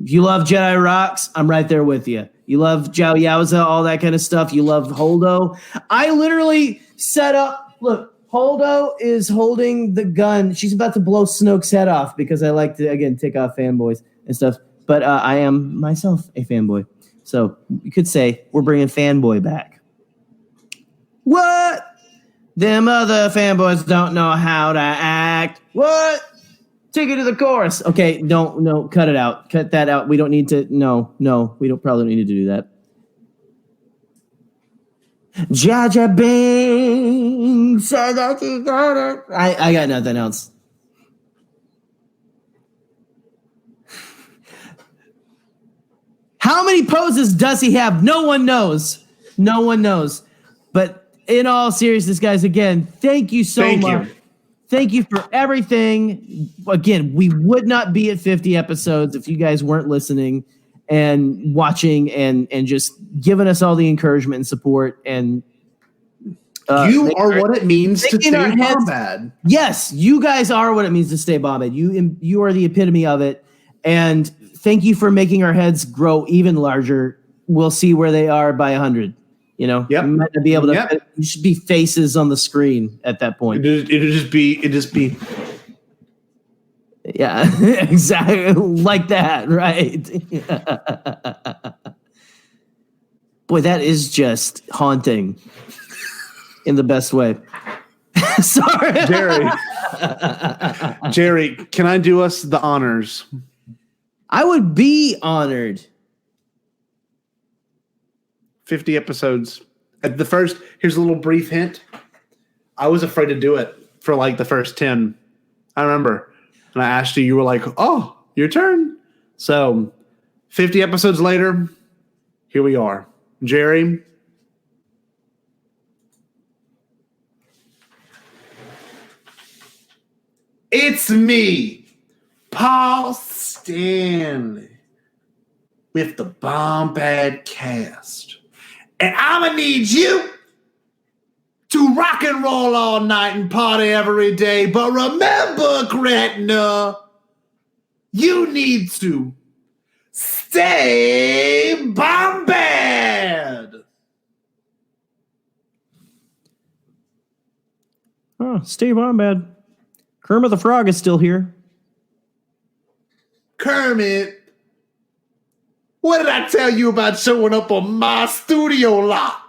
C: If you love Jedi Rocks, I'm right there with you. You love Jiao Yaoza, all that kind of stuff. You love Holdo. I literally set up, look, Holdo is holding the gun. She's about to blow Snoke's head off because I like to, again, tick off fanboys and stuff. But I am myself a fanboy. So you could say we're bringing fanboy back. What? Them other fanboys don't know how to act. What? Take it to the chorus. Okay, no, cut it out. Cut that out. We don't need to. No, we don't probably need to do that. Jaja Bing said that you got it. I got nothing else. How many poses does he have? No one knows. No one knows. But in all seriousness, guys, again, thank you so much. Thank you for everything. Again, we would not be at 50 episodes if you guys weren't listening and watching and just giving us all the encouragement and support. And
D: you are what it means to stay Bombad.
C: Yes, you guys are what it means to stay Bombad. You are the epitome of it. And thank you for making our heads grow even larger. We'll see where they are by 100. You might not be able to. You should be faces on the screen at that point.
D: It'd just be.
C: Yeah, exactly like that, right? Boy, that is just haunting in the best way. Sorry,
D: Jerry, can I do us the honors?
C: I would be honored.
D: 50 episodes. At the first, here's a little brief hint. I was afraid to do it for like the first 10. I remember. And I asked you, you were like, oh, your turn. So 50 episodes later, here we are. Jerry. It's me, Paul Stanley, with the Bombadcast. And I'm going to need you to rock and roll all night and party every day. But remember, Gretna, you need to stay Bombad.
C: Oh, stay Bombad. Kermit the Frog is still here.
D: Kermit, what did I tell you about showing up on my studio lot?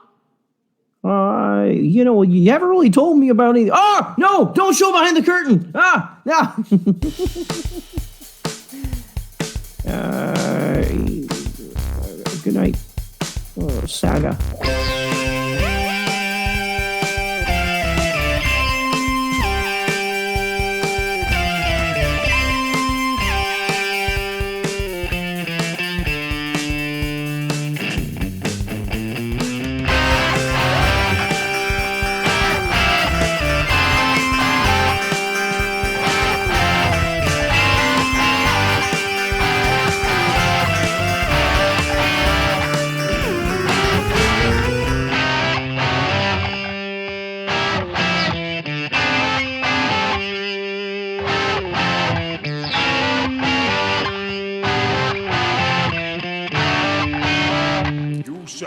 C: You haven't really told me about anything. Oh, no, don't show behind the curtain. No. Good night. Saga.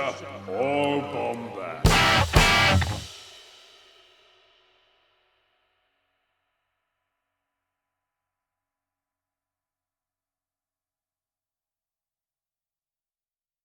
B: Marisha or Bombad.